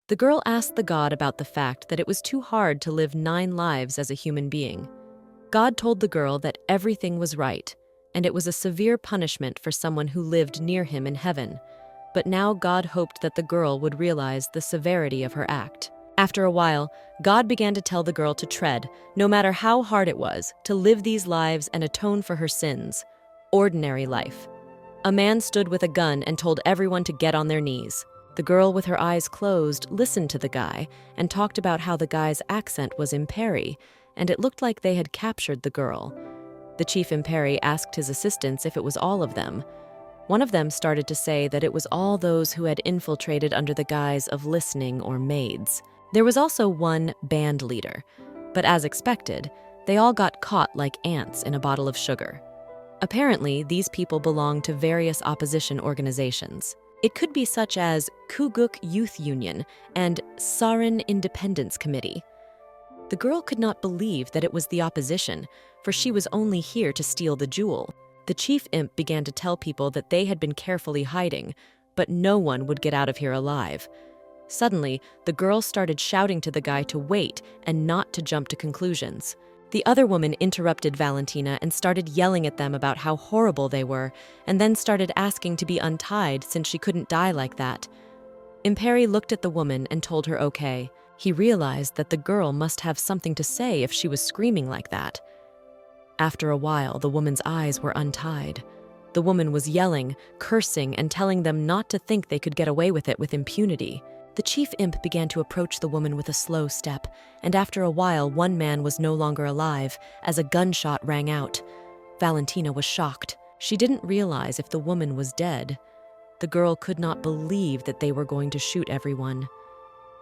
The girl asked the god about the fact that it was too hard to live 9 lives as a human being. God told the girl that everything was right, and it was a severe punishment for someone who lived near him in heaven. But now God hoped that the girl would realize the severity of her act. After a while, God began to tell the girl to tread, no matter how hard it was, to live these lives and atone for her sins. Ordinary life. A man stood with a gun and told everyone to get on their knees. The girl, with her eyes closed, listened to the guy and talked about how the guy's accent was Imperi, and it looked like they had captured the girl. The chief Imperi asked his assistants if it was all of them. One of them started to say that it was all those who had infiltrated under the guise of listening or maids. There was also one band leader, but as expected, they all got caught like ants in a bottle of sugar. Apparently, these people belonged to various opposition organizations. It could be such as Kuguk Youth Union and Sarin Independence Committee. The girl could not believe that it was the opposition, for she was only here to steal the jewel. The chief imp began to tell people that they had been carefully hiding, but no one would get out of here alive. Suddenly, the girl started shouting to the guy to wait and not to jump to conclusions. The other woman interrupted Valentina and started yelling at them about how horrible they were, and then started asking to be untied since she couldn't die like that. Imperi looked at the woman and told her okay. He realized that the girl must have something to say if she was screaming like that. After a while, the woman's eyes were untied. The woman was yelling, cursing, and telling them not to think they could get away with it with impunity. The chief imp began to approach the woman with a slow step, and after a while, one man was no longer alive as a gunshot rang out. Valentina was shocked. She didn't realize if the woman was dead. The girl could not believe that they were going to shoot everyone.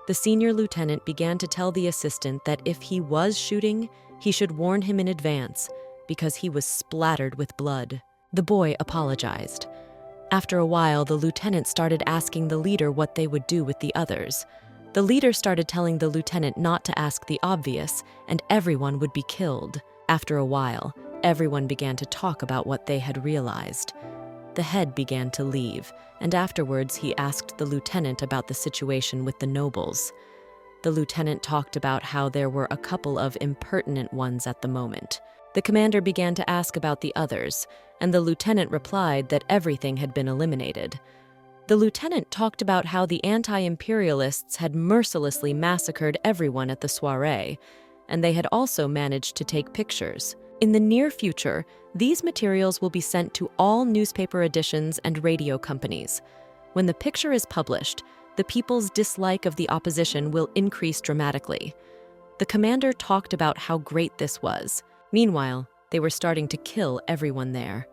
The senior lieutenant began to tell the assistant that if he was shooting, he should warn him in advance, because he was splattered with blood. The boy apologized. After a while, the lieutenant started asking the leader what they would do with the others. The leader started telling the lieutenant not to ask the obvious, and everyone would be killed. After a while, everyone began to talk about what they had realized. The head began to leave, and afterwards he asked the lieutenant about the situation with the nobles. The lieutenant talked about how there were a couple of impertinent ones at the moment. The commander began to ask about the others, and the lieutenant replied that everything had been eliminated. The lieutenant talked about how the anti-imperialists had mercilessly massacred everyone at the soiree, and they had also managed to take pictures. In the near future, these materials will be sent to all newspaper editions and radio companies. When the picture is published, the people's dislike of the opposition will increase dramatically. The commander talked about how great this was. Meanwhile, they were starting to kill everyone there.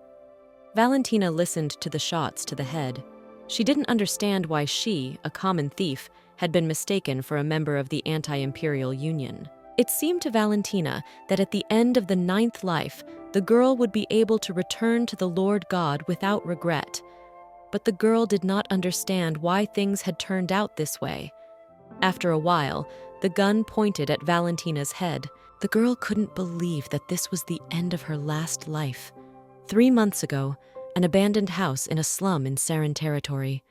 Valentina listened to the shots to the head. She didn't understand why she, a common thief, had been mistaken for a member of the anti-imperial union. It seemed to Valentina that at the end of the 9th life, the girl would be able to return to the Lord God without regret. But the girl did not understand why things had turned out this way. After a while, the gun pointed at Valentina's head. The girl couldn't believe that this was the end of her last life. 3 months ago, an abandoned house in a slum in Sarin territory.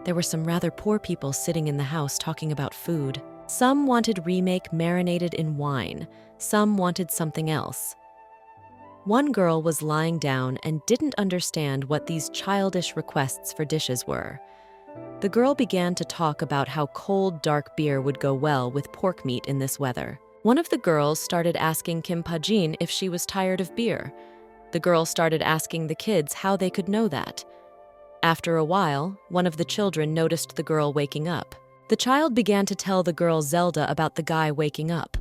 There were some rather poor people sitting in the house talking about food. Some wanted remake marinated in wine. Some wanted something else. One girl was lying down and didn't understand what these childish requests for dishes were. The girl began to talk about how cold, dark beer would go well with pork meat in this weather. One of the girls started asking Kim Pajin if she was tired of beer. The girl started asking the kids how they could know that. After a while, one of the children noticed the girl waking up. The child began to tell the girl Zelda about the guy waking up.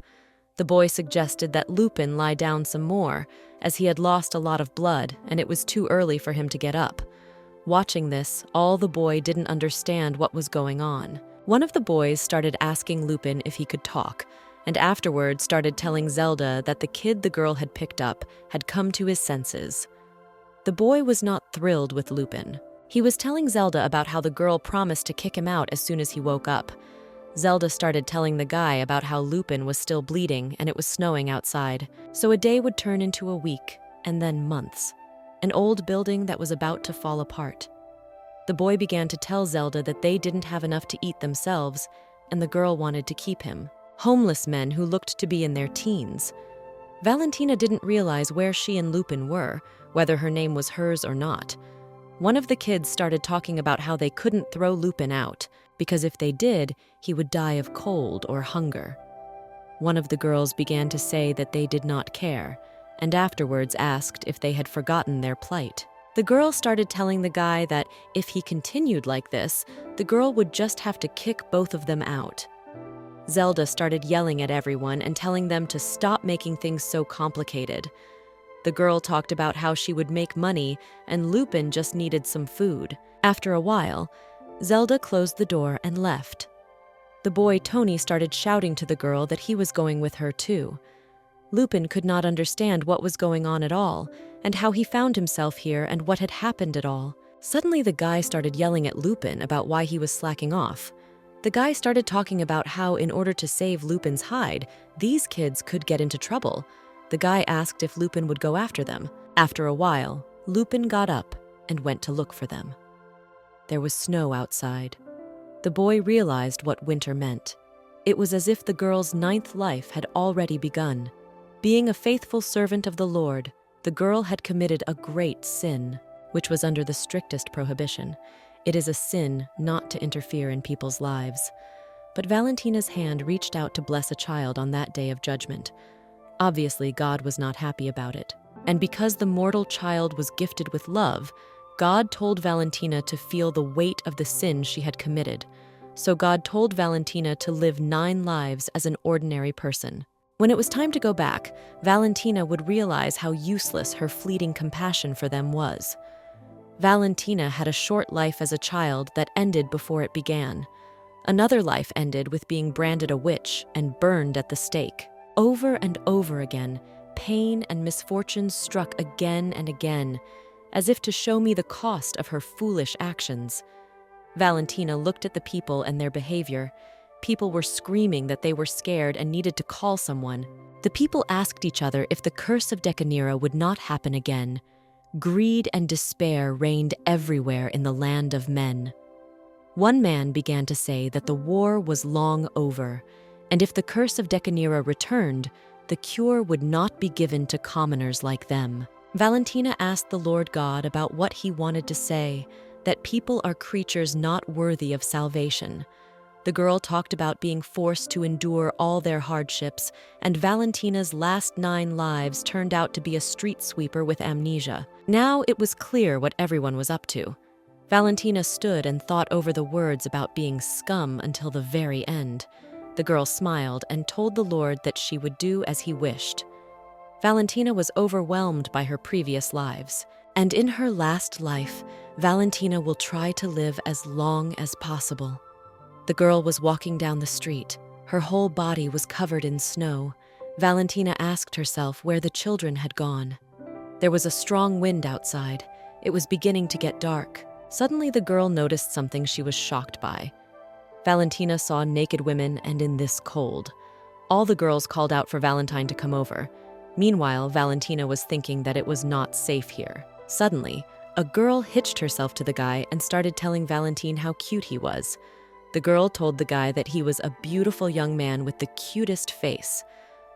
The boy suggested that Lupin lie down some more, as he had lost a lot of blood and it was too early for him to get up. Watching this, all the boy didn't understand what was going on. One of the boys started asking Lupin if he could talk, and afterward started telling Zelda that the kid the girl had picked up had come to his senses. The boy was not thrilled with Lupin. He was telling Zelda about how the girl promised to kick him out as soon as he woke up. Zelda started telling the guy about how Lupin was still bleeding and it was snowing outside, so a day would turn into a week, and then months. An old building that was about to fall apart. The boy began to tell Zelda that they didn't have enough to eat themselves, and the girl wanted to keep him. Homeless men who looked to be in their teens. Valentina didn't realize where she and Lupin were, whether her name was hers or not. One of the kids started talking about how they couldn't throw Lupin out, because if they did, he would die of cold or hunger. One of the girls began to say that they did not care, and afterwards asked if they had forgotten their plight. The girl started telling the guy that if he continued like this, the girl would just have to kick both of them out. Zelda started yelling at everyone and telling them to stop making things so complicated. The girl talked about how she would make money and Lupin just needed some food. After a while, Zelda closed the door and left. The boy Tony started shouting to the girl that he was going with her too. Lupin could not understand what was going on at all, and how he found himself here and what had happened at all. Suddenly the guy started yelling at Lupin about why he was slacking off. The guy started talking about how in order to save Lupin's hide, these kids could get into trouble. The guy asked if Lupin would go after them. After a while, Lupin got up and went to look for them. There was snow outside. The boy realized what winter meant. It was as if the girl's 9th life had already begun. Being a faithful servant of the Lord, the girl had committed a great sin, which was under the strictest prohibition. It is a sin not to interfere in people's lives. But Valentina's hand reached out to bless a child on that day of judgment. Obviously, God was not happy about it. And because the mortal child was gifted with love, God told Valentina to feel the weight of the sin she had committed. So God told Valentina to live 9 lives as an ordinary person. When it was time to go back, Valentina would realize how useless her fleeting compassion for them was. Valentina had a short life as a child that ended before it began. Another life ended with being branded a witch and burned at the stake. Over and over again, pain and misfortune struck again and again, as if to show me the cost of her foolish actions. Valentina looked at the people and their behavior. People were screaming that they were scared and needed to call someone. The people asked each other if the curse of Decanira would not happen again. Greed and despair reigned everywhere in the land of men. One man began to say that the war was long over, and if the curse of Decanira returned, the cure would not be given to commoners like them. Valentina asked the Lord God about what he wanted to say, that people are creatures not worthy of salvation. The girl talked about being forced to endure all their hardships, and Valentina's last 9 lives turned out to be a street sweeper with amnesia. Now it was clear what everyone was up to. Valentina stood and thought over the words about being scum until the very end. The girl smiled and told the Lord that she would do as he wished. Valentina was overwhelmed by her previous lives, and in her last life, Valentina will try to live as long as possible. The girl was walking down the street. Her whole body was covered in snow. Valentina asked herself where the children had gone. There was a strong wind outside. It was beginning to get dark. Suddenly, the girl noticed something she was shocked by. Valentina saw naked women and in this cold. All the girls called out for Valentine to come over. Meanwhile, Valentina was thinking that it was not safe here. Suddenly, a girl hitched herself to the guy and started telling Valentine how cute he was. The girl told the guy that he was a beautiful young man with the cutest face.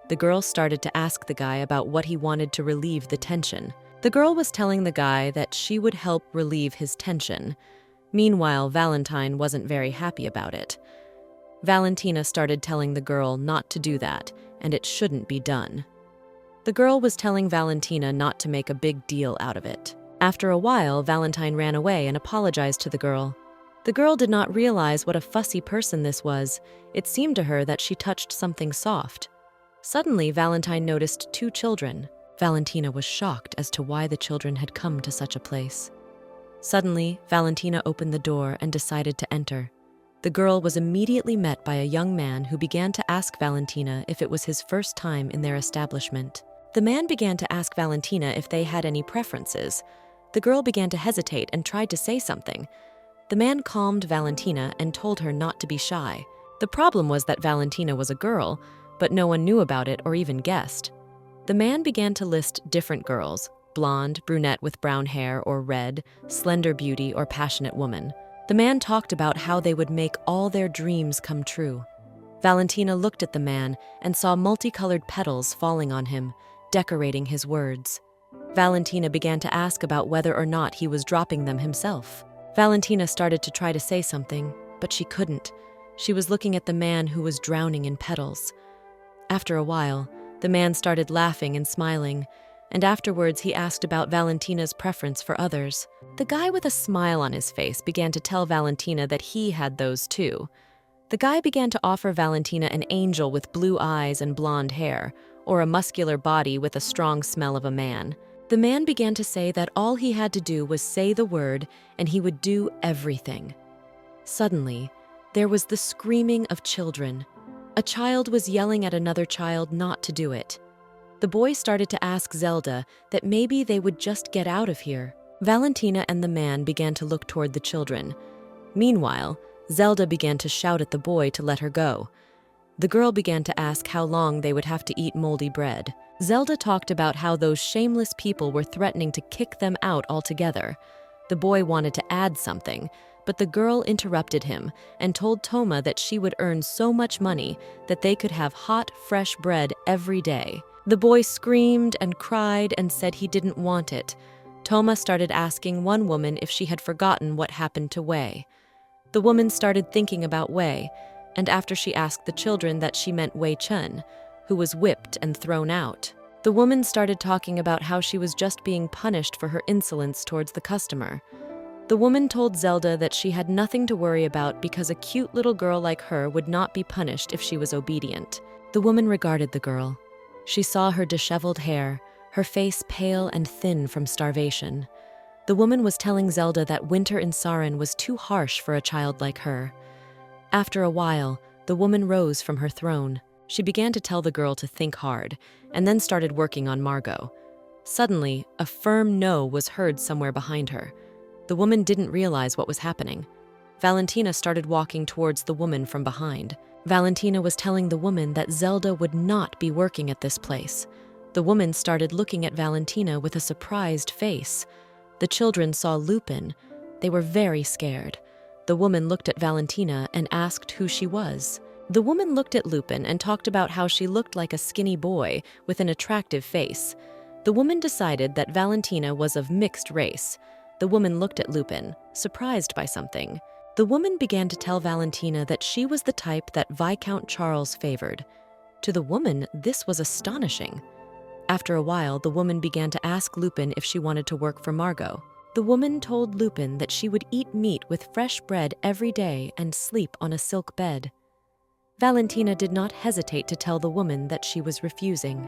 The girl started to ask the guy about what he wanted to relieve the tension. The girl was telling the guy that she would help relieve his tension. Meanwhile, Valentine wasn't very happy about it. Valentina started telling the girl not to do that, and it shouldn't be done. The girl was telling Valentina not to make a big deal out of it. After a while, Valentine ran away and apologized to the girl. The girl did not realize what a fussy person this was. It seemed to her that she touched something soft. Suddenly, Valentine noticed 2 children. Valentina was shocked as to why the children had come to such a place. Suddenly, Valentina opened the door and decided to enter. The girl was immediately met by a young man who began to ask Valentina if it was his first time in their establishment. The man began to ask Valentina if they had any preferences. The girl began to hesitate and tried to say something. The man calmed Valentina and told her not to be shy. The problem was that Valentina was a girl, but no one knew about it or even guessed. The man began to list different girls: blonde, brunette with brown hair or red, slender beauty or passionate woman. The man talked about how they would make all their dreams come true. Valentina looked at the man and saw multicolored petals falling on him, decorating his words. Valentina began to ask about whether or not he was dropping them himself. Valentina started to try to say something, but she couldn't. She was looking at the man who was drowning in petals. After a while, the man started laughing and smiling, and afterwards he asked about Valentina's preference for others. The guy with a smile on his face began to tell Valentina that he had those too. The guy began to offer Valentina an angel with blue eyes and blonde hair, or a muscular body with a strong smell of a man. The man began to say that all he had to do was say the word and he would do everything. Suddenly, there was the screaming of children. A child was yelling at another child not to do it. The boy started to ask Zelda that maybe they would just get out of here. Valentina and the man began to look toward the children. Meanwhile, Zelda began to shout at the boy to let her go. The girl began to ask how long they would have to eat moldy bread. Zelda talked about how those shameless people were threatening to kick them out altogether. The boy wanted to add something, but the girl interrupted him and told Toma that she would earn so much money that they could have hot, fresh bread every day. The boy screamed and cried and said he didn't want it. Toma started asking one woman if she had forgotten what happened to Wei. The woman started thinking about Wei, and after she asked the children that she meant Wei Chun, who was whipped and thrown out. The woman started talking about how she was just being punished for her insolence towards the customer. The woman told Zelda that she had nothing to worry about because a cute little girl like her would not be punished if she was obedient. The woman regarded the girl. She saw her disheveled hair, her face pale and thin from starvation. The woman was telling Zelda that winter in Sarin was too harsh for a child like her. After a while, the woman rose from her throne. She began to tell the girl to think hard, and then started working on Margot. Suddenly, a firm no was heard somewhere behind her. The woman didn't realize what was happening. Valentina started walking towards the woman from behind. Valentina was telling the woman that Zelda would not be working at this place. The woman started looking at Valentina with a surprised face. The children saw Lupin. They were very scared. The woman looked at Valentina and asked who she was. The woman looked at Lupin and talked about how she looked like a skinny boy with an attractive face. The woman decided that Valentina was of mixed race. The woman looked at Lupin, surprised by something. The woman began to tell Valentina that she was the type that Viscount Charles favored. To the woman, this was astonishing. After a while, the woman began to ask Lupin if she wanted to work for Margot. The woman told Lupin that she would eat meat with fresh bread every day and sleep on a silk bed. Valentina did not hesitate to tell the woman that she was refusing.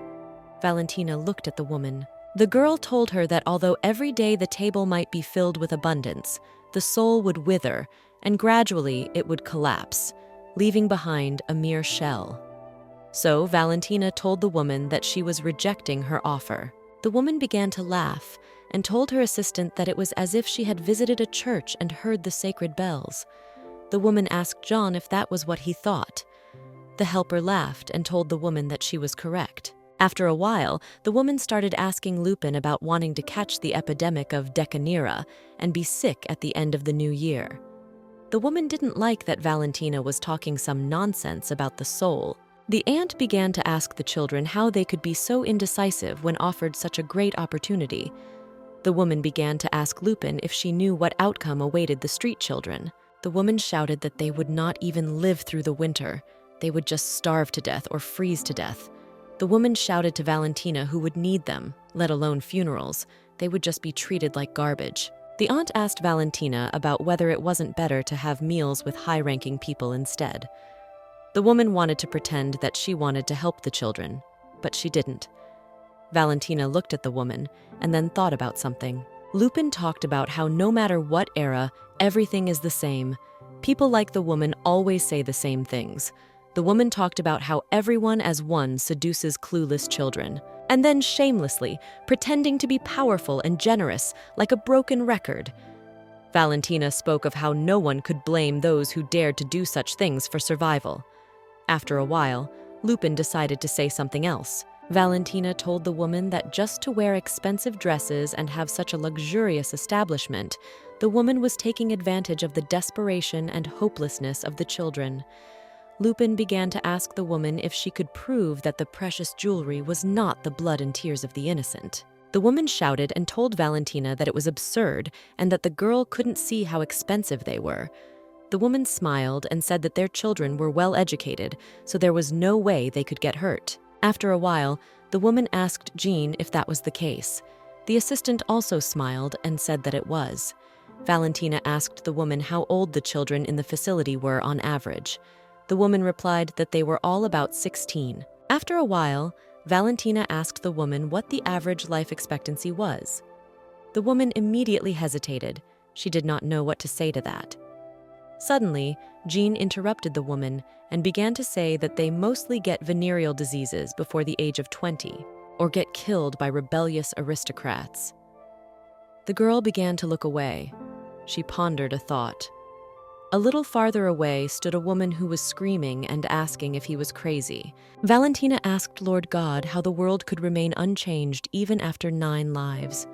Valentina looked at the woman. The girl told her that although every day the table might be filled with abundance, the soul would wither, and gradually it would collapse, leaving behind a mere shell. So Valentina told the woman that she was rejecting her offer. The woman began to laugh and told her assistant that it was as if she had visited a church and heard the sacred bells. The woman asked John if that was what he thought. The helper laughed and told the woman that she was correct. After a while, the woman started asking Lupin about wanting to catch the epidemic of Decanira and be sick at the end of the new year. The woman didn't like that Valentina was talking some nonsense about the soul. The aunt began to ask the children how they could be so indecisive when offered such a great opportunity. The woman began to ask Lupin if she knew what outcome awaited the street children. The woman shouted that they would not even live through the winter. They would just starve to death or freeze to death. The woman shouted to Valentina who would need them, let alone funerals. They would just be treated like garbage. The aunt asked Valentina about whether it wasn't better to have meals with high-ranking people instead. The woman wanted to pretend that she wanted to help the children, but she didn't. Valentina looked at the woman and then thought about something. Lupin talked about how no matter what era, everything is the same. People like the woman always say the same things. The woman talked about how everyone as one seduces clueless children, and then shamelessly, pretending to be powerful and generous like a broken record. Valentina spoke of how no one could blame those who dared to do such things for survival. After a while, Lupin decided to say something else. Valentina told the woman that just to wear expensive dresses and have such a luxurious establishment, the woman was taking advantage of the desperation and hopelessness of the children. Lupin began to ask the woman if she could prove that the precious jewelry was not the blood and tears of the innocent. The woman shouted and told Valentina that it was absurd and that the girl couldn't see how expensive they were. The woman smiled and said that their children were well educated, so there was no way they could get hurt. After a while, the woman asked Jean if that was the case. The assistant also smiled and said that it was. Valentina asked the woman how old the children in the facility were on average. The woman replied that they were all about 16. After a while, Valentina asked the woman what the average life expectancy was. The woman immediately hesitated. She did not know what to say to that. Suddenly, Jean interrupted the woman and began to say that they mostly get venereal diseases before the age of 20, or get killed by rebellious aristocrats. The girl began to look away. She pondered a thought. A little farther away stood a woman who was screaming and asking if he was crazy. Valentina asked Lord God how the world could remain unchanged even after 9 lives.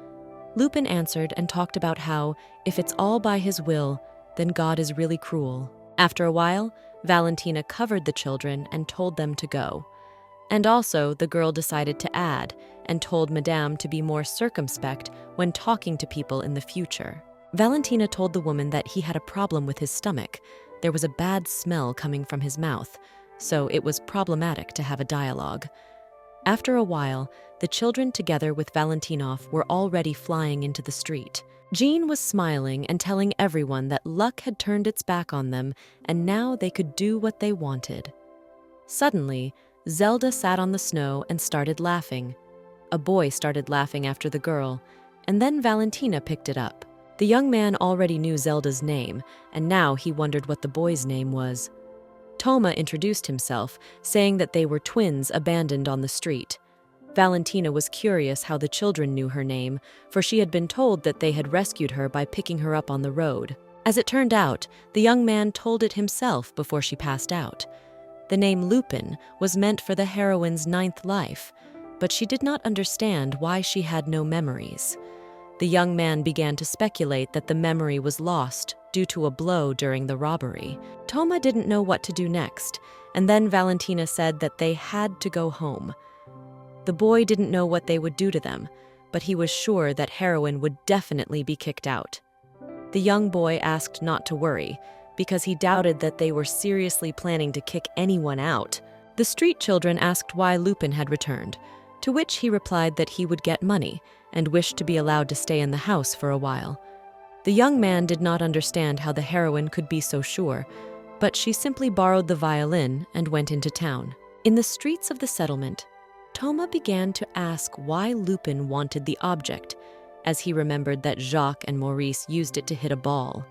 Lupin answered and talked about how, if it's all by his will, then God is really cruel. After a while, Valentina covered the children and told them to go. And also, the girl decided to add and told Madame to be more circumspect when talking to people in the future. Valentina told the woman that he had a problem with his stomach. There was a bad smell coming from his mouth, so it was problematic to have a dialogue. After a while, the children together with Valentinov were already flying into the street. Jean was smiling and telling everyone that luck had turned its back on them and now they could do what they wanted. Suddenly, Zelda sat on the snow and started laughing. A boy started laughing after the girl, and then Valentina picked it up. The young man already knew Zelda's name, and now he wondered what the boy's name was. Toma introduced himself, saying that they were twins abandoned on the street. Valentina was curious how the children knew her name, for she had been told that they had rescued her by picking her up on the road. As it turned out, the young man told it himself before she passed out. The name Lupin was meant for the heroine's 9th life, but she did not understand why she had no memories. The young man began to speculate that the memory was lost due to a blow during the robbery. Toma didn't know what to do next, and then Valentina said that they had to go home. The boy didn't know what they would do to them, but he was sure that heroine would definitely be kicked out. The young boy asked not to worry, because he doubted that they were seriously planning to kick anyone out. The street children asked why Lupin had returned, to which he replied that he would get money and wished to be allowed to stay in the house for a while. The young man did not understand how the heroine could be so sure, but she simply borrowed the violin and went into town. In the streets of the settlement, Toma began to ask why Lupin wanted the object, as he remembered that Jacques and Maurice used it to hit a ball.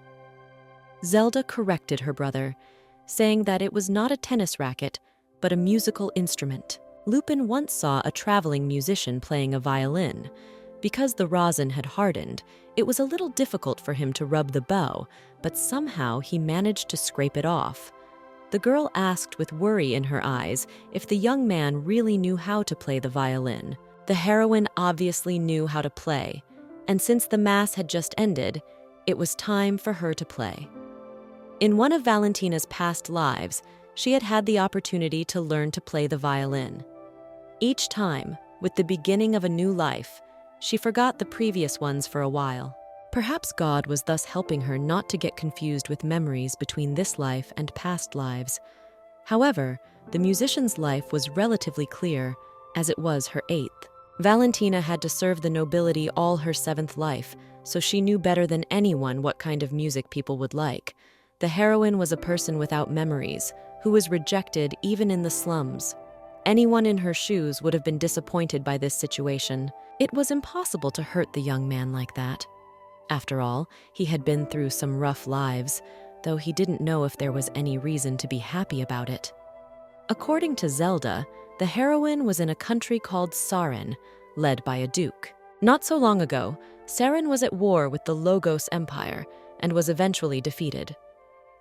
Zelda corrected her brother, saying that it was not a tennis racket, but a musical instrument. Lupin once saw a traveling musician playing a violin. Because the rosin had hardened, it was a little difficult for him to rub the bow, but somehow he managed to scrape it off. The girl asked with worry in her eyes if the young man really knew how to play the violin. The heroine obviously knew how to play, and since the mass had just ended, it was time for her to play. In one of Valentina's past lives, she had had the opportunity to learn to play the violin. Each time, with the beginning of a new life, she forgot the previous ones for a while. Perhaps God was thus helping her not to get confused with memories between this life and past lives. However, the musician's life was relatively clear, as it was her 8th. Valentina had to serve the nobility all her 7th life, so she knew better than anyone what kind of music people would like. The heroine was a person without memories, who was rejected even in the slums. Anyone in her shoes would have been disappointed by this situation. It was impossible to hurt the young man like that. After all, he had been through some rough lives, though he didn't know if there was any reason to be happy about it. According to Zelda, the heroine was in a country called Saren, led by a duke. Not so long ago, Saren was at war with the Logos Empire and was eventually defeated.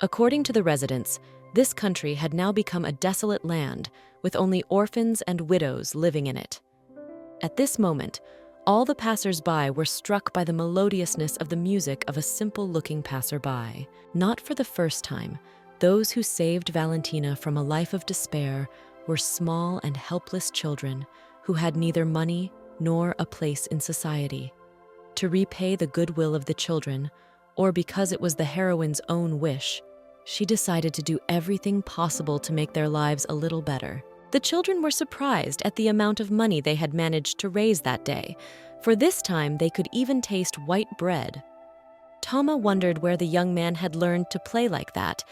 According to the residents, this country had now become a desolate land with only orphans and widows living in it. At this moment, all the passers-by were struck by the melodiousness of the music of a simple-looking passerby. Not for the first time, Those who saved Valentina from a life of despair were small and helpless children who had neither money nor a place in society. To repay the goodwill of the children, or because it was the heroine's own wish, she decided to do everything possible to make their lives a little better. The children were surprised at the amount of money they had managed to raise that day, for this time they could even taste white bread. Tama wondered where the young man had learned to play like that,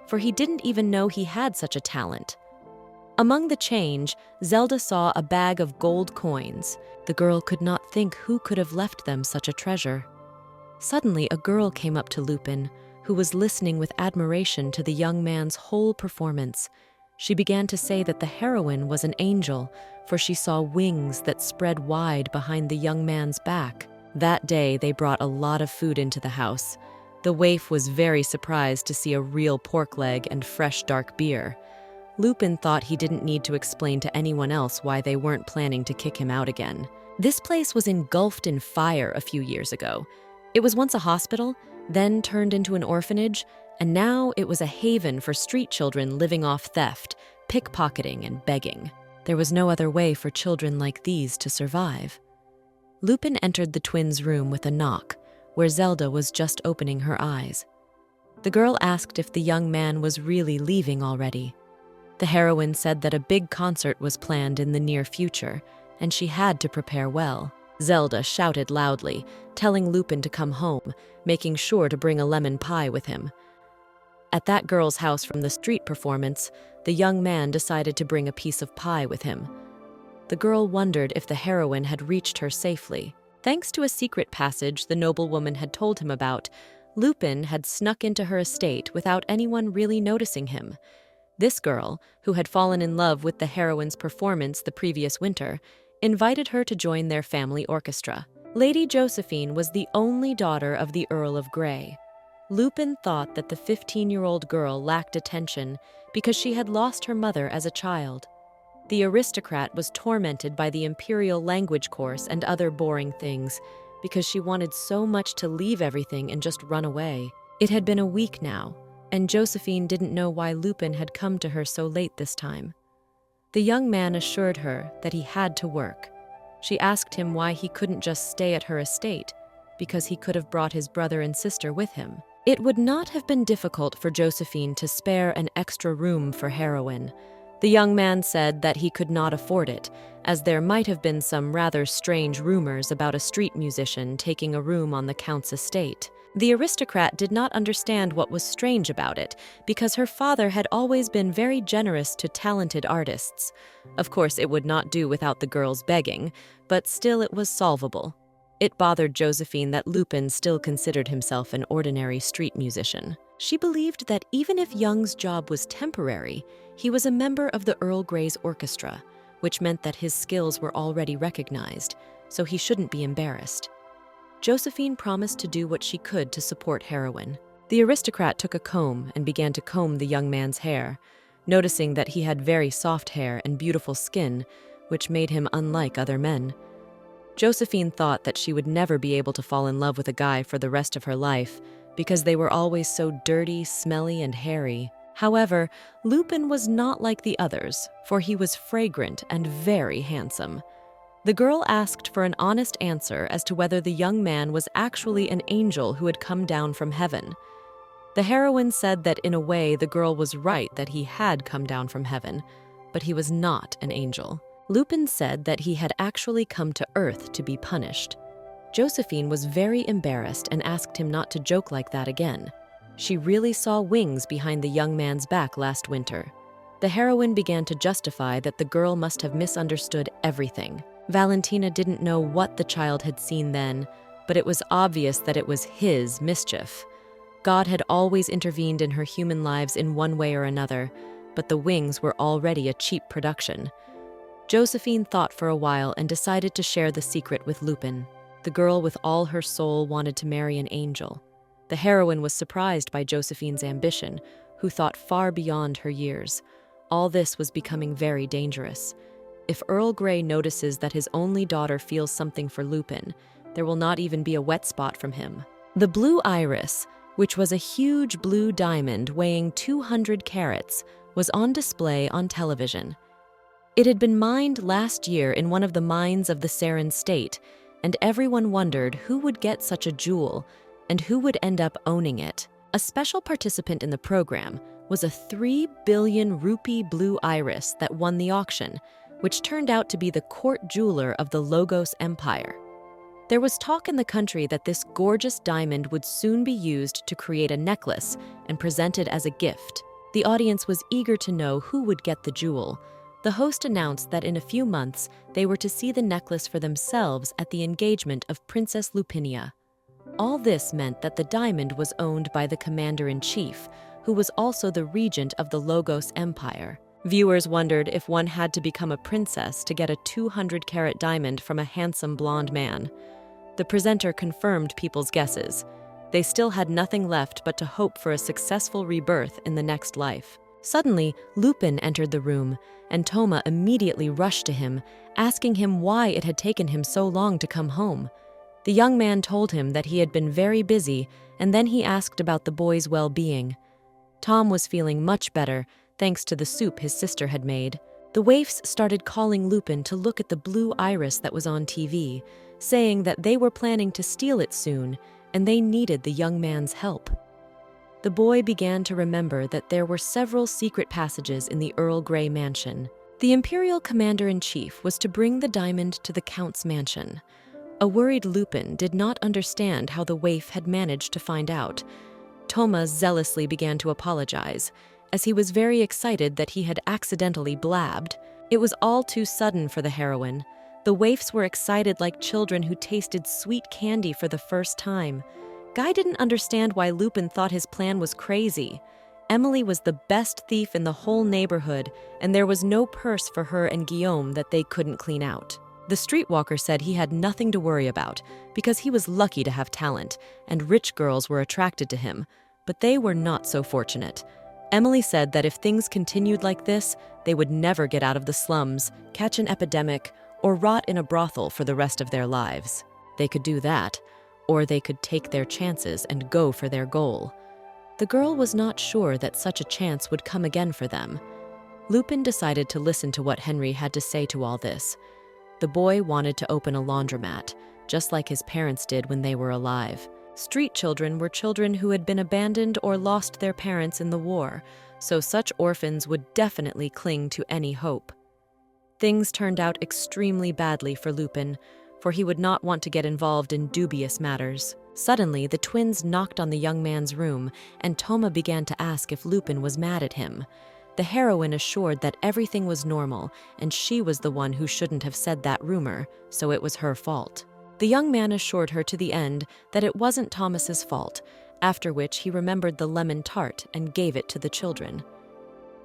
for he didn't even know he had such a talent. Among the change, Zelda saw a bag of gold coins. The girl could not think who could have left them such a treasure. Suddenly, a girl came up to Lupin, who was listening with admiration to the young man's whole performance. She began to say that the heroine was an angel, for she saw wings that spread wide behind the young man's back. That day, they brought a lot of food into the house. The waif was very surprised to see a real pork leg and fresh dark beer. Lupin thought he didn't need to explain to anyone else why they weren't planning to kick him out again. This place was engulfed in fire a few years ago. It was once a hospital, then turned into an orphanage, and now it was a haven for street children living off theft, pickpocketing, and begging. There was no other way for children like these to survive. Lupin entered the twins' room with a knock, where Zelda was just opening her eyes. The girl asked if the young man was really leaving already. The heroine said that a big concert was planned in the near future, and she had to prepare well. Zelda shouted loudly, telling Lupin to come home, making sure to bring a lemon pie with him. At that girl's house from the street performance, the young man decided to bring a piece of pie with him. The girl wondered if the heroine had reached her safely. Thanks to a secret passage the noblewoman had told him about, Lupin had snuck into her estate without anyone really noticing him. This girl, who had fallen in love with the heroine's performance the previous winter, invited her to join their family orchestra. Lady Josephine was the only daughter of the Earl of Grey. Lupin thought that the 15-year-old girl lacked attention because she had lost her mother as a child. The aristocrat was tormented by the imperial language course and other boring things because she wanted so much to leave everything and just run away. It had been a week now, and Josephine didn't know why Lupin had come to her so late this time. The young man assured her that he had to work. She asked him why he couldn't just stay at her estate, because he could have brought his brother and sister with him. It would not have been difficult for Josephine to spare an extra room for heroine. The young man said that he could not afford it, as there might have been some rather strange rumors about a street musician taking a room on the Count's estate. The aristocrat did not understand what was strange about it, because her father had always been very generous to talented artists. Of course, it would not do without the girl's begging, but still it was solvable. It bothered Josephine that Lupin still considered himself an ordinary street musician. She believed that even if Young's job was temporary, he was a member of the Earl Grey's orchestra, which meant that his skills were already recognized, so he shouldn't be embarrassed. Josephine promised to do what she could to support heroine. The aristocrat took a comb and began to comb the young man's hair, noticing that he had very soft hair and beautiful skin, which made him unlike other men. Josephine thought that she would never be able to fall in love with a guy for the rest of her life, because they were always so dirty, smelly, and hairy. However, Lupin was not like the others, for he was fragrant and very handsome. The girl asked for an honest answer as to whether the young man was actually an angel who had come down from heaven. The heroine said that in a way the girl was right that he had come down from heaven, but he was not an angel. Lupin said that he had actually come to Earth to be punished. Josephine was very embarrassed and asked him not to joke like that again. She really saw wings behind the young man's back last winter. The heroine began to justify that the girl must have misunderstood everything. Valentina didn't know what the child had seen then, but it was obvious that it was his mischief. God had always intervened in her human lives in one way or another, but the wings were already a cheap production. Josephine thought for a while and decided to share the secret with Lupin. The girl with all her soul wanted to marry an angel. The heroine was surprised by Josephine's ambition, who thought far beyond her years. All this was becoming very dangerous. If Earl Grey notices that his only daughter feels something for Lupin, there will not even be a wet spot from him. The blue iris, which was a huge blue diamond weighing 200 carats, was on display on television. It had been mined last year in one of the mines of the Saran state, and everyone wondered who would get such a jewel and who would end up owning it. A special participant in the program was a 3 billion rupee blue iris that won the auction, which turned out to be the court jeweler of the Logos Empire. There was talk in the country that this gorgeous diamond would soon be used to create a necklace and presented as a gift. The audience was eager to know who would get the jewel. The host announced that in a few months, they were to see the necklace for themselves at the engagement of Princess Lupinia. All this meant that the diamond was owned by the commander-in-chief, who was also the regent of the Logos Empire. Viewers wondered if one had to become a princess to get a 200-carat diamond from a handsome blonde man. The presenter confirmed people's guesses. They still had nothing left but to hope for a successful rebirth in the next life. Suddenly, Lupin entered the room, and Toma immediately rushed to him, asking him why it had taken him so long to come home. The young man told him that he had been very busy, and then he asked about the boy's well-being. Tom was feeling much better, thanks to the soup his sister had made. The waifs started calling Lupin to look at the blue iris that was on TV, saying that they were planning to steal it soon, and they needed the young man's help. The boy began to remember that there were several secret passages in the Earl Grey mansion. The Imperial Commander-in-Chief was to bring the diamond to the Count's mansion. A worried Lupin did not understand how the waif had managed to find out. Toma zealously began to apologize, as he was very excited that he had accidentally blabbed. It was all too sudden for the heroine. The waifs were excited like children who tasted sweet candy for the first time. Guy didn't understand why Lupin thought his plan was crazy. Emily was the best thief in the whole neighborhood, and there was no purse for her and Guillaume that they couldn't clean out. The streetwalker said he had nothing to worry about because he was lucky to have talent, and rich girls were attracted to him, but they were not so fortunate. Emily said that if things continued like this, they would never get out of the slums, catch an epidemic, or rot in a brothel for the rest of their lives. They could do that, or they could take their chances and go for their goal. The girl was not sure that such a chance would come again for them. Lupin decided to listen to what Henry had to say to all this. The boy wanted to open a laundromat, just like his parents did when they were alive. Street children were children who had been abandoned or lost their parents in the war, so such orphans would definitely cling to any hope. Things turned out extremely badly for Lupin, for he would not want to get involved in dubious matters. Suddenly, the twins knocked on the young man's room, and Toma began to ask if Lupin was mad at him. The heroine assured that everything was normal, and she was the one who shouldn't have said that rumor, so it was her fault. The young man assured her to the end that it wasn't Thomas's fault, after which he remembered the lemon tart and gave it to the children.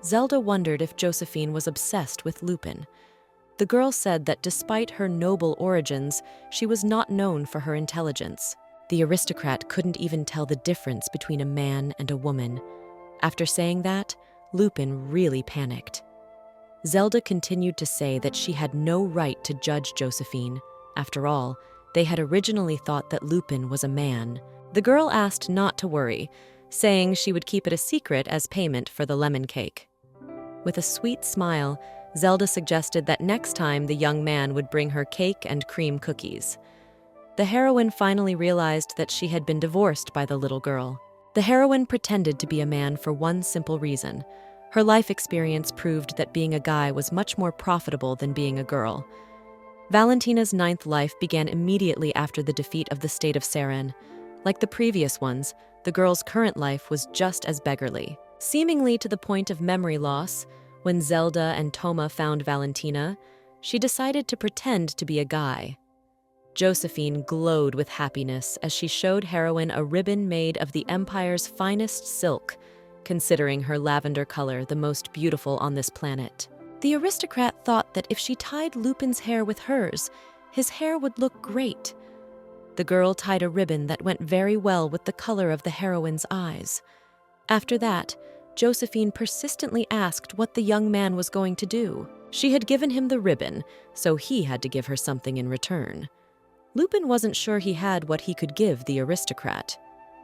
Zelda wondered if Josephine was obsessed with Lupin. The girl said that despite her noble origins, she was not known for her intelligence. The aristocrat couldn't even tell the difference between a man and a woman. After saying that, Lupin really panicked. Zelda continued to say that she had no right to judge Josephine. After all, they had originally thought that Lupin was a man. The girl asked not to worry, saying she would keep it a secret as payment for the lemon cake. With a sweet smile, Zelda suggested that next time the young man would bring her cake and cream cookies. The heroine finally realized that she had been divorced by the little girl. The heroine pretended to be a man for one simple reason. Her life experience proved that being a guy was much more profitable than being a girl. Valentina's 9th life began immediately after the defeat of the state of Saran. Like the previous ones, the girl's current life was just as beggarly. Seemingly to the point of memory loss, when Zelda and Toma found Valentina, she decided to pretend to be a guy. Josephine glowed with happiness as she showed heroine a ribbon made of the Empire's finest silk, considering her lavender color the most beautiful on this planet. The aristocrat thought that if she tied Lupin's hair with hers, his hair would look great. The girl tied a ribbon that went very well with the color of the heroine's eyes. After that, Josephine persistently asked what the young man was going to do. She had given him the ribbon, so he had to give her something in return. Lupin wasn't sure he had what he could give the aristocrat.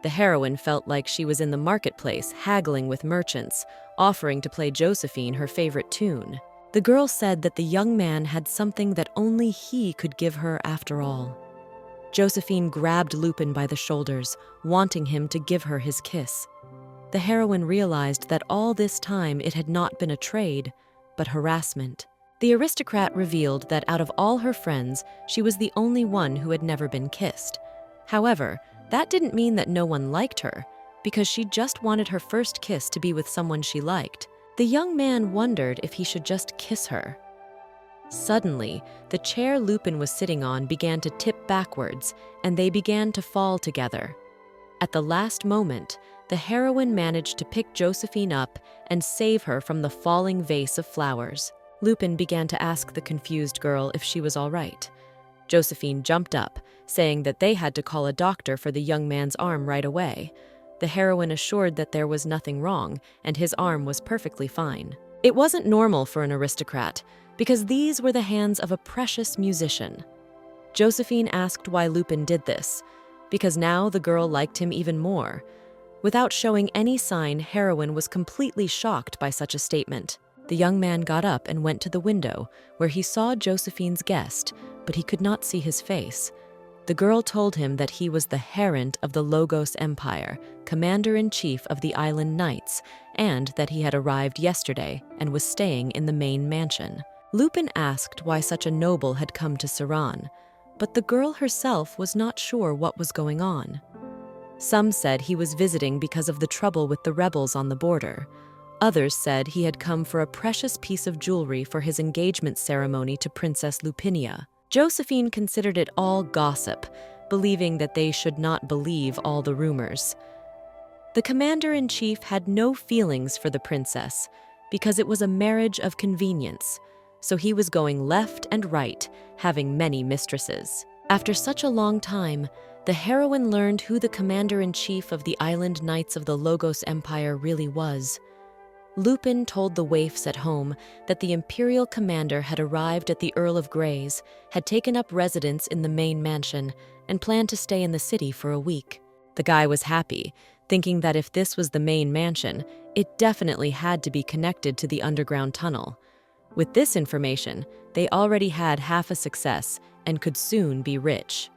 The heroine felt like she was in the marketplace, haggling with merchants, offering to play Josephine her favorite tune. The girl said that the young man had something that only he could give her after all. Josephine grabbed Lupin by the shoulders, wanting him to give her his kiss. The heroine realized that all this time it had not been a trade, but harassment. The aristocrat revealed that out of all her friends, she was the only one who had never been kissed. However, that didn't mean that no one liked her, because she just wanted her first kiss to be with someone she liked. The young man wondered if he should just kiss her. Suddenly, the chair Lupin was sitting on began to tip backwards, and they began to fall together. At the last moment, the heroine managed to pick Josephine up and save her from the falling vase of flowers. Lupin began to ask the confused girl if she was all right. Josephine jumped up, saying that they had to call a doctor for the young man's arm right away. The heroine assured that there was nothing wrong, and his arm was perfectly fine. It wasn't normal for an aristocrat, because these were the hands of a precious musician. Josephine asked why Lupin did this, because now the girl liked him even more. Without showing any sign, heroine was completely shocked by such a statement. The young man got up and went to the window, where he saw Josephine's guest, but he could not see his face. The girl told him that he was the Herent of the Logos Empire, commander-in-chief of the Island Knights, and that he had arrived yesterday and was staying in the main mansion. Lupin asked why such a noble had come to Saran, but the girl herself was not sure what was going on. Some said he was visiting because of the trouble with the rebels on the border. Others said he had come for a precious piece of jewelry for his engagement ceremony to Princess Lupinia. Josephine considered it all gossip, believing that they should not believe all the rumors. The commander-in-chief had no feelings for the princess because it was a marriage of convenience, so he was going left and right, having many mistresses. After such a long time, the heroine learned who the commander-in-chief of the Island Knights of the Logos Empire really was. Lupin told the waifs at home that the imperial commander had arrived at the Earl of Grey's, had taken up residence in the main mansion, and planned to stay in the city for a week. The guy was happy, thinking that if this was the main mansion, it definitely had to be connected to the underground tunnel. With this information, they already had half a success and could soon be rich.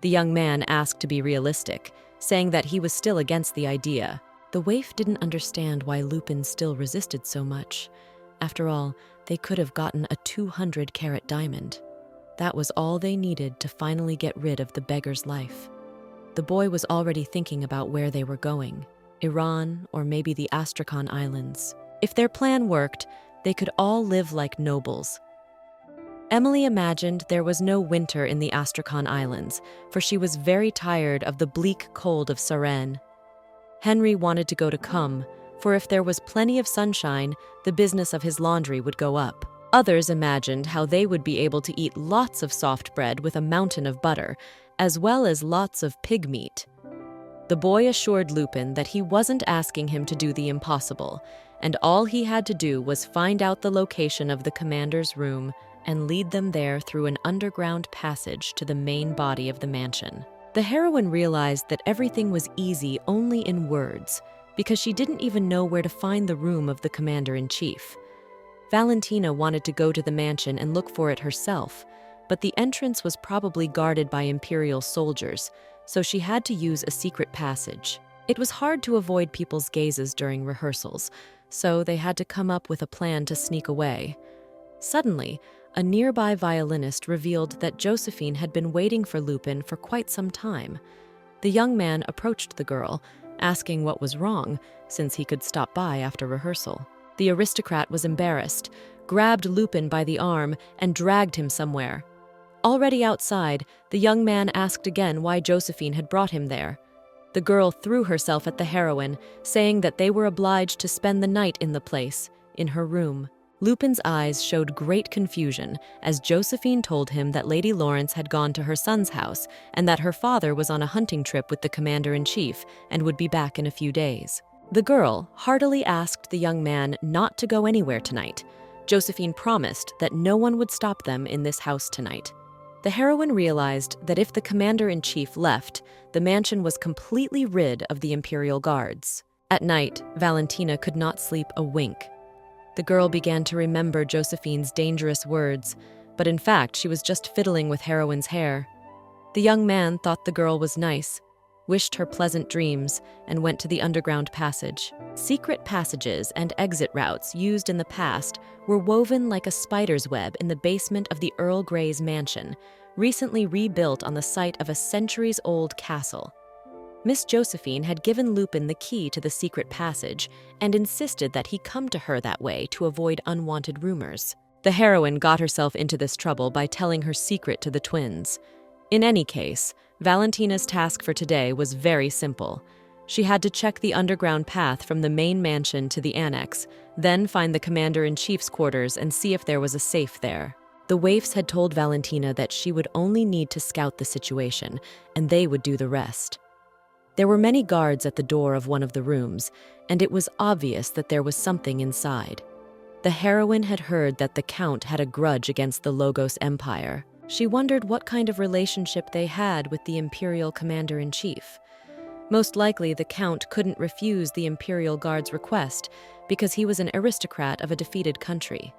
The young man asked to be realistic, saying that he was still against the idea. The waif didn't understand why Lupin still resisted so much. After all, they could have gotten a 200-carat diamond. That was all they needed to finally get rid of the beggar's life. The boy was already thinking about where they were going, Iran or maybe the Astrakhan Islands. If their plan worked, they could all live like nobles. Emily imagined there was no winter in the Astrakhan Islands, for she was very tired of the bleak cold of Saran. Henry wanted to go to Qum, for if there was plenty of sunshine, the business of his laundry would go up. Others imagined how they would be able to eat lots of soft bread with a mountain of butter, as well as lots of pig meat. The boy assured Lupin that he wasn't asking him to do the impossible, and all he had to do was find out the location of the commander's room and lead them there through an underground passage to the main body of the mansion. The heroine realized that everything was easy only in words, because she didn't even know where to find the room of the commander-in-chief. Valentina wanted to go to the mansion and look for it herself, but the entrance was probably guarded by imperial soldiers, so she had to use a secret passage. It was hard to avoid people's gazes during rehearsals, so they had to come up with a plan to sneak away. Suddenly, a nearby violinist revealed that Josephine had been waiting for Lupin for quite some time. The young man approached the girl, asking what was wrong, since he could stop by after rehearsal. The aristocrat was embarrassed, grabbed Lupin by the arm, and dragged him somewhere. Already outside, the young man asked again why Josephine had brought him there. The girl threw herself at the heroine, saying that they were obliged to spend the night in the place, in her room. Lupin's eyes showed great confusion as Josephine told him that Lady Lawrence had gone to her son's house and that her father was on a hunting trip with the commander-in-chief and would be back in a few days. The girl heartily asked the young man not to go anywhere tonight. Josephine promised that no one would stop them in this house tonight. The heroine realized that if the commander-in-chief left, the mansion was completely rid of the imperial guards. At night, Valentina could not sleep a wink. The girl began to remember Josephine's dangerous words, but in fact she was just fiddling with heroine's hair. The young man thought the girl was nice, wished her pleasant dreams, and went to the underground passage. Secret passages and exit routes used in the past were woven like a spider's web in the basement of the Earl Grey's mansion, recently rebuilt on the site of a centuries-old castle. Miss Josephine had given Lupin the key to the secret passage and insisted that he come to her that way to avoid unwanted rumors. The heroine got herself into this trouble by telling her secret to the twins. In any case, Valentina's task for today was very simple. She had to check the underground path from the main mansion to the annex, then find the commander-in-chief's quarters and see if there was a safe there. The waifs had told Valentina that she would only need to scout the situation, and they would do the rest. There were many guards at the door of one of the rooms, and it was obvious that there was something inside. The heroine had heard that the Count had a grudge against the Logos Empire. She wondered what kind of relationship they had with the Imperial Commander-in-Chief. Most likely, the Count couldn't refuse the Imperial Guard's request because he was an aristocrat of a defeated country.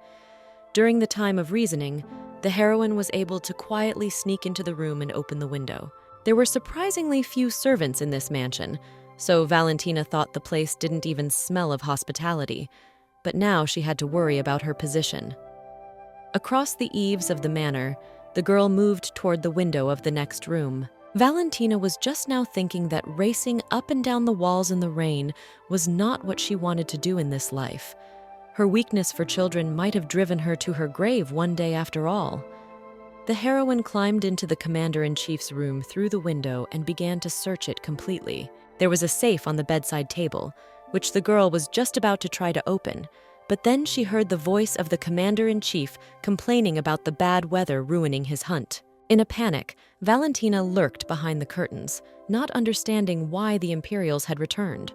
During the time of reasoning, the heroine was able to quietly sneak into the room and open the window. There were surprisingly few servants in this mansion, so Valentina thought the place didn't even smell of hospitality. But now she had to worry about her position. Across the eaves of the manor, the girl moved toward the window of the next room. Valentina was just now thinking that racing up and down the walls in the rain was not what she wanted to do in this life. Her weakness for children might have driven her to her grave one day after all. The heroine climbed into the commander-in-chief's room through the window and began to search it completely. There was a safe on the bedside table, which the girl was just about to try to open, but then she heard the voice of the commander-in-chief complaining about the bad weather ruining his hunt. In a panic, Valentina lurked behind the curtains, not understanding why the Imperials had returned.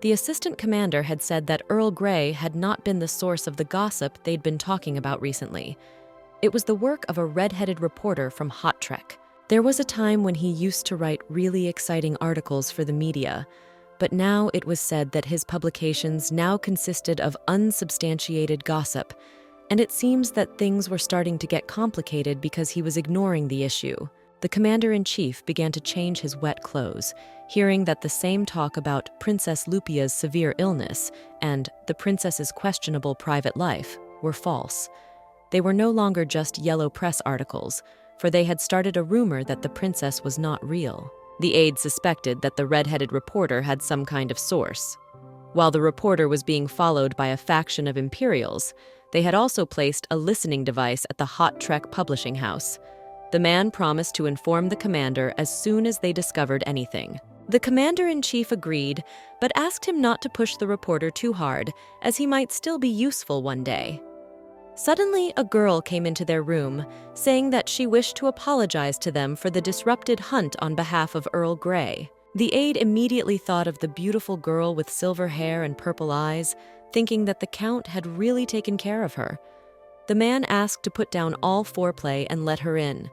The assistant commander had said that Earl Grey had not been the source of the gossip they'd been talking about recently. It was the work of a red-headed reporter from Hot Trek. There was a time when he used to write really exciting articles for the media, but now it was said that his publications now consisted of unsubstantiated gossip, and it seems that things were starting to get complicated because he was ignoring the issue. The commander-in-chief began to change his wet clothes, hearing that the same talk about Princess Lupia's severe illness and the princess's questionable private life were false. They were no longer just yellow press articles, for they had started a rumor that the princess was not real. The aide suspected that the red-headed reporter had some kind of source. While the reporter was being followed by a faction of Imperials, they had also placed a listening device at the Hot Trek publishing house. The man promised to inform the commander as soon as they discovered anything. The commander-in-chief agreed, but asked him not to push the reporter too hard, as he might still be useful one day. Suddenly, a girl came into their room, saying that she wished to apologize to them for the disrupted hunt on behalf of Earl Grey. The aide immediately thought of the beautiful girl with silver hair and purple eyes, thinking that the Count had really taken care of her. The man asked to put down all foreplay and let her in.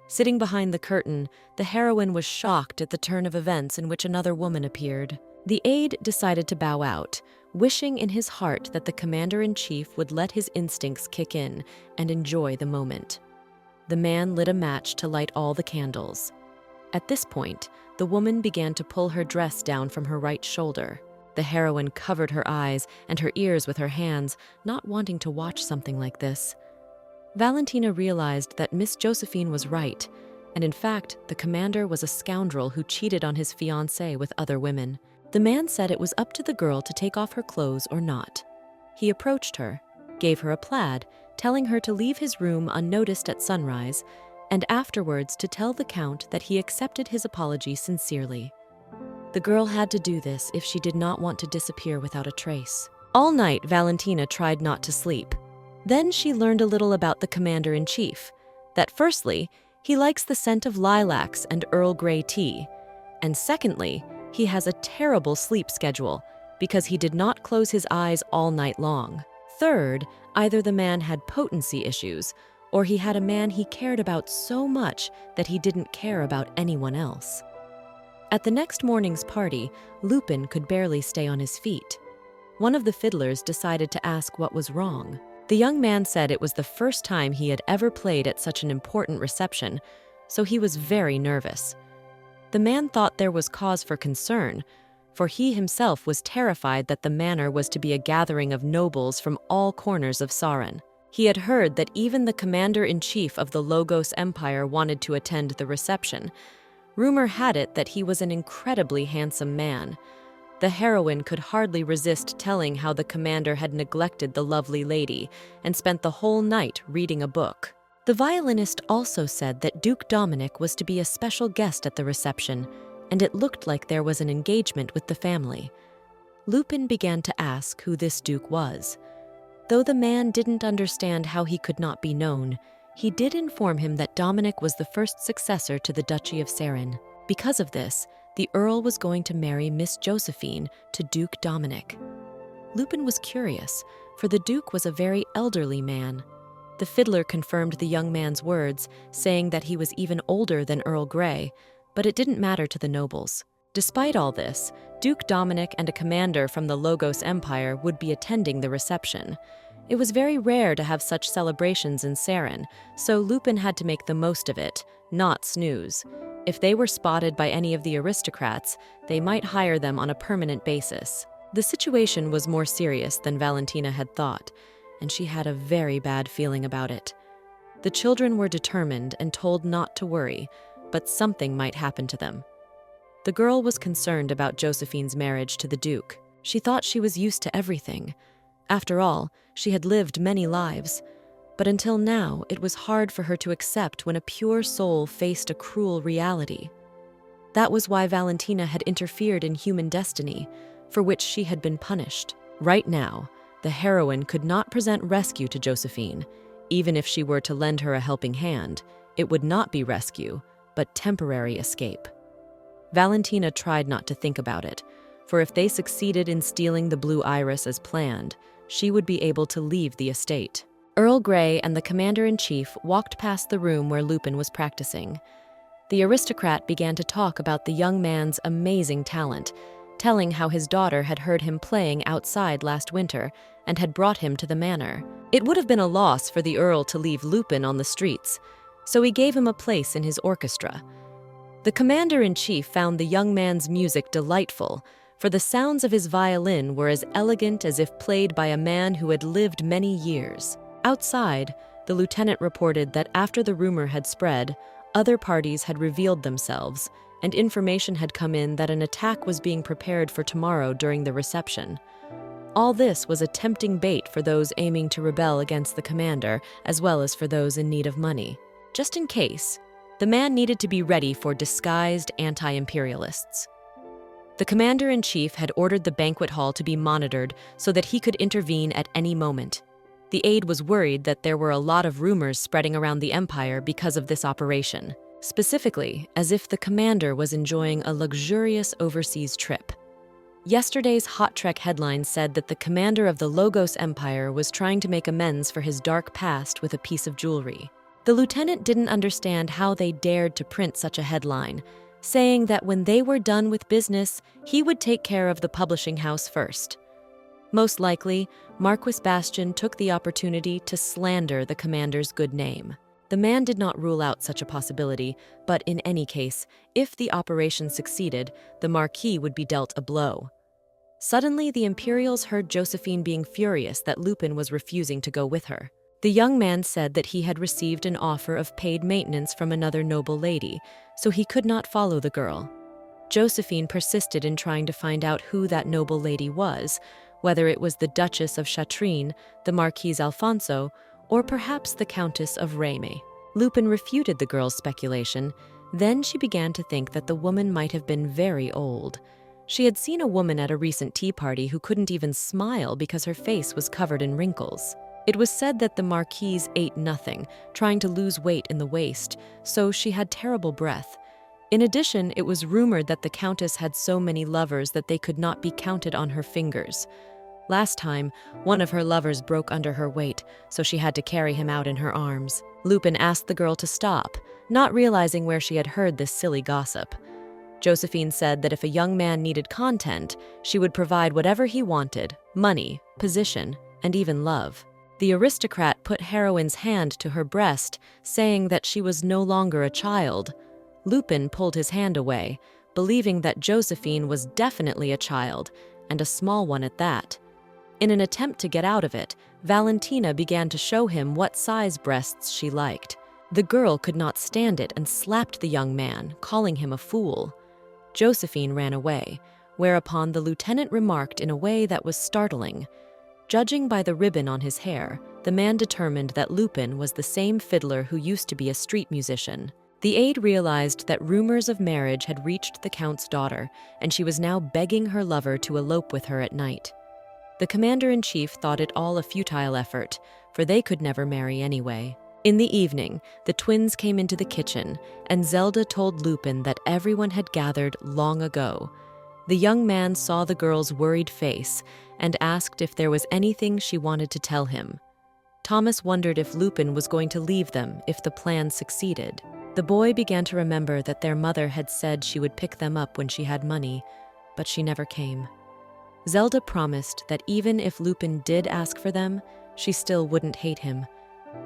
Sitting behind the curtain, the heroine was shocked at the turn of events in which another woman appeared. The aide decided to bow out, wishing in his heart that the commander-in-chief would let his instincts kick in and enjoy the moment. The man lit a match to light all the candles. At this point, the woman began to pull her dress down from her right shoulder. The heroine covered her eyes and her ears with her hands, not wanting to watch something like this. Valentina realized that Miss Josephine was right, and in fact, the commander was a scoundrel who cheated on his fiancée with other women. The man said it was up to the girl to take off her clothes or not. He approached her, gave her a plaid, telling her to leave his room unnoticed at sunrise, and afterwards to tell the Count that he accepted his apology sincerely. The girl had to do this if she did not want to disappear without a trace. All night, Valentina tried not to sleep. Then she learned a little about the commander-in-chief, that firstly, he likes the scent of lilacs and Earl Grey tea, and secondly, he has a terrible sleep schedule because he did not close his eyes all night long. Third, either the man had potency issues or he had a man he cared about so much that he didn't care about anyone else. At the next morning's party, Lupin could barely stay on his feet. One of the fiddlers decided to ask what was wrong. The young man said it was the first time he had ever played at such an important reception, so he was very nervous. The man thought there was cause for concern, for he himself was terrified that the manor was to be a gathering of nobles from all corners of Saran. He had heard that even the commander-in-chief of the Logos Empire wanted to attend the reception. Rumor had it that he was an incredibly handsome man. The heroine could hardly resist telling how the commander had neglected the lovely lady and spent the whole night reading a book. The violinist also said that Duke Dominic was to be a special guest at the reception, and it looked like there was an engagement with the family. Lupin began to ask who this duke was. Though the man didn't understand how he could not be known, he did inform him that Dominic was the first successor to the Duchy of Saran. Because of this, the Earl was going to marry Miss Josephine to Duke Dominic. Lupin was curious, for the Duke was a very elderly man. The fiddler confirmed the young man's words, saying that he was even older than Earl Grey, but it didn't matter to the nobles. Despite all this, Duke Dominic and a commander from the Logos Empire would be attending the reception. It was very rare to have such celebrations in Saran, so Lupin had to make the most of it, not snooze. If they were spotted by any of the aristocrats, they might hire them on a permanent basis. The situation was more serious than Valentina had thought, and she had a very bad feeling about it. The children were determined and told not to worry, but something might happen to them. The girl was concerned about Josephine's marriage to the Duke. She thought she was used to everything. After all, she had lived many lives. But until now, it was hard for her to accept when a pure soul faced a cruel reality. That was why Valentina had interfered in human destiny, for which she had been punished. Right now, the heroine could not present rescue to Josephine. Even if she were to lend her a helping hand, it would not be rescue, but temporary escape. Valentina tried not to think about it, for if they succeeded in stealing the blue iris as planned, she would be able to leave the estate. Earl Grey and the commander-in-chief walked past the room where Lupin was practicing. The aristocrat began to talk about the young man's amazing talent, telling how his daughter had heard him playing outside last winter and had brought him to the manor. It would have been a loss for the Earl to leave Lupin on the streets, so he gave him a place in his orchestra. The commander-in-chief found the young man's music delightful, for the sounds of his violin were as elegant as if played by a man who had lived many years. Outside, the lieutenant reported that after the rumor had spread, other parties had revealed themselves, and information had come in that an attack was being prepared for tomorrow during the reception. All this was a tempting bait for those aiming to rebel against the commander, as well as for those in need of money. Just in case, the man needed to be ready for disguised anti-imperialists. The commander-in-chief had ordered the banquet hall to be monitored so that he could intervene at any moment. The aide was worried that there were a lot of rumors spreading around the empire because of this operation, specifically as if the commander was enjoying a luxurious overseas trip. Yesterday's Hot Trek headline said that the commander of the Logos Empire was trying to make amends for his dark past with a piece of jewelry. The lieutenant didn't understand how they dared to print such a headline, saying that when they were done with business, he would take care of the publishing house first. Most likely, Marquis Bastian took the opportunity to slander the commander's good name. The man did not rule out such a possibility, but in any case, if the operation succeeded, the Marquis would be dealt a blow. Suddenly, the Imperials heard Josephine being furious that Lupin was refusing to go with her. The young man said that he had received an offer of paid maintenance from another noble lady, so he could not follow the girl. Josephine persisted in trying to find out who that noble lady was, whether it was the Duchess of Chatrine, the Marquise Alfonso, or perhaps the Countess of Rémy. Lupin refuted the girl's speculation. Then she began to think that the woman might have been very old. She had seen a woman at a recent tea party who couldn't even smile because her face was covered in wrinkles. It was said that the Marquise ate nothing, trying to lose weight in the waist, so she had terrible breath. In addition, it was rumored that the Countess had so many lovers that they could not be counted on her fingers. Last time, one of her lovers broke under her weight, so she had to carry him out in her arms. Lupin asked the girl to stop, not realizing where she had heard this silly gossip. Josephine said that if a young man needed content, she would provide whatever he wanted: money, position, and even love. The aristocrat put Heroine's hand to her breast, saying that she was no longer a child. Lupin pulled his hand away, believing that Josephine was definitely a child, and a small one at that. In an attempt to get out of it, Valentina began to show him what size breasts she liked. The girl could not stand it and slapped the young man, calling him a fool. Josephine ran away, whereupon the lieutenant remarked in a way that was startling. Judging by the ribbon on his hair, the man determined that Lupin was the same fiddler who used to be a street musician. The aide realized that rumors of marriage had reached the count's daughter, and she was now begging her lover to elope with her at night. The commander-in-chief thought it all a futile effort, for they could never marry anyway. In the evening, the twins came into the kitchen, and Zelda told Lupin that everyone had gathered long ago. The young man saw the girl's worried face and asked if there was anything she wanted to tell him. Thomas wondered if Lupin was going to leave them if the plan succeeded. The boy began to remember that their mother had said she would pick them up when she had money, but she never came. Zelda promised that even if Lupin did ask for them, she still wouldn't hate him,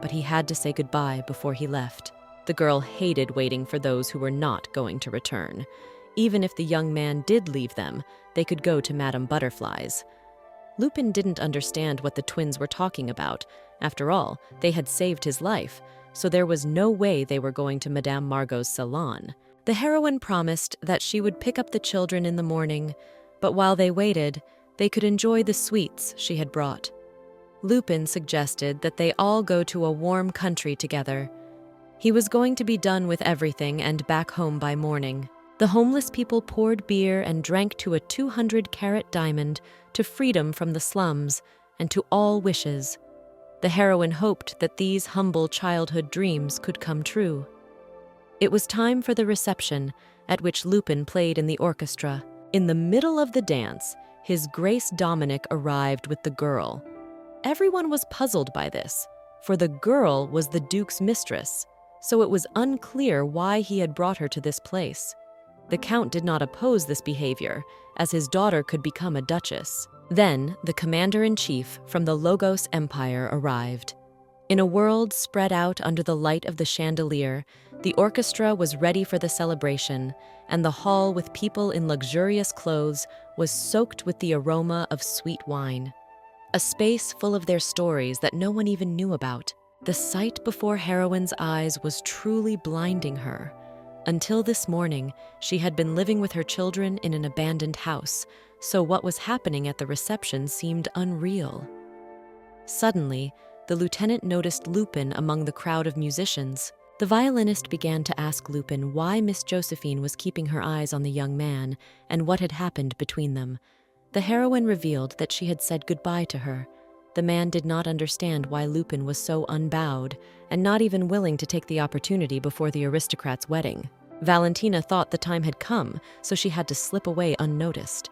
but he had to say goodbye before he left. The girl hated waiting for those who were not going to return. Even if the young man did leave them, they could go to Madame Butterfly's. Lupin didn't understand what the twins were talking about. After all, they had saved his life, so there was no way they were going to Madame Margot's salon. The heroine promised that she would pick up the children in the morning, but while they waited, they could enjoy the sweets she had brought. Lupin suggested that they all go to a warm country together. He was going to be done with everything and back home by morning. The homeless people poured beer and drank to a 200-carat diamond, to freedom from the slums, and to all wishes. The heroine hoped that these humble childhood dreams could come true. It was time for the reception, at which Lupin played in the orchestra. In the middle of the dance, His Grace Dominic arrived with the girl. Everyone was puzzled by this, for the girl was the Duke's mistress, so it was unclear why he had brought her to this place. The Count did not oppose this behavior, as his daughter could become a duchess. Then, the commander-in-chief from the Logos Empire arrived. In a world spread out under the light of the chandelier, the orchestra was ready for the celebration, and the hall with people in luxurious clothes was soaked with the aroma of sweet wine. A space full of their stories that no one even knew about. The sight before Heroine's eyes was truly blinding her. Until this morning, she had been living with her children in an abandoned house, so what was happening at the reception seemed unreal. Suddenly, the lieutenant noticed Lupin among the crowd of musicians. The violinist began to ask Lupin why Miss Josephine was keeping her eyes on the young man and what had happened between them. The heroine revealed that she had said goodbye to her. The man did not understand why Lupin was so unbowed and not even willing to take the opportunity before the aristocrat's wedding. Valentina thought the time had come, so she had to slip away unnoticed.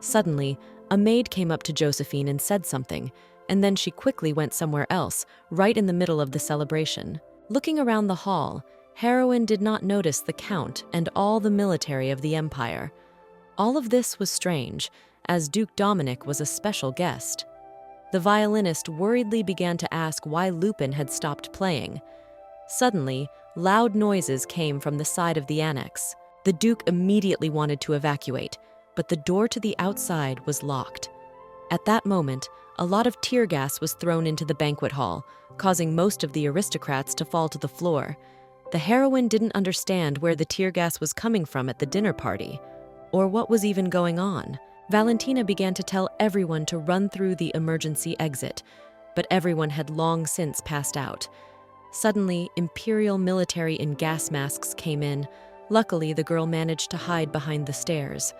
Suddenly, a maid came up to Josephine and said something, and then she quickly went somewhere else, right in the middle of the celebration. Looking around the hall, Heroine did not notice the Count and all the military of the Empire. All of this was strange, as Duke Dominic was a special guest. The violinist worriedly began to ask why Lupin had stopped playing. Suddenly, loud noises came from the side of the annex. The Duke immediately wanted to evacuate, but the door to the outside was locked. At that moment, a lot of tear gas was thrown into the banquet hall, causing most of the aristocrats to fall to the floor. The heroine didn't understand where the tear gas was coming from at the dinner party, or what was even going on. Valentina began to tell everyone to run through the emergency exit, but everyone had long since passed out. Suddenly, Imperial military in gas masks came in. Luckily, the girl managed to hide behind the stairs.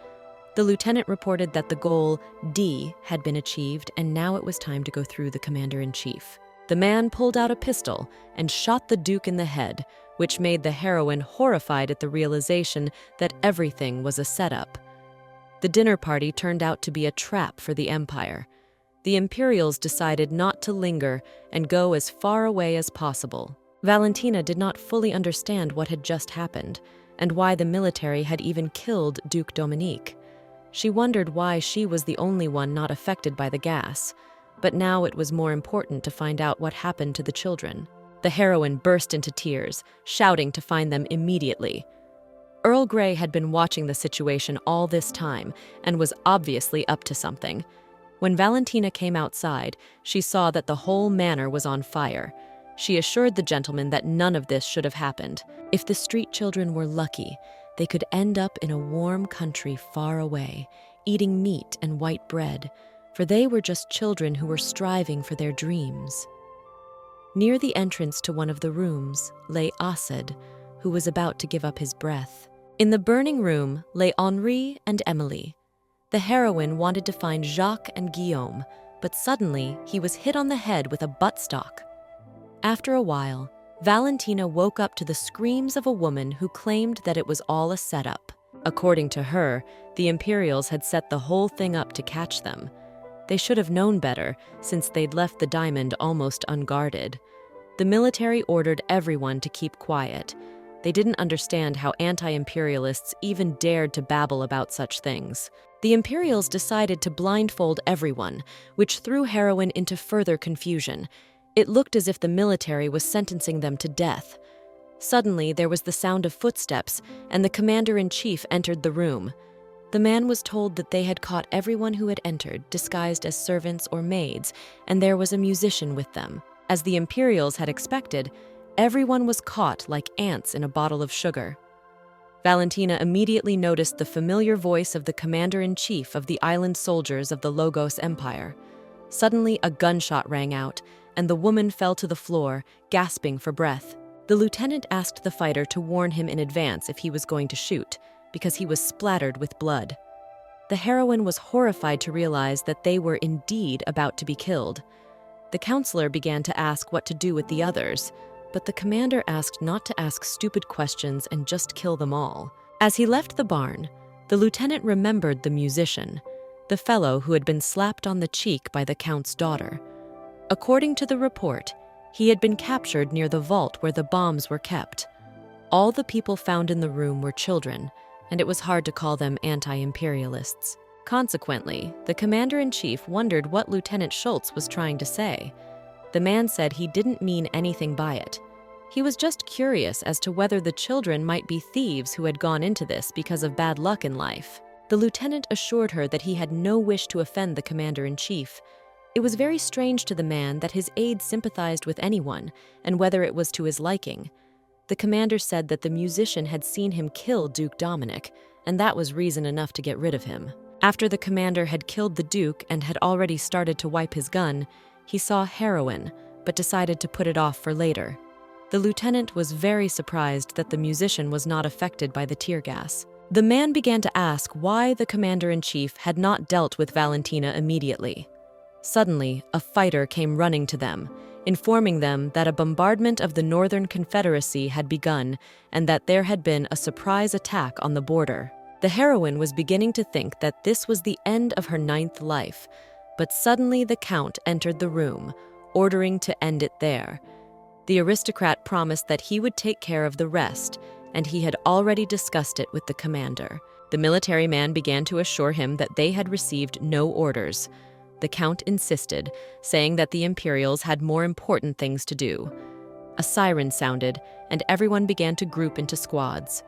The lieutenant reported that the goal, D, had been achieved, and now it was time to go through the commander-in-chief. The man pulled out a pistol and shot the Duke in the head, which made the heroine horrified at the realization that everything was a setup. The dinner party turned out to be a trap for the Empire. the Imperials decided not to linger and go as far away as possible. Valentina did not fully understand what had just happened, and why the military had even killed Duke Dominique. She wondered why she was the only one not affected by the gas, but now it was more important to find out what happened to the children. The heroine burst into tears, shouting to find them immediately. Earl Grey had been watching the situation all this time and was obviously up to something. When Valentina came outside, she saw that the whole manor was on fire. She assured the gentleman that none of this should have happened. If the street children were lucky, they could end up in a warm country far away, eating meat and white bread, for they were just children who were striving for their dreams. Near the entrance to one of the rooms lay Asad, who was about to give up his breath. In the burning room lay Henri and Emily. The heroine wanted to find Jacques and Guillaume, but suddenly he was hit on the head with a buttstock. After a while, Valentina woke up to the screams of a woman who claimed that it was all a setup. According to her, the Imperials had set the whole thing up to catch them. They should have known better, since they'd left the diamond almost unguarded. The military ordered everyone to keep quiet. They didn't understand how anti-imperialists even dared to babble about such things. The Imperials decided to blindfold everyone, which threw heroine into further confusion. It looked as if the military was sentencing them to death. Suddenly, there was the sound of footsteps, and the commander-in-chief entered the room. The man was told that they had caught everyone who had entered, disguised as servants or maids, and there was a musician with them. As the Imperials had expected, everyone was caught like ants in a bottle of sugar. Valentina immediately noticed the familiar voice of the commander-in-chief of the island soldiers of the Logos Empire. Suddenly, a gunshot rang out, and the woman fell to the floor, gasping for breath. The lieutenant asked the fighter to warn him in advance if he was going to shoot, because he was splattered with blood. The heroine was horrified to realize that they were indeed about to be killed. The counselor began to ask what to do with the others, but the commander asked not to ask stupid questions and just kill them all. As he left the barn, the lieutenant remembered the musician, the fellow who had been slapped on the cheek by the count's daughter. According to the report, he had been captured near the vault where the bombs were kept. All the people found in the room were children, and it was hard to call them anti-imperialists. Consequently, the commander-in-chief wondered what Lieutenant Schultz was trying to say. The man said he didn't mean anything by it. He was just curious as to whether the children might be thieves who had gone into this because of bad luck in life. The lieutenant assured her that he had no wish to offend the commander-in-chief. It was very strange to the man that his aide sympathized with anyone, and whether it was to his liking. The commander said that the musician had seen him kill Duke Dominic, and that was reason enough to get rid of him. After the commander had killed the Duke and had already started to wipe his gun, he saw heroine, but decided to put it off for later. The lieutenant was very surprised that the musician was not affected by the tear gas. The man began to ask why the commander-in-chief had not dealt with Valentina immediately. Suddenly, a fighter came running to them, informing them that a bombardment of the Northern Confederacy had begun and that there had been a surprise attack on the border. The heroine was beginning to think that this was the end of her 9th life, but suddenly the count entered the room, ordering to end it there. The aristocrat promised that he would take care of the rest, and he had already discussed it with the commander. The military man began to assure him that they had received no orders. The count insisted, saying that the Imperials had more important things to do. A siren sounded, and everyone began to group into squads.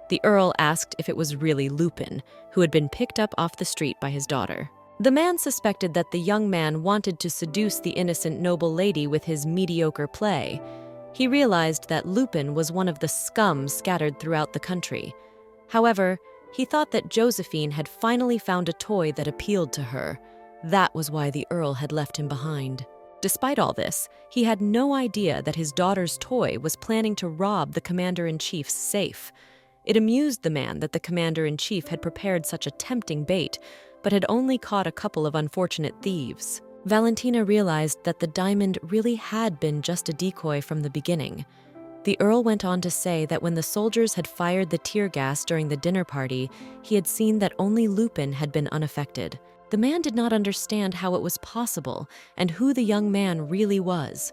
The Earl asked if it was really Lupin, who had been picked up off the street by his daughter. The man suspected that the young man wanted to seduce the innocent noble lady with his mediocre play. He realized that Lupin was one of the scum scattered throughout the country. However, he thought that Josephine had finally found a toy that appealed to her. That was why the Earl had left him behind. Despite all this, he had no idea that his daughter's toy was planning to rob the commander-in-chief's safe. It amused the man that the commander-in-chief had prepared such a tempting bait, but had only caught a couple of unfortunate thieves. Valentina realized that the diamond really had been just a decoy from the beginning. The Earl went on to say that when the soldiers had fired the tear gas during the dinner party, he had seen that only Lupin had been unaffected. The man did not understand how it was possible and who the young man really was.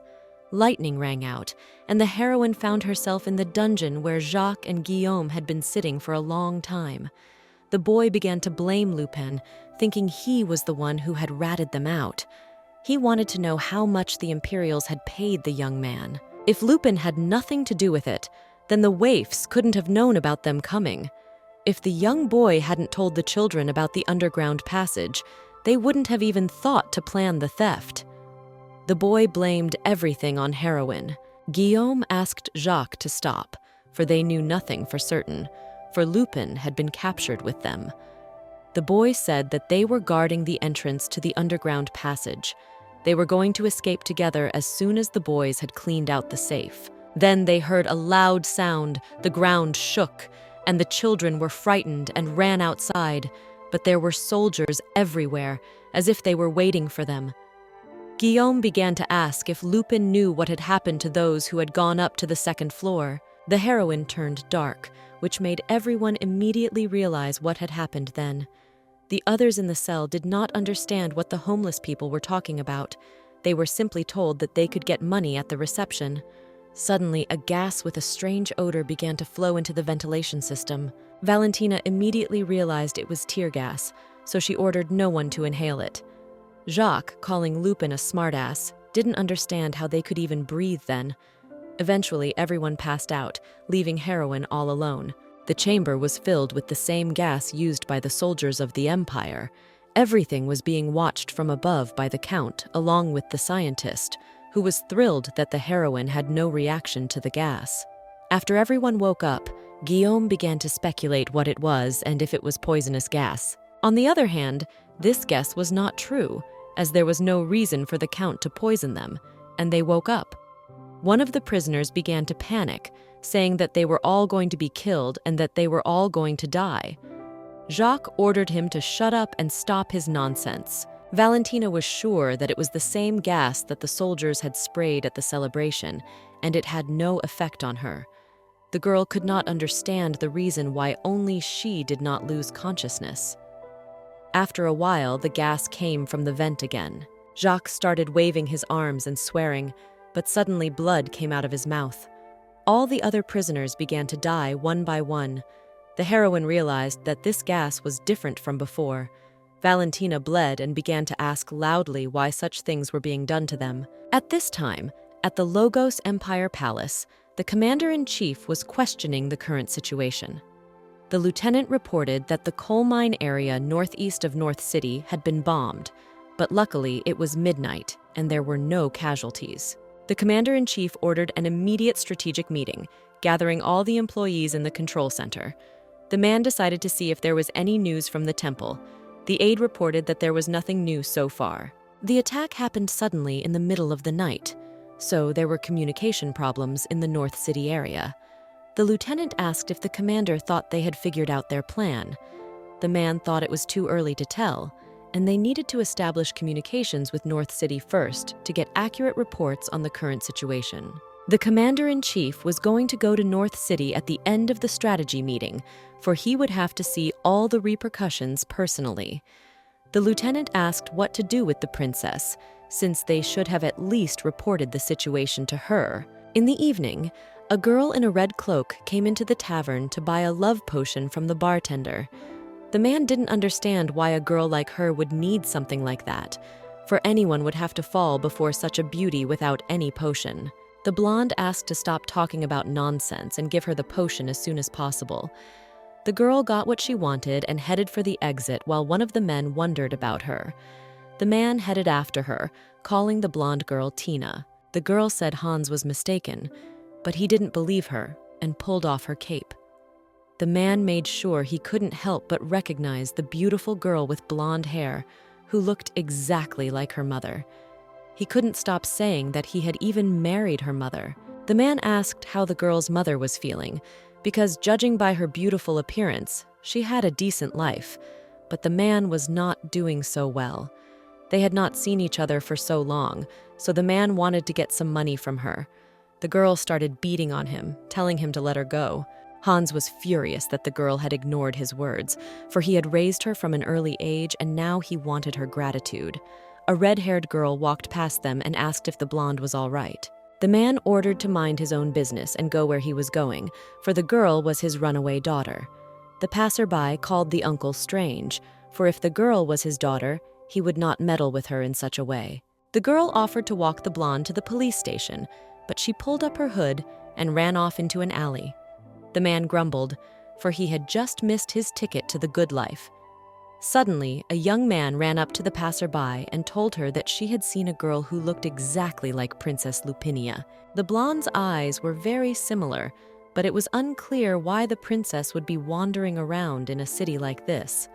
Lightning rang out, and the heroine found herself in the dungeon where Jacques and Guillaume had been sitting for a long time. The boy began to blame Lupin, thinking he was the one who had ratted them out. He wanted to know how much the Imperials had paid the young man. If Lupin had nothing to do with it, then the waifs couldn't have known about them coming. If the young boy hadn't told the children about the underground passage, they wouldn't have even thought to plan the theft. The boy blamed everything on heroine. Guillaume asked Jacques to stop, for they knew nothing for certain, for Lupin had been captured with them. The boy said that they were guarding the entrance to the underground passage. They were going to escape together as soon as the boys had cleaned out the safe. Then they heard a loud sound, the ground shook, and the children were frightened and ran outside, but there were soldiers everywhere, as if they were waiting for them. Guillaume began to ask if Lupin knew what had happened to those who had gone up to the second floor. The heroine turned dark, which made everyone immediately realize what had happened then. The others in the cell did not understand what the homeless people were talking about. They were simply told that they could get money at the reception. Suddenly, a gas with a strange odor began to flow into the ventilation system. Valentina immediately realized it was tear gas, so she ordered no one to inhale it. Jacques, calling Lupin a smartass, didn't understand how they could even breathe then. Eventually, everyone passed out, leaving heroine all alone. The chamber was filled with the same gas used by the soldiers of the Empire. Everything was being watched from above by the Count, along with the scientist, who was thrilled that the heroine had no reaction to the gas. After everyone woke up, Guillaume began to speculate what it was and if it was poisonous gas. On the other hand, this guess was not true, as there was no reason for the Count to poison them, and they woke up. One of the prisoners began to panic, saying that they were all going to be killed and that they were all going to die. Jacques ordered him to shut up and stop his nonsense. Valentina was sure that it was the same gas that the soldiers had sprayed at the celebration, and it had no effect on her. The girl could not understand the reason why only she did not lose consciousness. After a while, the gas came from the vent again. Jacques started waving his arms and swearing, but suddenly blood came out of his mouth. All the other prisoners began to die one by one. The heroine realized that this gas was different from before. Valentina bled and began to ask loudly why such things were being done to them. At this time, at the Logos Empire Palace, the commander-in-chief was questioning the current situation. The lieutenant reported that the coal mine area northeast of North City had been bombed, but luckily it was midnight and there were no casualties. The commander-in-chief ordered an immediate strategic meeting, gathering all the employees in the control center. The man decided to see if there was any news from the temple. The aide reported that there was nothing new so far. The attack happened suddenly in the middle of the night, so there were communication problems in the North City area. The lieutenant asked if the commander thought they had figured out their plan. The man thought it was too early to tell, and they needed to establish communications with North City first to get accurate reports on the current situation. The commander-in-chief was going to go to North City at the end of the strategy meeting, for he would have to see all the repercussions personally. The lieutenant asked what to do with the princess, since they should have at least reported the situation to her. In the evening, a girl in a red cloak came into the tavern to buy a love potion from the bartender. The man didn't understand why a girl like her would need something like that, for anyone would have to fall before such a beauty without any potion. The blonde asked to stop talking about nonsense and give her the potion as soon as possible. The girl got what she wanted and headed for the exit while one of the men wondered about her. The man headed after her, calling the blonde girl Tina. The girl said Hans was mistaken, but he didn't believe her and pulled off her cape. The man made sure he couldn't help but recognize the beautiful girl with blonde hair, who looked exactly like her mother. He couldn't stop saying that he had even married her mother. The man asked how the girl's mother was feeling, because judging by her beautiful appearance, she had a decent life, but the man was not doing so well. They had not seen each other for so long, so the man wanted to get some money from her. The girl started beating on him, telling him to let her go. Hans was furious that the girl had ignored his words, for he had raised her from an early age and now he wanted her gratitude. A red-haired girl walked past them and asked if the blonde was all right. The man ordered to mind his own business and go where he was going, for the girl was his runaway daughter. The passerby called the uncle strange, for if the girl was his daughter, he would not meddle with her in such a way. The girl offered to walk the blonde to the police station, but she pulled up her hood and ran off into an alley. The man grumbled, for he had just missed his ticket to the good life. Suddenly, a young man ran up to the passerby and told her that she had seen a girl who looked exactly like Princess Lupinia. The blonde's eyes were very similar, but it was unclear why the princess would be wandering around in a city like this.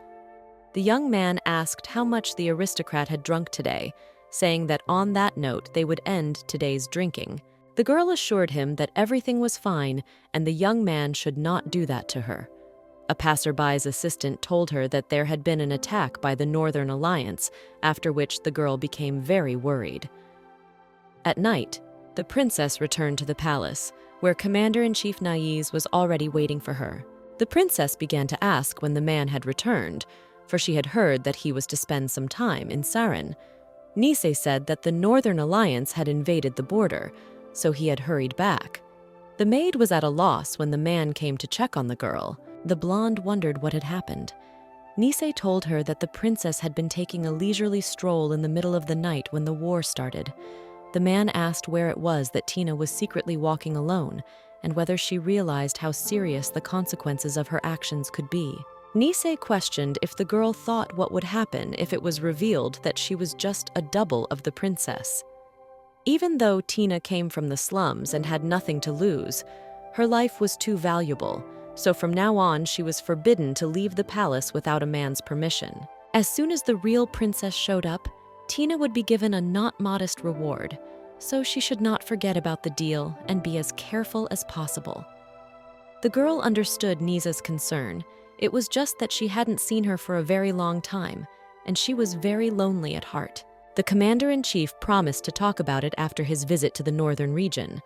The young man asked how much the aristocrat had drunk today, saying that on that note they would end today's drinking. The girl assured him that everything was fine and the young man should not do that to her. A passerby's assistant told her that there had been an attack by the Northern Alliance, after which the girl became very worried. At night, the princess returned to the palace, where Commander-in-Chief Naiz was already waiting for her. The princess began to ask when the man had returned, for she had heard that he was to spend some time in Saran. Nisei said that the Northern Alliance had invaded the border, so he had hurried back. The maid was at a loss when the man came to check on the girl. The blonde wondered what had happened. Nisei told her that the princess had been taking a leisurely stroll in the middle of the night when the war started. The man asked where it was that Tina was secretly walking alone, and whether she realized how serious the consequences of her actions could be. Nisei questioned if the girl thought what would happen if it was revealed that she was just a double of the princess. Even though Tina came from the slums and had nothing to lose, her life was too valuable, so from now on she was forbidden to leave the palace without a man's permission. As soon as the real princess showed up, Tina would be given a not modest reward, so she should not forget about the deal and be as careful as possible. The girl understood Nisa's concern. It was just that she hadn't seen her for a very long time, and she was very lonely at heart. The commander-in-chief promised to talk about it after his visit to the northern region.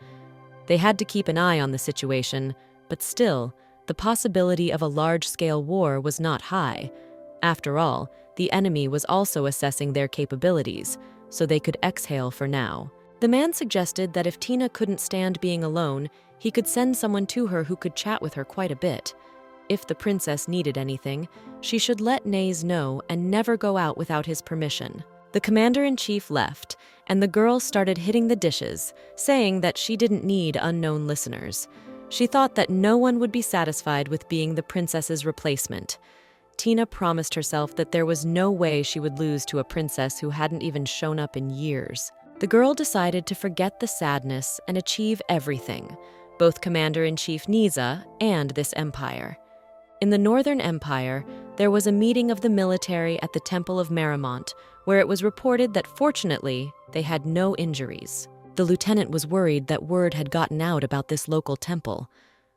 They had to keep an eye on the situation, but still, the possibility of a large-scale war was not high. After all, the enemy was also assessing their capabilities, so they could exhale for now. The man suggested that if Tina couldn't stand being alone, he could send someone to her who could chat with her quite a bit. If the princess needed anything, she should let Naze know and never go out without his permission. The commander-in-chief left, and the girl started hitting the dishes, saying that she didn't need unknown listeners. She thought that no one would be satisfied with being the princess's replacement. Tina promised herself that there was no way she would lose to a princess who hadn't even shown up in years. The girl decided to forget the sadness and achieve everything, both Commander-in-Chief Nisa and this empire. In the Northern Empire, there was a meeting of the military at the Temple of Merrimont, where it was reported that fortunately, they had no injuries. The lieutenant was worried that word had gotten out about this local temple.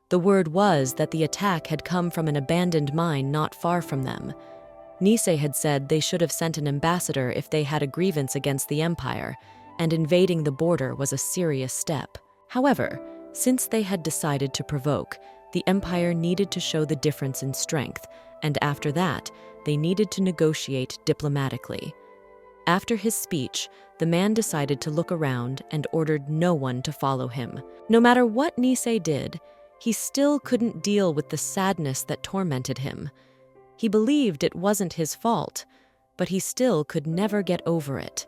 The word was that the attack had come from an abandoned mine not far from them. Nisei had said they should have sent an ambassador if they had a grievance against the empire, and invading the border was a serious step. However, since they had decided to provoke, the empire needed to show the difference in strength, and after that, they needed to negotiate diplomatically. After his speech, the man decided to look around and ordered no one to follow him. No matter what Nisei did, he still couldn't deal with the sadness that tormented him. He believed it wasn't his fault, but he still could never get over it.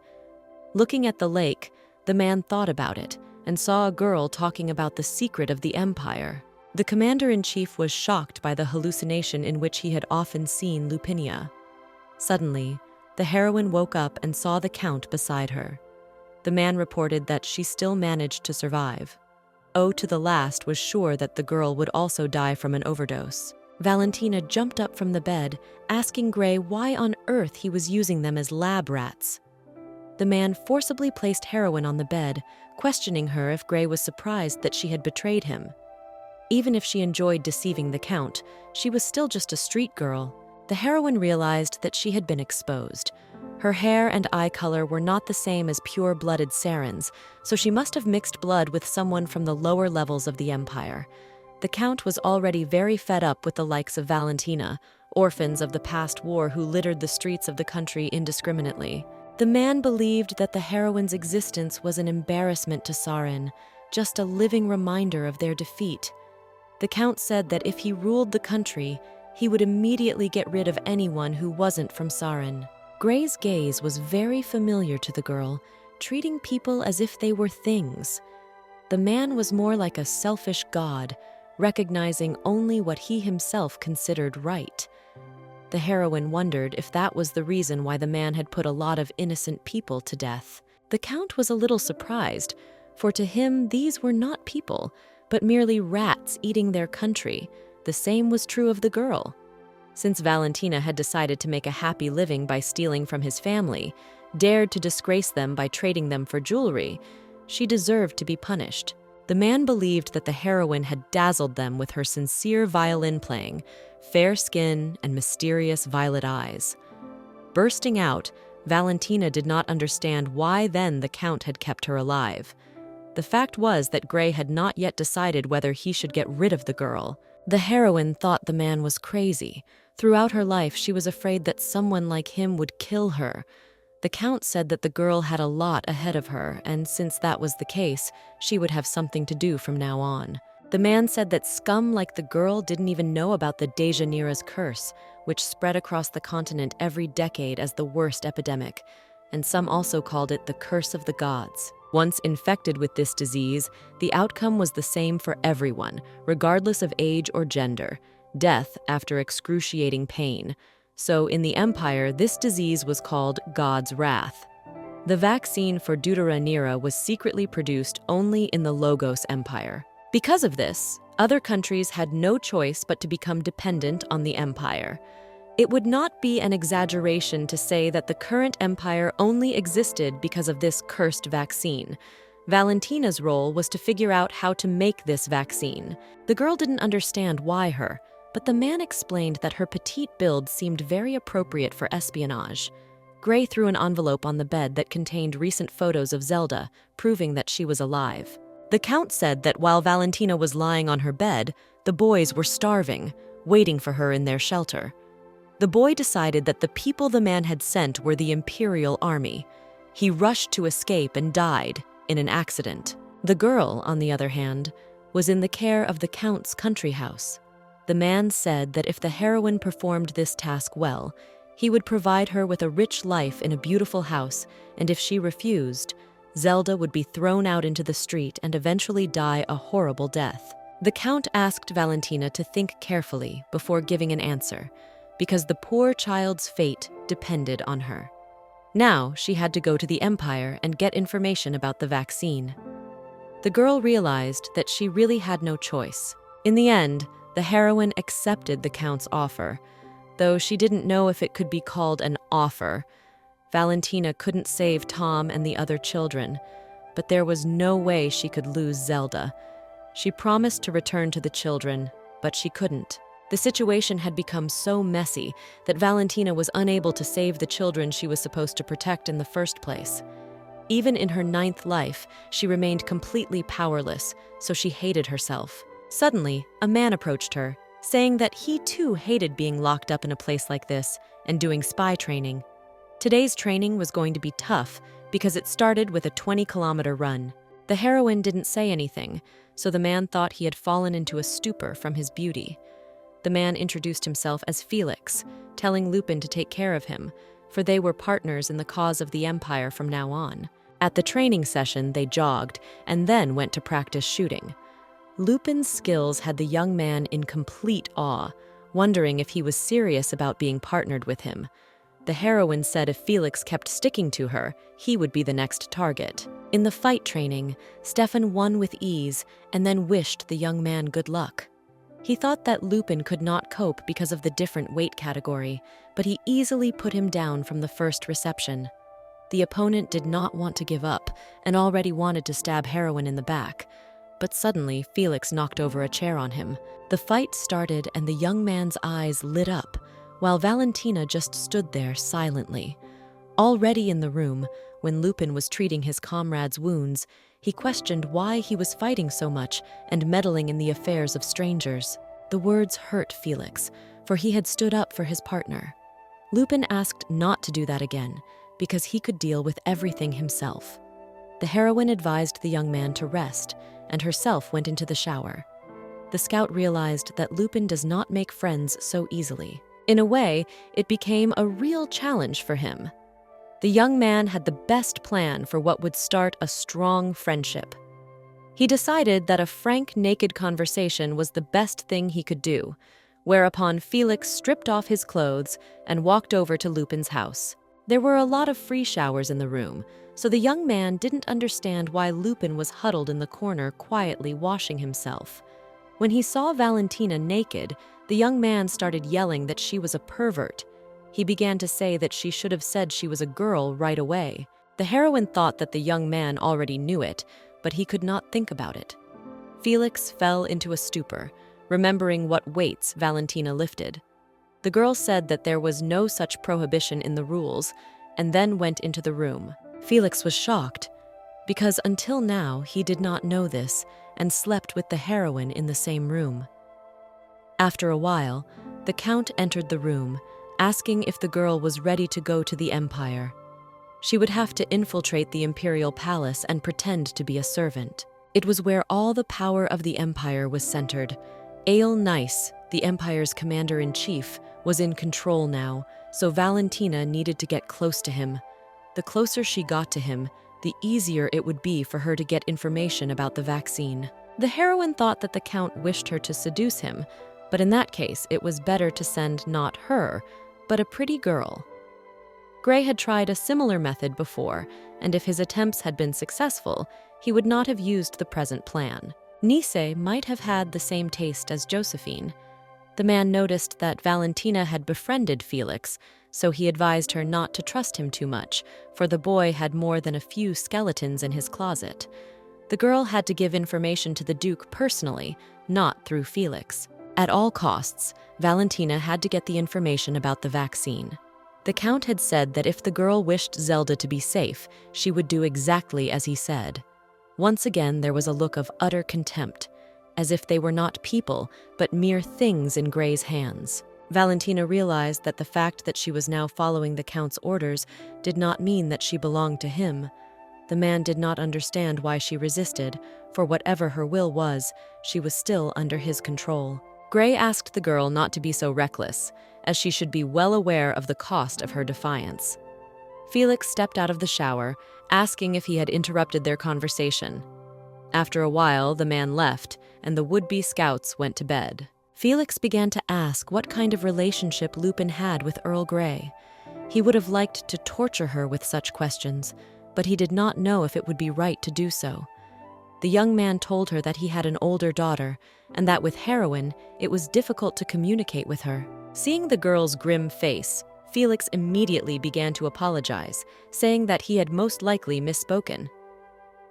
Looking at the lake, the man thought about it and saw a girl talking about the secret of the empire. The commander-in-chief was shocked by the hallucination in which he had often seen Lupinia. Suddenly, the heroine woke up and saw the count beside her. The man reported that she still managed to survive. O to the last was sure that the girl would also die from an overdose. Valentina jumped up from the bed, asking Gray why on earth he was using them as lab rats. The man forcibly placed heroine on the bed, questioning her if Gray was surprised that she had betrayed him. Even if she enjoyed deceiving the count, she was still just a street girl. The heroine realized that she had been exposed. Her hair and eye color were not the same as pure-blooded Sarans, so she must have mixed blood with someone from the lower levels of the empire. The Count was already very fed up with the likes of Valentina, orphans of the past war who littered the streets of the country indiscriminately. The man believed that the heroine's existence was an embarrassment to Sarin, just a living reminder of their defeat. The Count said that if he ruled the country, he would immediately get rid of anyone who wasn't from Sarin. Gray's gaze was very familiar to the girl, treating people as if they were things. The man was more like a selfish god, recognizing only what he himself considered right. The heroine wondered if that was the reason why the man had put a lot of innocent people to death. The Count was a little surprised, for to him these were not people, but merely rats eating their country. The same was true of the girl. Since Valentina had decided to make a happy living by stealing from his family, dared to disgrace them by trading them for jewelry, she deserved to be punished. The man believed that the heroine had dazzled them with her sincere violin playing, fair skin, and mysterious violet eyes. Bursting out, Valentina did not understand why then the Count had kept her alive. The fact was that Gray had not yet decided whether he should get rid of the girl. The heroine thought the man was crazy. Throughout her life, she was afraid that someone like him would kill her. The Count said that the girl had a lot ahead of her, and since that was the case, she would have something to do from now on. The man said that scum like the girl didn't even know about the Dejanira's curse, which spread across the continent every decade as the worst epidemic, and some also called it the curse of the gods. Once infected with this disease, the outcome was the same for everyone, regardless of age or gender: death after excruciating pain. So in the Empire, this disease was called God's Wrath. The vaccine for Deuteranira was secretly produced only in the Logos Empire. Because of this, other countries had no choice but to become dependent on the Empire. It would not be an exaggeration to say that the current empire only existed because of this cursed vaccine. Valentina's role was to figure out how to make this vaccine. The girl didn't understand why her, but the man explained that her petite build seemed very appropriate for espionage. Gray threw an envelope on the bed that contained recent photos of Zelda, proving that she was alive. The Count said that while Valentina was lying on her bed, the boys were starving, waiting for her in their shelter. The boy decided that the people the man had sent were the Imperial Army. He rushed to escape and died in an accident. The girl, on the other hand, was in the care of the Count's country house. The man said that if the heroine performed this task well, he would provide her with a rich life in a beautiful house, and if she refused, Zelda would be thrown out into the street and eventually die a horrible death. The Count asked Valentina to think carefully before giving an answer, because the poor child's fate depended on her. Now she had to go to the Empire and get information about the vaccine. The girl realized that she really had no choice. In the end, the heroine accepted the Count's offer, though she didn't know if it could be called an offer. Valentina couldn't save Tom and the other children, but there was no way she could lose Zelda. She promised to return to the children, but she couldn't. The situation had become so messy that Valentina was unable to save the children she was supposed to protect in the first place. Even in her 9th life, she remained completely powerless, so she hated herself. Suddenly, a man approached her, saying that he too hated being locked up in a place like this and doing spy training. Today's training was going to be tough because it started with a 20-kilometer run. The heroine didn't say anything, so the man thought he had fallen into a stupor from his beauty. The man introduced himself as Felix, telling Lupin to take care of him, for they were partners in the cause of the Empire from now on. At the training session, they jogged and then went to practice shooting. Lupin's skills had the young man in complete awe, wondering if he was serious about being partnered with him. The heroine said if Felix kept sticking to her, he would be the next target. In the fight training, Stefan won with ease and then wished the young man good luck. He thought that Lupin could not cope because of the different weight category, but he easily put him down from the first reception. The opponent did not want to give up and already wanted to stab heroine in the back. But suddenly, Felix knocked over a chair on him. The fight started and the young man's eyes lit up, while Valentina just stood there silently. Already in the room, when Lupin was treating his comrade's wounds, He questioned why he was fighting so much and meddling in the affairs of strangers. The words hurt Felix, for he had stood up for his partner. Lupin asked not to do that again, because he could deal with everything himself. The heroine advised the young man to rest, and herself went into the shower. The scout realized that Lupin does not make friends so easily. In a way, it became a real challenge for him. The young man had the best plan for what would start a strong friendship. He decided that a frank, naked conversation was the best thing he could do, whereupon Felix stripped off his clothes and walked over to Lupin's house. There were a lot of free showers in the room, so the young man didn't understand why Lupin was huddled in the corner quietly washing himself. When he saw Valentina naked, the young man started yelling that she was a pervert. He began to say that she should have said she was a girl right away. The heroine thought that the young man already knew it, but he could not think about it. Felix fell into a stupor, remembering what weights Valentina lifted. The girl said that there was no such prohibition in the rules, and then went into the room. Felix was shocked, because until now he did not know this and slept with the heroine in the same room. After a while, the Count entered the room, asking if the girl was ready to go to the Empire. She would have to infiltrate the imperial palace and pretend to be a servant. It was where all the power of the Empire was centered. Ael Nice, the Empire's commander-in-chief, was in control now, so Valentina needed to get close to him. The closer she got to him, the easier it would be for her to get information about the vaccine. The heroine thought that the Count wished her to seduce him, but in that case it was better to send not her, but a pretty girl. Gray had tried a similar method before, and if his attempts had been successful, he would not have used the present plan. Nice might have had the same taste as Josephine. The man noticed that Valentina had befriended Felix, so he advised her not to trust him too much, for the boy had more than a few skeletons in his closet. The girl had to give information to the Duke personally, not through Felix. At all costs, Valentina had to get the information about the vaccine. The Count had said that if the girl wished Zelda to be safe, she would do exactly as he said. Once again, there was a look of utter contempt, as if they were not people, but mere things in Gray's hands. Valentina realized that the fact that she was now following the Count's orders did not mean that she belonged to him. The man did not understand why she resisted, for whatever her will was, she was still under his control. Gray asked the girl not to be so reckless, as she should be well aware of the cost of her defiance. Felix stepped out of the shower, asking if he had interrupted their conversation. After a while, the man left, and the would-be scouts went to bed. Felix began to ask what kind of relationship Lupin had with Earl Grey. He would have liked to torture her with such questions, but he did not know if it would be right to do so. The young man told her that he had an older daughter, and that with heroin, it was difficult to communicate with her. Seeing the girl's grim face, Felix immediately began to apologize, saying that he had most likely misspoken.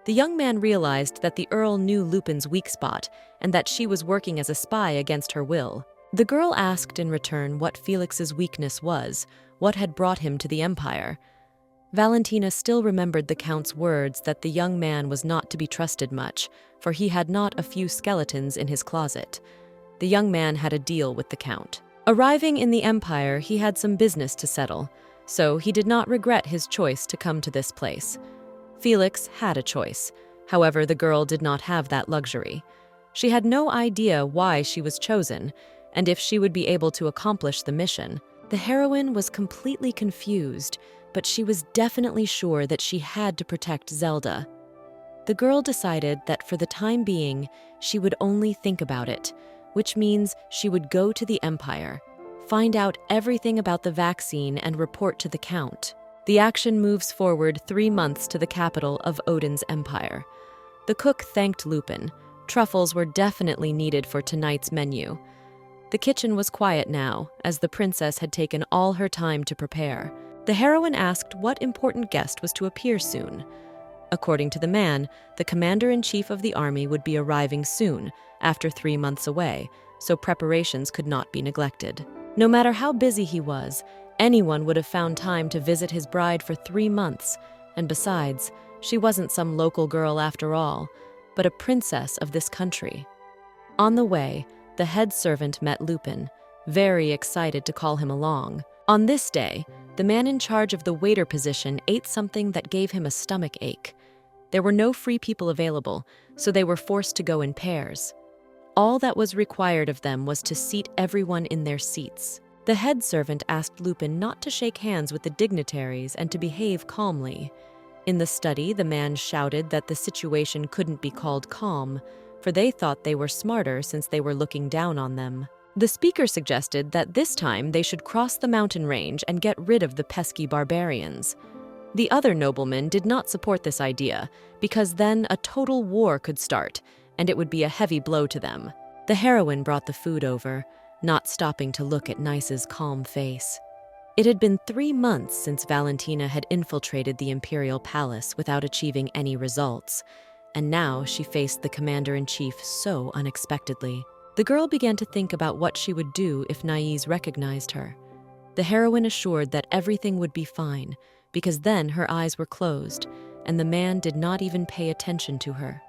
The young man realized that the Earl knew Lupin's weak spot and that she was working as a spy against her will. The girl asked in return what Felix's weakness was, what had brought him to the Empire. Valentina still remembered the Count's words that the young man was not to be trusted much, for he had not a few skeletons in his closet. The young man had a deal with the Count. Arriving in the Empire, he had some business to settle, so he did not regret his choice to come to this place. Felix had a choice. However, the girl did not have that luxury. She had no idea why she was chosen, and if she would be able to accomplish the mission. The heroine was completely confused, but she was definitely sure that she had to protect Zelda. The girl decided that for the time being, she would only think about it, which means she would go to the Empire, find out everything about the vaccine and report to the Count. The action moves forward 3 months to the capital of Odin's empire. The cook thanked Lupin. Truffles were definitely needed for tonight's menu. The kitchen was quiet now, as the princess had taken all her time to prepare. The heroine asked what important guest was to appear soon. According to the man, the commander-in-chief of the army would be arriving soon, after 3 months away, so preparations could not be neglected. No matter how busy he was, anyone would have found time to visit his bride for 3 months, and besides, She wasn't some local girl after all, but a princess of this country. On the way, the head servant met Lupin, very excited to call him along. On this day, the man in charge of the waiter position ate something that gave him a stomach ache. There were no free people available, so they were forced to go in pairs. All that was required of them was to seat everyone in their seats. The head servant asked Lupin not to shake hands with the dignitaries and to behave calmly. In the study, the man shouted that the situation couldn't be called calm, for they thought they were smarter since they were looking down on them. The speaker suggested that this time they should cross the mountain range and get rid of the pesky barbarians. The other noblemen did not support this idea, because then a total war could start, and it would be a heavy blow to them. The heroine brought the food over, not stopping to look at Nice's calm face. It had been 3 months since Valentina had infiltrated the imperial palace without achieving any results, and now she faced the commander-in-chief so unexpectedly. The girl began to think about what she would do if Nice recognized her. The heroine assured that everything would be fine, because then her eyes were closed, and the man did not even pay attention to her.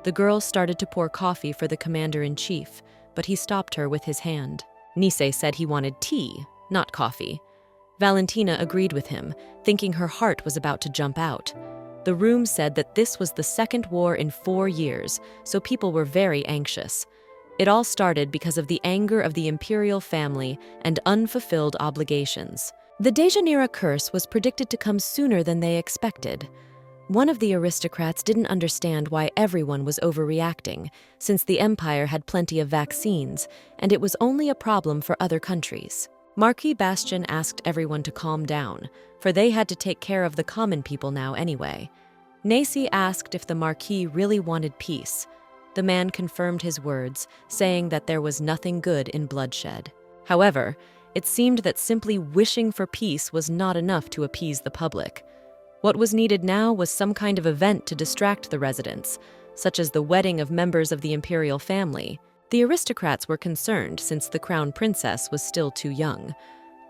The girl started to pour coffee for the commander-in-chief, but he stopped her with his hand. Nice said he wanted tea, not coffee. Valentina agreed with him, thinking her heart was about to jump out. The room said that this was the second war in 4 years, so people were very anxious. It all started because of the anger of the imperial family and unfulfilled obligations. The Dejanira curse was predicted to come sooner than they expected. One of the aristocrats didn't understand why everyone was overreacting, since the empire had plenty of vaccines, and it was only a problem for other countries. Marquis Bastian asked everyone to calm down, for they had to take care of the common people now anyway. Nacy asked if the Marquis really wanted peace. The man confirmed his words, saying that there was nothing good in bloodshed. However, it seemed that simply wishing for peace was not enough to appease the public. What was needed now was some kind of event to distract the residents, such as the wedding of members of the imperial family. The aristocrats were concerned since the crown princess was still too young.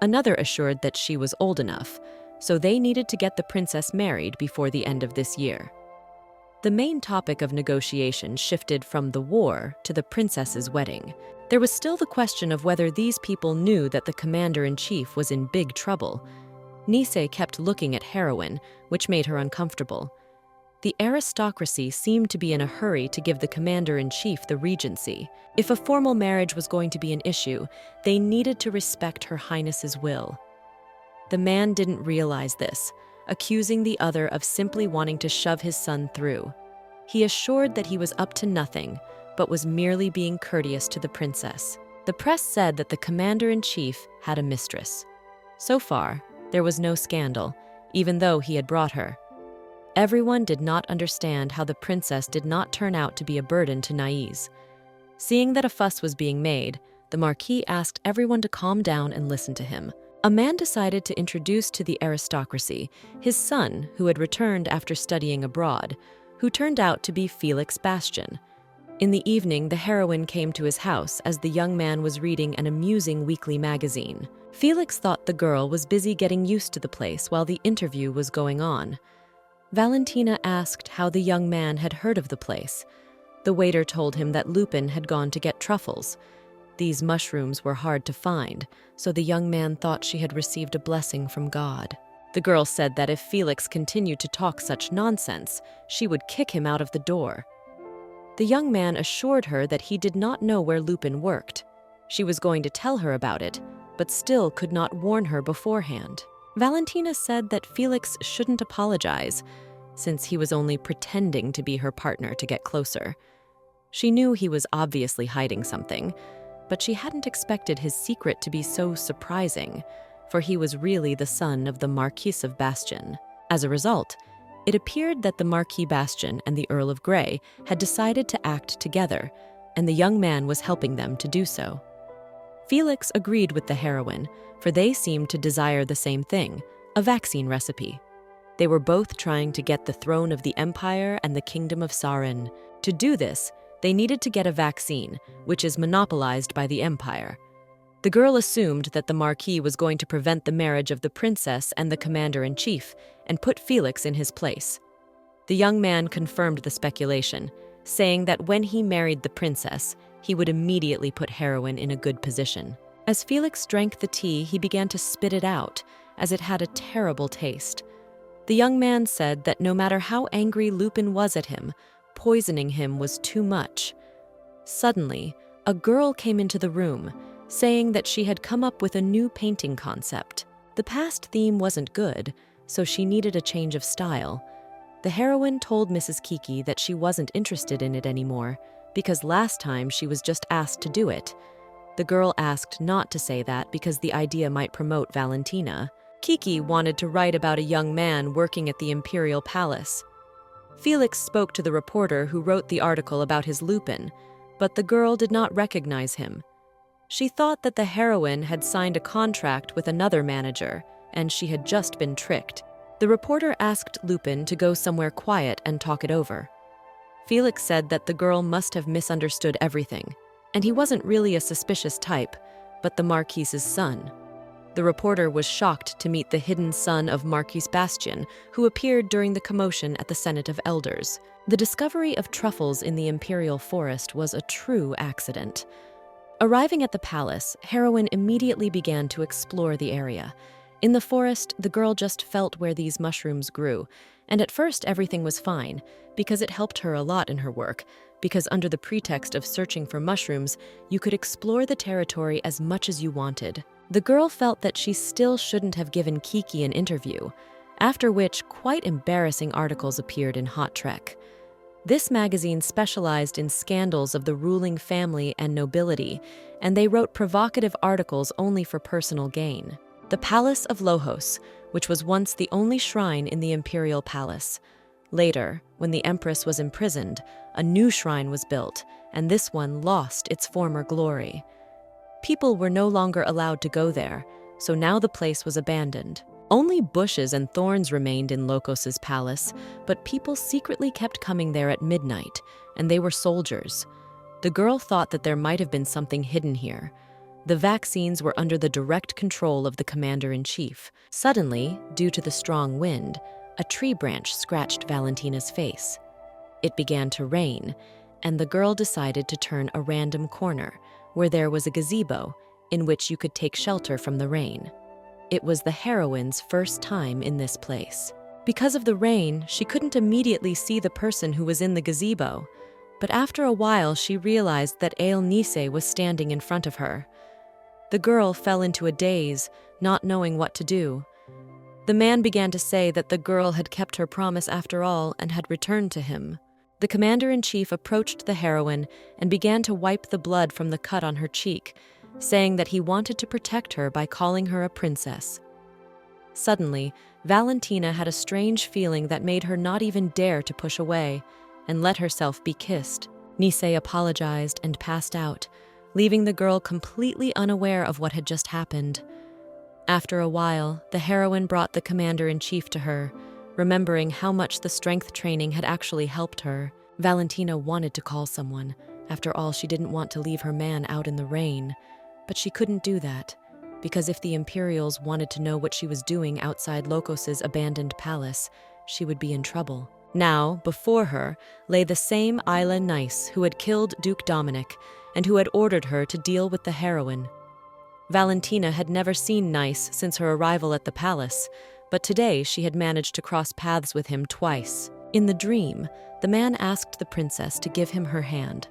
Another assured that she was old enough, so they needed to get the princess married before the end of this year. The main topic of negotiation shifted from the war to the princess's wedding. There was still the question of whether these people knew that the commander-in-chief was in big trouble. Nice kept looking at heroine, which made her uncomfortable. The aristocracy seemed to be in a hurry to give the commander-in-chief the regency. If a formal marriage was going to be an issue, they needed to respect Her Highness's will. The man didn't realize this, accusing the other of simply wanting to shove his son through. He assured that he was up to nothing, but was merely being courteous to the princess. The press said that the commander-in-chief had a mistress. So far, there was no scandal, even though he had brought her. Everyone did not understand how the princess did not turn out to be a burden to Nice. Seeing that a fuss was being made, the Marquis asked everyone to calm down and listen to him. A man decided to introduce to the aristocracy his son, who had returned after studying abroad, who turned out to be Felix Bastian. In the evening, the heroine came to his house as the young man was reading an amusing weekly magazine. Felix thought the girl was busy getting used to the place while the interview was going on. Valentina asked how the young man had heard of the place. The waiter told him that Lupin had gone to get truffles. These mushrooms were hard to find, so the young man thought she had received a blessing from God. The girl said that if Felix continued to talk such nonsense, she would kick him out of the door. The young man assured her that he did not know where Lupin worked. She was going to tell her about it, but still could not warn her beforehand. Valentina said that Felix shouldn't apologize, since he was only pretending to be her partner to get closer. She knew he was obviously hiding something, but she hadn't expected his secret to be so surprising, for he was really the son of the Marquis of Bastian. As a result, it appeared that the Marquis Bastian and the Earl of Grey had decided to act together, and the young man was helping them to do so. Felix agreed with the heroine, for they seemed to desire the same thing, a vaccine recipe. They were both trying to get the throne of the Empire and the Kingdom of Sarin. To do this, they needed to get a vaccine, which is monopolized by the Empire. The girl assumed that the Marquis was going to prevent the marriage of the princess and the commander-in-chief and put Felix in his place. The young man confirmed the speculation, saying that when he married the princess, he would immediately put heroin in a good position. As Felix drank the tea, he began to spit it out, as it had a terrible taste. The young man said that no matter how angry Lupin was at him, poisoning him was too much. Suddenly, a girl came into the room, saying that she had come up with a new painting concept. The past theme wasn't good, so she needed a change of style. The heroine told Mrs. Kiki that she wasn't interested in it anymore, because last time she was just asked to do it. The girl asked not to say that because the idea might promote Valentina. Kiki wanted to write about a young man working at the Imperial Palace. Felix spoke to the reporter who wrote the article about his Lupin, but the girl did not recognize him. She thought that the heroine had signed a contract with another manager, and she had just been tricked. The reporter asked Lupin to go somewhere quiet and talk it over. Felix said that the girl must have misunderstood everything, and he wasn't really a suspicious type, but the Marquise's son. The reporter was shocked to meet the hidden son of Marquis Bastian, who appeared during the commotion at the Senate of Elders. The discovery of truffles in the imperial forest was a true accident. Arriving at the palace, heroine immediately began to explore the area. In the forest, the girl just felt where these mushrooms grew, and at first everything was fine, because it helped her a lot in her work, because under the pretext of searching for mushrooms, you could explore the territory as much as you wanted. The girl felt that she still shouldn't have given Kiki an interview, after which quite embarrassing articles appeared in Hot Trek. This magazine specialized in scandals of the ruling family and nobility, and they wrote provocative articles only for personal gain. The Palace of Lohos, which was once the only shrine in the imperial palace. Later, when the empress was imprisoned, a new shrine was built, and this one lost its former glory. People were no longer allowed to go there, so now the place was abandoned. Only bushes and thorns remained in Locos's palace, but people secretly kept coming there at midnight, and they were soldiers. The girl thought that there might have been something hidden here. The vaccines were under the direct control of the commander-in-chief. Suddenly, due to the strong wind, a tree branch scratched Valentina's face. It began to rain, and the girl decided to turn a random corner, where there was a gazebo in which you could take shelter from the rain. It was the heroine's first time in this place. Because of the rain, she couldn't immediately see the person who was in the gazebo, but after a while she realized that Aelnice was standing in front of her. The girl fell into a daze, not knowing what to do. The man began to say that the girl had kept her promise after all and had returned to him. The commander-in-chief approached the heroine and began to wipe the blood from the cut on her cheek, saying that he wanted to protect her by calling her a princess. Suddenly, Valentina had a strange feeling that made her not even dare to push away and let herself be kissed. Nice apologized and passed out, leaving the girl completely unaware of what had just happened. After a while, the heroine brought the commander-in-chief to her, remembering how much the strength training had actually helped her. Valentina wanted to call someone. After all, she didn't want to leave her man out in the rain. But she couldn't do that, because if the Imperials wanted to know what she was doing outside Locos's abandoned palace, she would be in trouble. Now, before her, lay the same Isla Nice who had killed Duke Dominic and who had ordered her to deal with the heroine. Valentina had never seen Nice since her arrival at the palace, but today she had managed to cross paths with him twice. In the dream, the man asked the princess to give him her hand.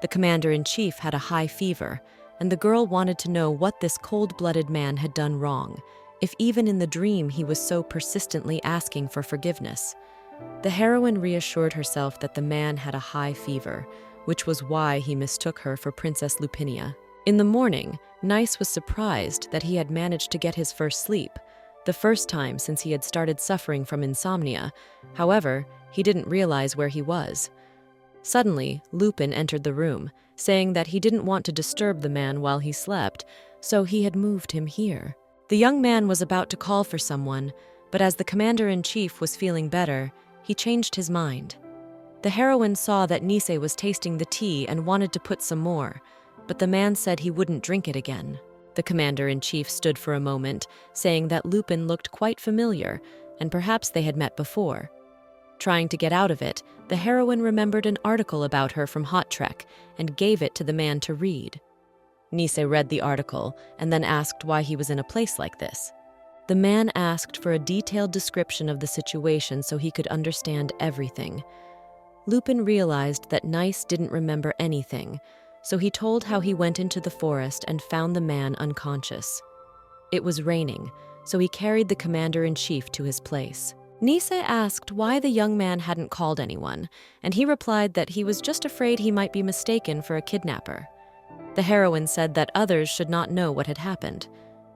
The commander-in-chief had a high fever, and the girl wanted to know what this cold-blooded man had done wrong, if even in the dream he was so persistently asking for forgiveness. The heroine reassured herself that the man had a high fever, which was why he mistook her for Princess Lupinia. In the morning, Nice was surprised that he had managed to get his first sleep, the first time since he had started suffering from insomnia. However, he didn't realize where he was. Suddenly, Lupin entered the room, saying that he didn't want to disturb the man while he slept, so he had moved him here. The young man was about to call for someone, but as the commander-in-chief was feeling better, he changed his mind. The heroine saw that Nice was tasting the tea and wanted to put some more, but the man said he wouldn't drink it again. The commander-in-chief stood for a moment, saying that Lupin looked quite familiar, and perhaps they had met before. Trying to get out of it, the heroine remembered an article about her from Hot Trek and gave it to the man to read. Nisei read the article and then asked why he was in a place like this. The man asked for a detailed description of the situation so he could understand everything. Lupin realized that Nice didn't remember anything, so he told how he went into the forest and found the man unconscious. It was raining, so he carried the commander-in-chief to his place. Nisei asked why the young man hadn't called anyone, and he replied that he was just afraid he might be mistaken for a kidnapper. The heroine said that others should not know what had happened.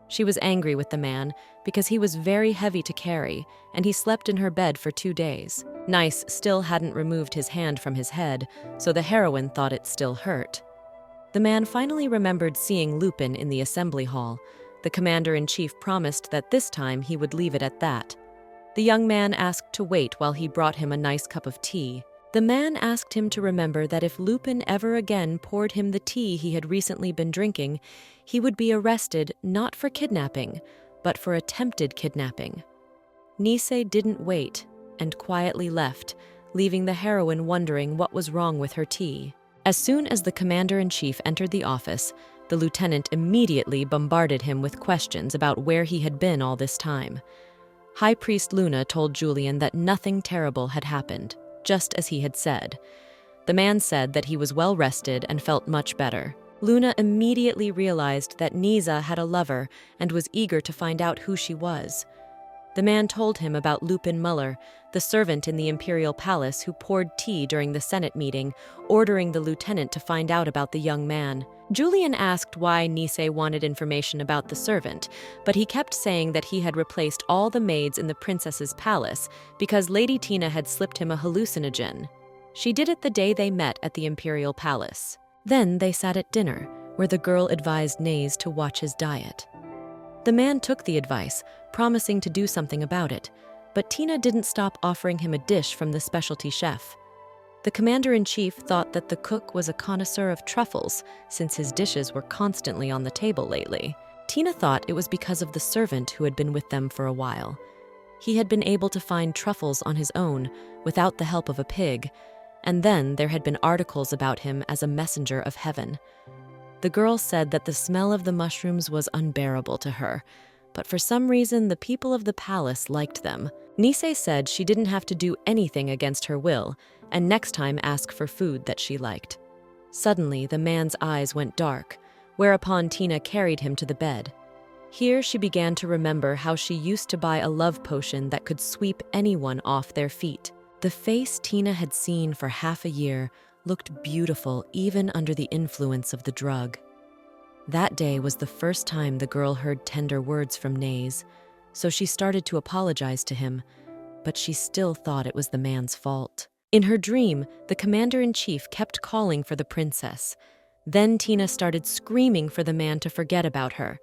She was angry with the man because he was very heavy to carry, and he slept in her bed for 2 days. Nice still hadn't removed his hand from his head, so the heroine thought it still hurt. The man finally remembered seeing Lupin in the assembly hall. The commander-in-chief promised that this time he would leave it at that. The young man asked to wait while he brought him a nice cup of tea. The man asked him to remember that if Lupin ever again poured him the tea he had recently been drinking, he would be arrested not for kidnapping, but for attempted kidnapping. Nisei didn't wait and quietly left, leaving the heroine wondering what was wrong with her tea. As soon as the commander-in-chief entered the office, the lieutenant immediately bombarded him with questions about where he had been all this time. High Priest Luna told Julian that nothing terrible had happened, just as he had said. The man said that he was well rested and felt much better. Luna immediately realized that Niza had a lover and was eager to find out who she was. The man told him about Lupin Muller, the servant in the Imperial Palace who poured tea during the Senate meeting, ordering the lieutenant to find out about the young man. Julian asked why Nisei wanted information about the servant, but he kept saying that he had replaced all the maids in the princess's palace because Lady Tina had slipped him a hallucinogen. She did it the day they met at the Imperial Palace. Then they sat at dinner, where the girl advised Naze to watch his diet. The man took the advice, promising to do something about it, but Tina didn't stop offering him a dish from the specialty chef. The commander-in-chief thought that the cook was a connoisseur of truffles, since his dishes were constantly on the table lately. Tina thought it was because of the servant who had been with them for a while. He had been able to find truffles on his own, without the help of a pig, and then there had been articles about him as a messenger of heaven. The girl said that the smell of the mushrooms was unbearable to her, but for some reason the people of the palace liked them. Nisei said she didn't have to do anything against her will, and next time ask for food that she liked. Suddenly, the man's eyes went dark, whereupon Tina carried him to the bed. Here she began to remember how she used to buy a love potion that could sweep anyone off their feet. The face Tina had seen for half a year looked beautiful even under the influence of the drug. That day was the first time the girl heard tender words from Naze, so she started to apologize to him, but she still thought it was the man's fault. In her dream, the commander-in-chief kept calling for the princess. Then Tina started screaming for the man to forget about her,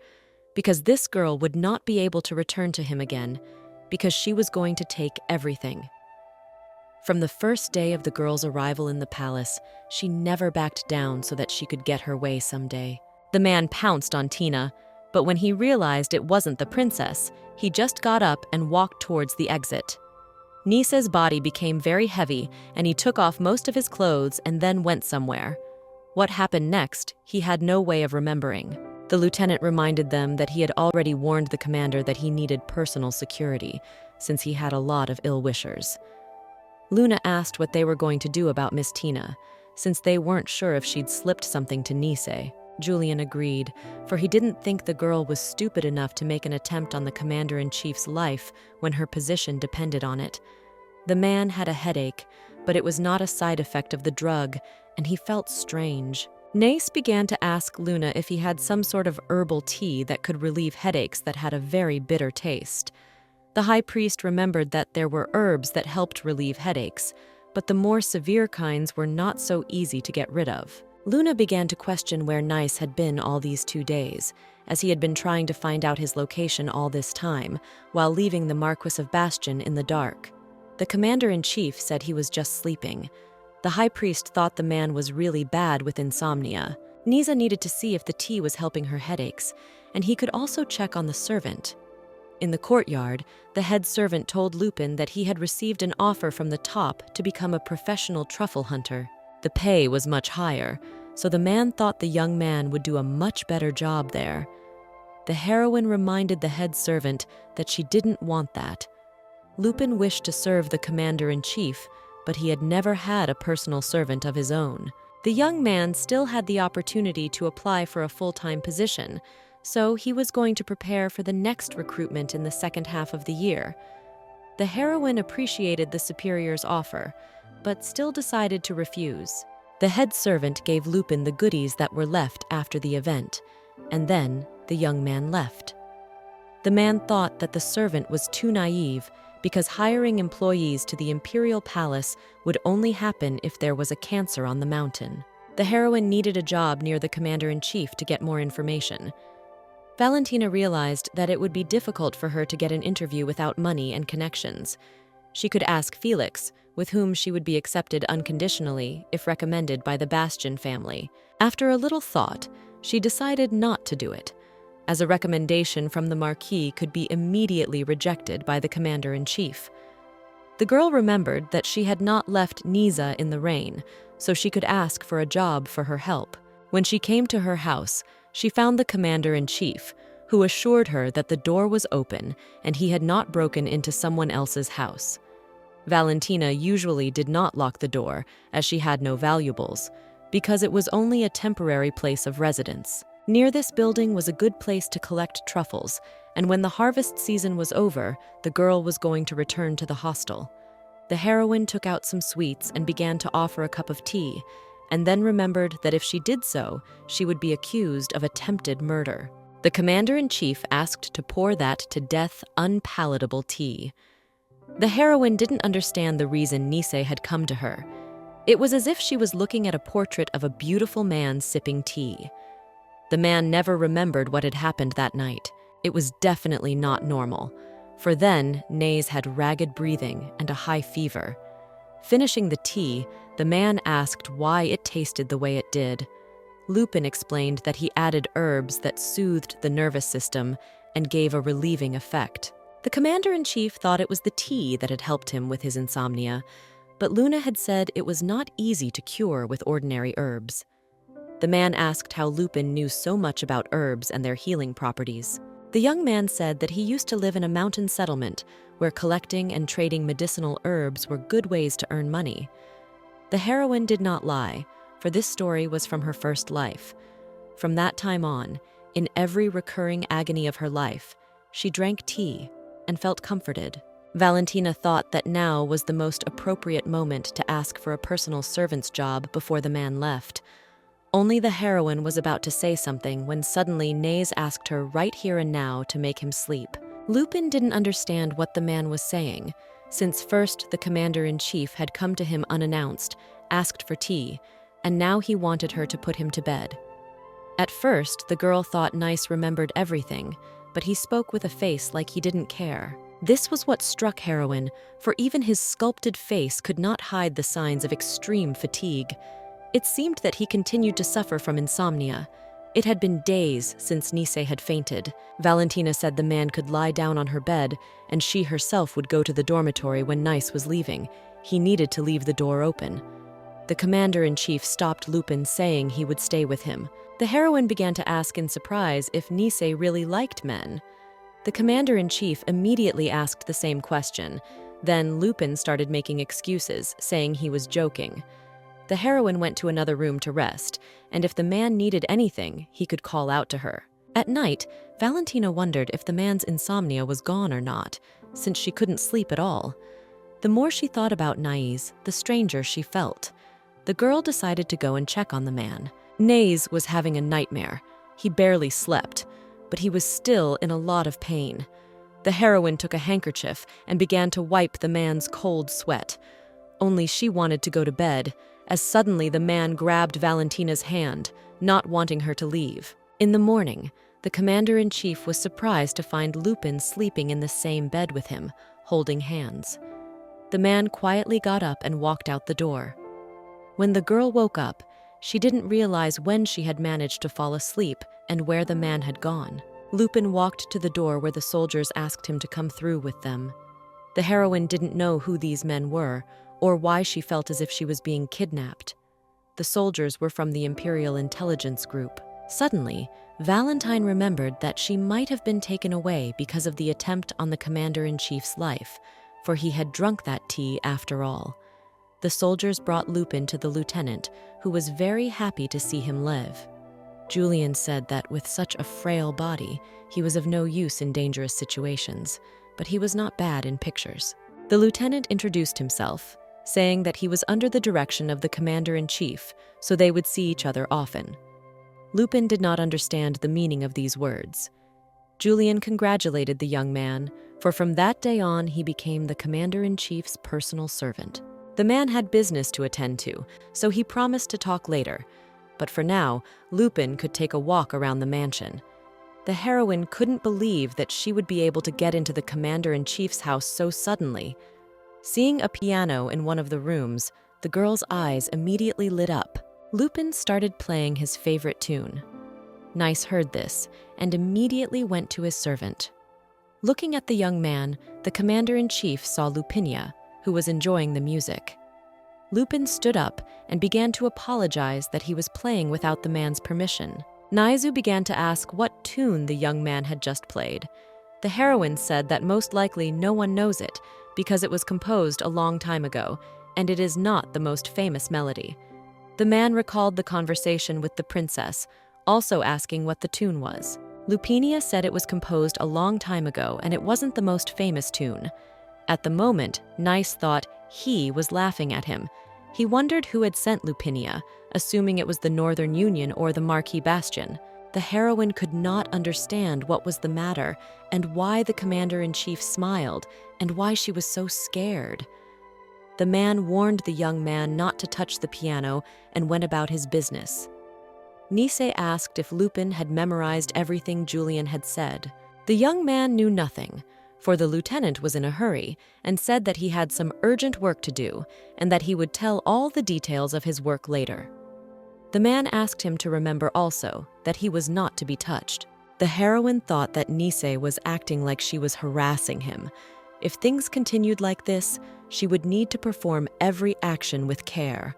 because this girl would not be able to return to him again, because she was going to take everything. From the first day of the girl's arrival in the palace, she never backed down so that she could get her way someday. The man pounced on Tina, but when he realized it wasn't the princess, he just got up and walked towards the exit. Nisa's body became very heavy, and he took off most of his clothes and then went somewhere. What happened next, he had no way of remembering. The lieutenant reminded them that he had already warned the commander that he needed personal security, since he had a lot of ill-wishers. Luna asked what they were going to do about Miss Tina, since they weren't sure if she'd slipped something to Nisei. Julian agreed, for he didn't think the girl was stupid enough to make an attempt on the commander-in-chief's life when her position depended on it. The man had a headache, but it was not a side effect of the drug, and he felt strange. Nace began to ask Luna if he had some sort of herbal tea that could relieve headaches that had a very bitter taste. The high priest remembered that there were herbs that helped relieve headaches, but the more severe kinds were not so easy to get rid of. Luna began to question where Nice had been all these 2 days, as he had been trying to find out his location all this time, while leaving the Marquis of Bastion in the dark. The commander-in-chief said he was just sleeping. The high priest thought the man was really bad with insomnia. Niza needed to see if the tea was helping her headaches, and he could also check on the servant. In the courtyard, the head servant told Lupin that he had received an offer from the top to become a professional truffle hunter. The pay was much higher, so the man thought the young man would do a much better job there. The heroine reminded the head servant that she didn't want that. Lupin wished to serve the commander-in-chief, but he had never had a personal servant of his own. The young man still had the opportunity to apply for a full-time position, so he was going to prepare for the next recruitment in the second half of the year. The heroine appreciated the superior's offer, but still decided to refuse. The head servant gave Lupin the goodies that were left after the event, and then the young man left. The man thought that the servant was too naive because hiring employees to the imperial palace would only happen if there was a cancer on the mountain. The heroine needed a job near the commander-in-chief to get more information. Valentina realized that it would be difficult for her to get an interview without money and connections. She could ask Felix, with whom she would be accepted unconditionally if recommended by the Bastian family. After a little thought, she decided not to do it, as a recommendation from the Marquis could be immediately rejected by the commander-in-chief. The girl remembered that she had not left Nisa in the rain, so she could ask for a job for her help. When she came to her house, she found the commander-in-chief, who assured her that the door was open and he had not broken into someone else's house. Valentina usually did not lock the door, as she had no valuables, because it was only a temporary place of residence. Near this building was a good place to collect truffles, and when the harvest season was over, the girl was going to return to the hostel. The heroine took out some sweets and began to offer a cup of tea, and then remembered that if she did so, she would be accused of attempted murder. The commander-in-chief asked to pour that to death unpalatable tea. The heroine didn't understand the reason Nisei had come to her. It was as if she was looking at a portrait of a beautiful man sipping tea. The man never remembered what had happened that night. It was definitely not normal, for then Nays had ragged breathing and a high fever. Finishing the tea, the man asked why it tasted the way it did. Lupin explained that he added herbs that soothed the nervous system and gave a relieving effect. The commander-in-chief thought it was the tea that had helped him with his insomnia, but Luna had said it was not easy to cure with ordinary herbs. The man asked how Lupin knew so much about herbs and their healing properties. The young man said that he used to live in a mountain settlement where collecting and trading medicinal herbs were good ways to earn money. The heroine did not lie, for this story was from her first life. From that time on, in every recurring agony of her life, she drank tea and felt comforted. Valentina thought that now was the most appropriate moment to ask for a personal servant's job before the man left. Only the heroine was about to say something when suddenly Nays asked her right here and now to make him sleep. Lupin didn't understand what the man was saying, since first the commander-in-chief had come to him unannounced, asked for tea, and now he wanted her to put him to bed. At first, the girl thought Nice remembered everything, but he spoke with a face like he didn't care. This was what struck heroine, for even his sculpted face could not hide the signs of extreme fatigue. It seemed that he continued to suffer from insomnia. It had been days since Nisei had fainted. Valentina said the man could lie down on her bed, and she herself would go to the dormitory when Nice was leaving. He needed to leave the door open. The commander-in-chief stopped Lupin, saying he would stay with him. The heroine began to ask in surprise if Nisei really liked men. The commander-in-chief immediately asked the same question. Then Lupin started making excuses, saying he was joking. The heroine went to another room to rest, and if the man needed anything, he could call out to her. At night, Valentina wondered if the man's insomnia was gone or not, since she couldn't sleep at all. The more she thought about Nays, the stranger she felt. The girl decided to go and check on the man. Nays was having a nightmare. He barely slept, but he was still in a lot of pain. The heroine took a handkerchief and began to wipe the man's cold sweat. Only she wanted to go to bed, as suddenly the man grabbed Valentina's hand, not wanting her to leave. In the morning, the commander-in-chief was surprised to find Lupin sleeping in the same bed with him, holding hands. The man quietly got up and walked out the door. When the girl woke up, she didn't realize when she had managed to fall asleep and where the man had gone. Lupin walked to the door where the soldiers asked him to come through with them. The heroine didn't know who these men were, or why she felt as if she was being kidnapped. The soldiers were from the Imperial Intelligence Group. Suddenly, Valentine remembered that she might have been taken away because of the attempt on the commander-in-chief's life, for he had drunk that tea after all. The soldiers brought Lupin to the lieutenant, who was very happy to see him live. Julian said that with such a frail body, he was of no use in dangerous situations, but he was not bad in pictures. The lieutenant introduced himself, saying that he was under the direction of the commander-in-chief, so they would see each other often. Lupin did not understand the meaning of these words. Julian congratulated the young man, for from that day on he became the commander-in-chief's personal servant. The man had business to attend to, so he promised to talk later, but for now, Lupin could take a walk around the mansion. The heroine couldn't believe that she would be able to get into the commander-in-chief's house so suddenly. Seeing a piano in one of the rooms, the girl's eyes immediately lit up. Lupin started playing his favorite tune. Nice heard this and immediately went to his servant. Looking at the young man, the commander-in-chief saw Lupinia, who was enjoying the music. Lupin stood up and began to apologize that he was playing without the man's permission. Naizu began to ask what tune the young man had just played. The heroine said that most likely no one knows it because it was composed a long time ago, and it is not the most famous melody. The man recalled the conversation with the princess, also asking what the tune was. Lupinia said it was composed a long time ago and it wasn't the most famous tune. At the moment, Nice thought he was laughing at him. He wondered who had sent Lupinia, assuming it was the Northern Union or the Marquis Bastion. The heroine could not understand what was the matter and why the commander-in-chief smiled and why she was so scared. The man warned the young man not to touch the piano and went about his business. Nisei asked if Lupin had memorized everything Julian had said. The young man knew nothing, for the lieutenant was in a hurry and said that he had some urgent work to do and that he would tell all the details of his work later. The man asked him to remember also that he was not to be touched. The heroine thought that Nisei was acting like she was harassing him. If things continued like this, she would need to perform every action with care.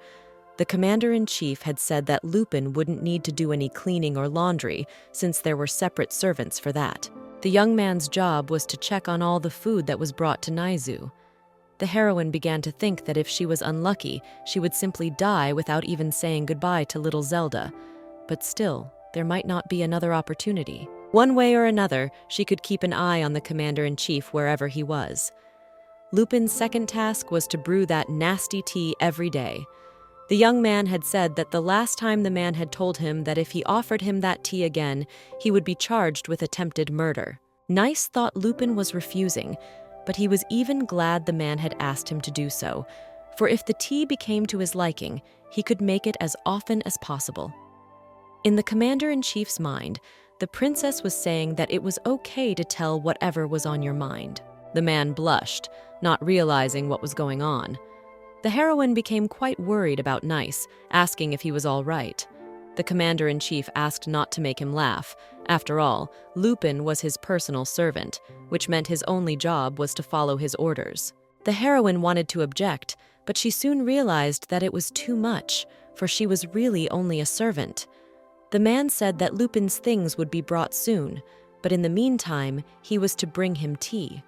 The commander-in-chief had said that Lupin wouldn't need to do any cleaning or laundry since there were separate servants for that. The young man's job was to check on all the food that was brought to Naizu. The heroine began to think that if she was unlucky, she would simply die without even saying goodbye to little Zelda. But still, there might not be another opportunity. One way or another, she could keep an eye on the commander-in-chief wherever he was. Lupin's second task was to brew that nasty tea every day. The young man had said that the last time the man had told him that if he offered him that tea again, he would be charged with attempted murder. Nice thought Lupin was refusing, but he was even glad the man had asked him to do so, for if the tea became to his liking, he could make it as often as possible. In the commander-in-chief's mind, the princess was saying that it was okay to tell whatever was on your mind. The man blushed, not realizing what was going on. The heroine became quite worried about Nice, asking if he was all right. The commander-in-chief asked not to make him laugh. After all, Lupin was his personal servant, which meant his only job was to follow his orders. The heroine wanted to object, but she soon realized that it was too much, for she was really only a servant. The man said that Lupin's things would be brought soon, but in the meantime, he was to bring him tea.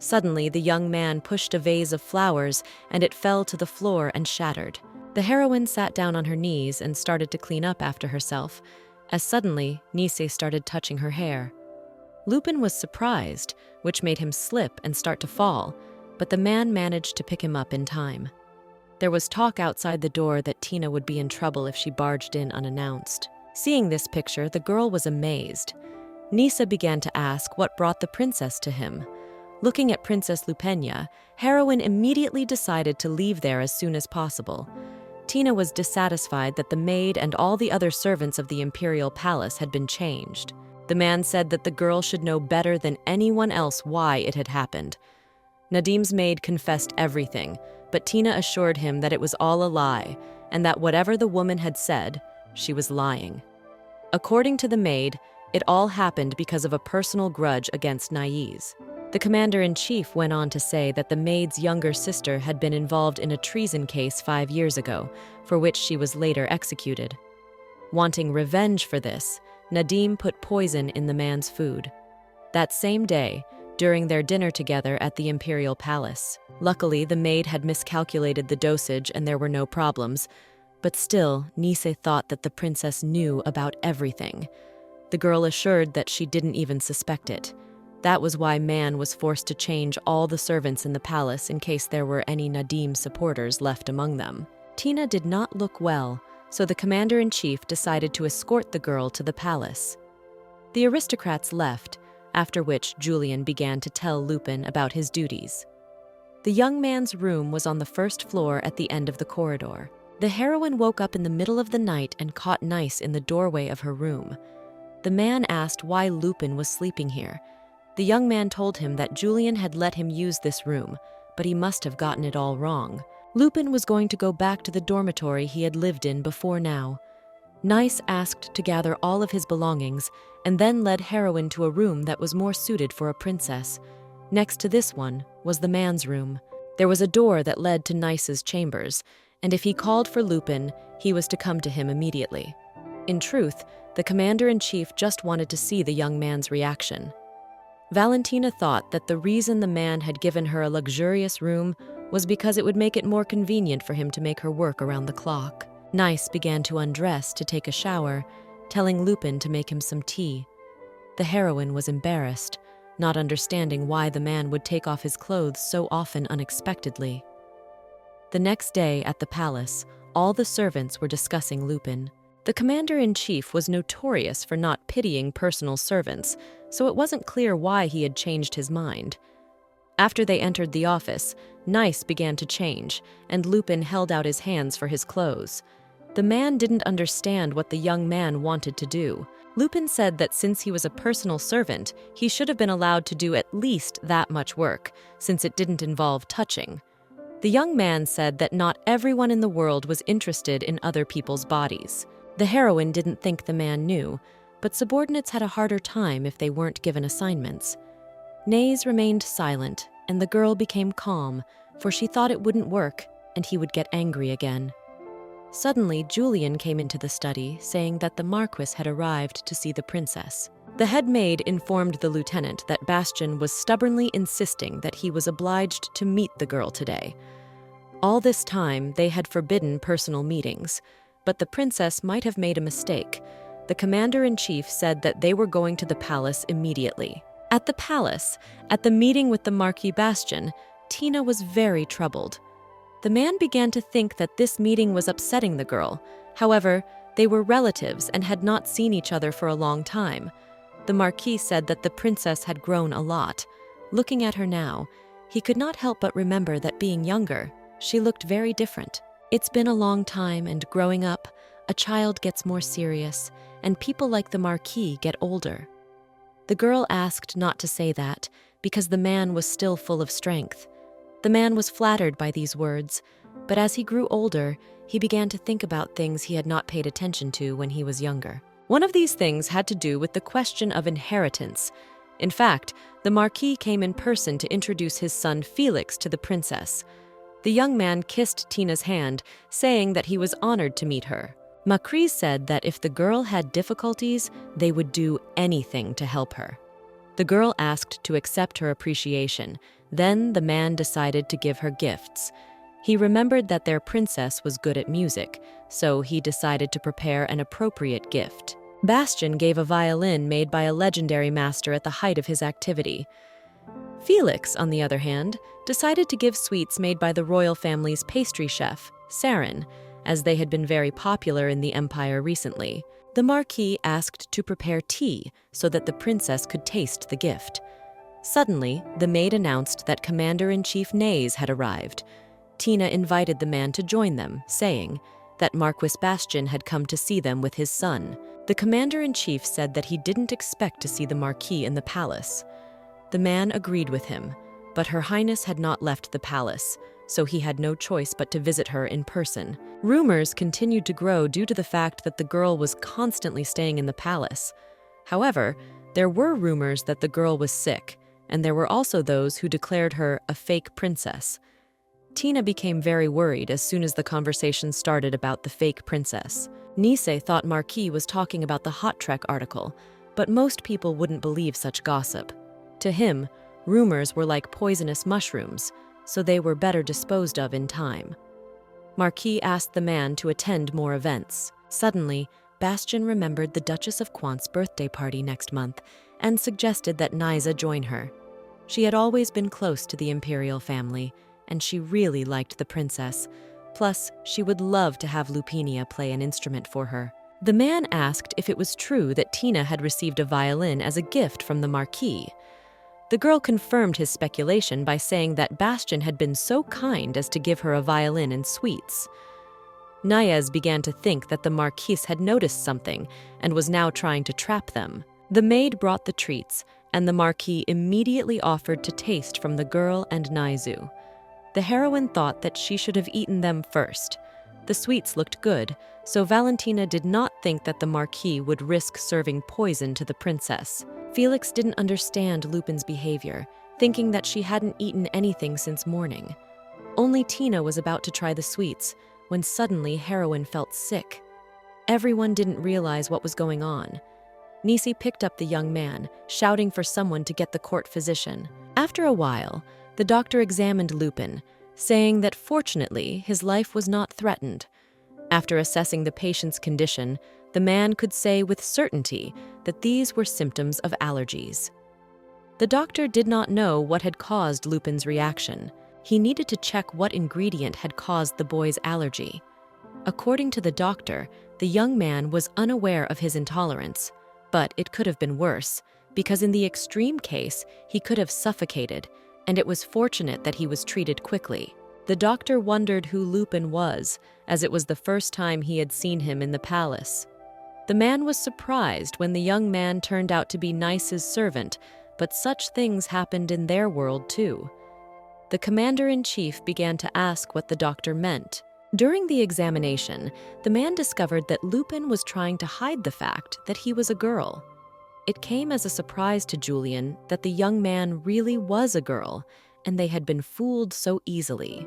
Suddenly, the young man pushed a vase of flowers, and it fell to the floor and shattered. The heroine sat down on her knees and started to clean up after herself, as suddenly, Nisei started touching her hair. Lupin was surprised, which made him slip and start to fall, but the man managed to pick him up in time. There was talk outside the door that Tina would be in trouble if she barged in unannounced. Seeing this picture, the girl was amazed. Nisa began to ask what brought the princess to him. Looking at Princess Lupenia, heroine immediately decided to leave there as soon as possible. Tina was dissatisfied that the maid and all the other servants of the imperial palace had been changed. The man said that the girl should know better than anyone else why it had happened. Nadim's maid confessed everything, but Tina assured him that it was all a lie, and that whatever the woman had said, she was lying. According to the maid, It all happened because of a personal grudge against Naiz. The commander-in-chief went on to say that the maid's younger sister had been involved in a treason case 5 years ago, for which she was later executed. Wanting revenge for this, Nadim put poison in the man's food. That same day, during their dinner together at the imperial palace. Luckily, the maid had miscalculated the dosage and there were no problems, but still, Nise thought that the princess knew about everything. The girl assured that she didn't even suspect it. That was why Man was forced to change all the servants in the palace in case there were any Nadim supporters left among them. Tina did not look well, so the commander-in-chief decided to escort the girl to the palace. The aristocrats left, after which Julian began to tell Lupin about his duties. The young man's room was on the first floor at the end of the corridor. The heroine woke up in the middle of the night and caught Nice in the doorway of her room. The man asked why Lupin was sleeping here. The young man told him that Julian had let him use this room, but he must have gotten it all wrong. Lupin was going to go back to the dormitory he had lived in before now. Nice asked to gather all of his belongings and then led heroine to a room that was more suited for a princess. Next to this one was the man's room. There was a door that led to Nice's chambers, and if he called for Lupin, he was to come to him immediately. In truth, the commander-in-chief just wanted to see the young man's reaction. Valentina thought that the reason the man had given her a luxurious room was because it would make it more convenient for him to make her work around the clock. Nice began to undress to take a shower, telling Lupin to make him some tea. The heroine was embarrassed, not understanding why the man would take off his clothes so often unexpectedly. The next day at the palace, all the servants were discussing Lupin. The commander-in-chief was notorious for not pitying personal servants, so it wasn't clear why he had changed his mind. After they entered the office, Nice began to change, and Lupin held out his hands for his clothes. The man didn't understand what the young man wanted to do. Lupin said that since he was a personal servant, he should have been allowed to do at least that much work, since it didn't involve touching. The young man said that not everyone in the world was interested in other people's bodies. The heroine didn't think the man knew, but subordinates had a harder time if they weren't given assignments. Nays remained silent, and the girl became calm, for she thought it wouldn't work, and he would get angry again. Suddenly, Julian came into the study, saying that the Marquis had arrived to see the princess. The head maid informed the lieutenant that Bastian was stubbornly insisting that he was obliged to meet the girl today. All this time, they had forbidden personal meetings, but the princess might have made a mistake. The commander-in-chief said that they were going to the palace immediately. At the palace, at the meeting with the Marquis Bastian, Tina was very troubled. The man began to think that this meeting was upsetting the girl. However, they were relatives and had not seen each other for a long time. The Marquis said that the princess had grown a lot. Looking at her now, he could not help but remember that being younger, she looked very different. It's been a long time, and growing up, a child gets more serious, and people like the Marquis get older. The girl asked not to say that, because the man was still full of strength. The man was flattered by these words, but as he grew older, he began to think about things he had not paid attention to when he was younger. One of these things had to do with the question of inheritance. In fact, the Marquis came in person to introduce his son Felix to the princess. The young man kissed Tina's hand, saying that he was honored to meet her. Macri said that if the girl had difficulties, they would do anything to help her. The girl asked to accept her appreciation. Then the man decided to give her gifts. He remembered that their princess was good at music, so he decided to prepare an appropriate gift. Bastian gave a violin made by a legendary master at the height of his activity. Felix, on the other hand, decided to give sweets made by the royal family's pastry chef, Sarin, as they had been very popular in the empire recently. The Marquis asked to prepare tea so that the princess could taste the gift. Suddenly, the maid announced that Commander-in-Chief Nays had arrived. Tina invited the man to join them, saying that Marquis Bastian had come to see them with his son. The Commander-in-Chief said that he didn't expect to see the Marquis in the palace. The man agreed with him, but Her Highness had not left the palace, so he had no choice but to visit her in person. Rumors continued to grow due to the fact that the girl was constantly staying in the palace. However, there were rumors that the girl was sick, and there were also those who declared her a fake princess. Tina became very worried as soon as the conversation started about the fake princess. Nisei thought Marquis was talking about the Hot Trek article, but most people wouldn't believe such gossip. To him, rumors were like poisonous mushrooms, so they were better disposed of in time. Marquis asked the man to attend more events. Suddenly, Bastian remembered the Duchess of Quant's birthday party next month and suggested that Niza join her. She had always been close to the imperial family, and she really liked the princess. Plus, she would love to have Lupinia play an instrument for her. The man asked if it was true that Tina had received a violin as a gift from the Marquis. The girl confirmed his speculation by saying that Bastian had been so kind as to give her a violin and sweets. Nayez began to think that the Marquise had noticed something and was now trying to trap them. The maid brought the treats, and the Marquis immediately offered to taste from the girl and Naizu. The heroine thought that she should have eaten them first. The sweets looked good, so Valentina did not think that the Marquis would risk serving poison to the princess. Felix didn't understand Lupin's behavior, thinking that she hadn't eaten anything since morning. Only Tina was about to try the sweets, when suddenly heroine felt sick. Everyone didn't realize what was going on. Nisi picked up the young man, shouting for someone to get the court physician. After a while, the doctor examined Lupin, saying that fortunately his life was not threatened. After assessing the patient's condition, the man could say with certainty that these were symptoms of allergies. The doctor did not know what had caused Lupin's reaction. He needed to check what ingredient had caused the boy's allergy. According to the doctor, the young man was unaware of his intolerance, but it could have been worse, because in the extreme case, he could have suffocated, and it was fortunate that he was treated quickly. The doctor wondered who Lupin was, as it was the first time he had seen him in the palace. The man was surprised when the young man turned out to be Nice's servant, but such things happened in their world too. The commander-in-chief began to ask what the doctor meant. During the examination, the man discovered that Lupin was trying to hide the fact that he was a girl. It came as a surprise to Julian that the young man really was a girl, and they had been fooled so easily.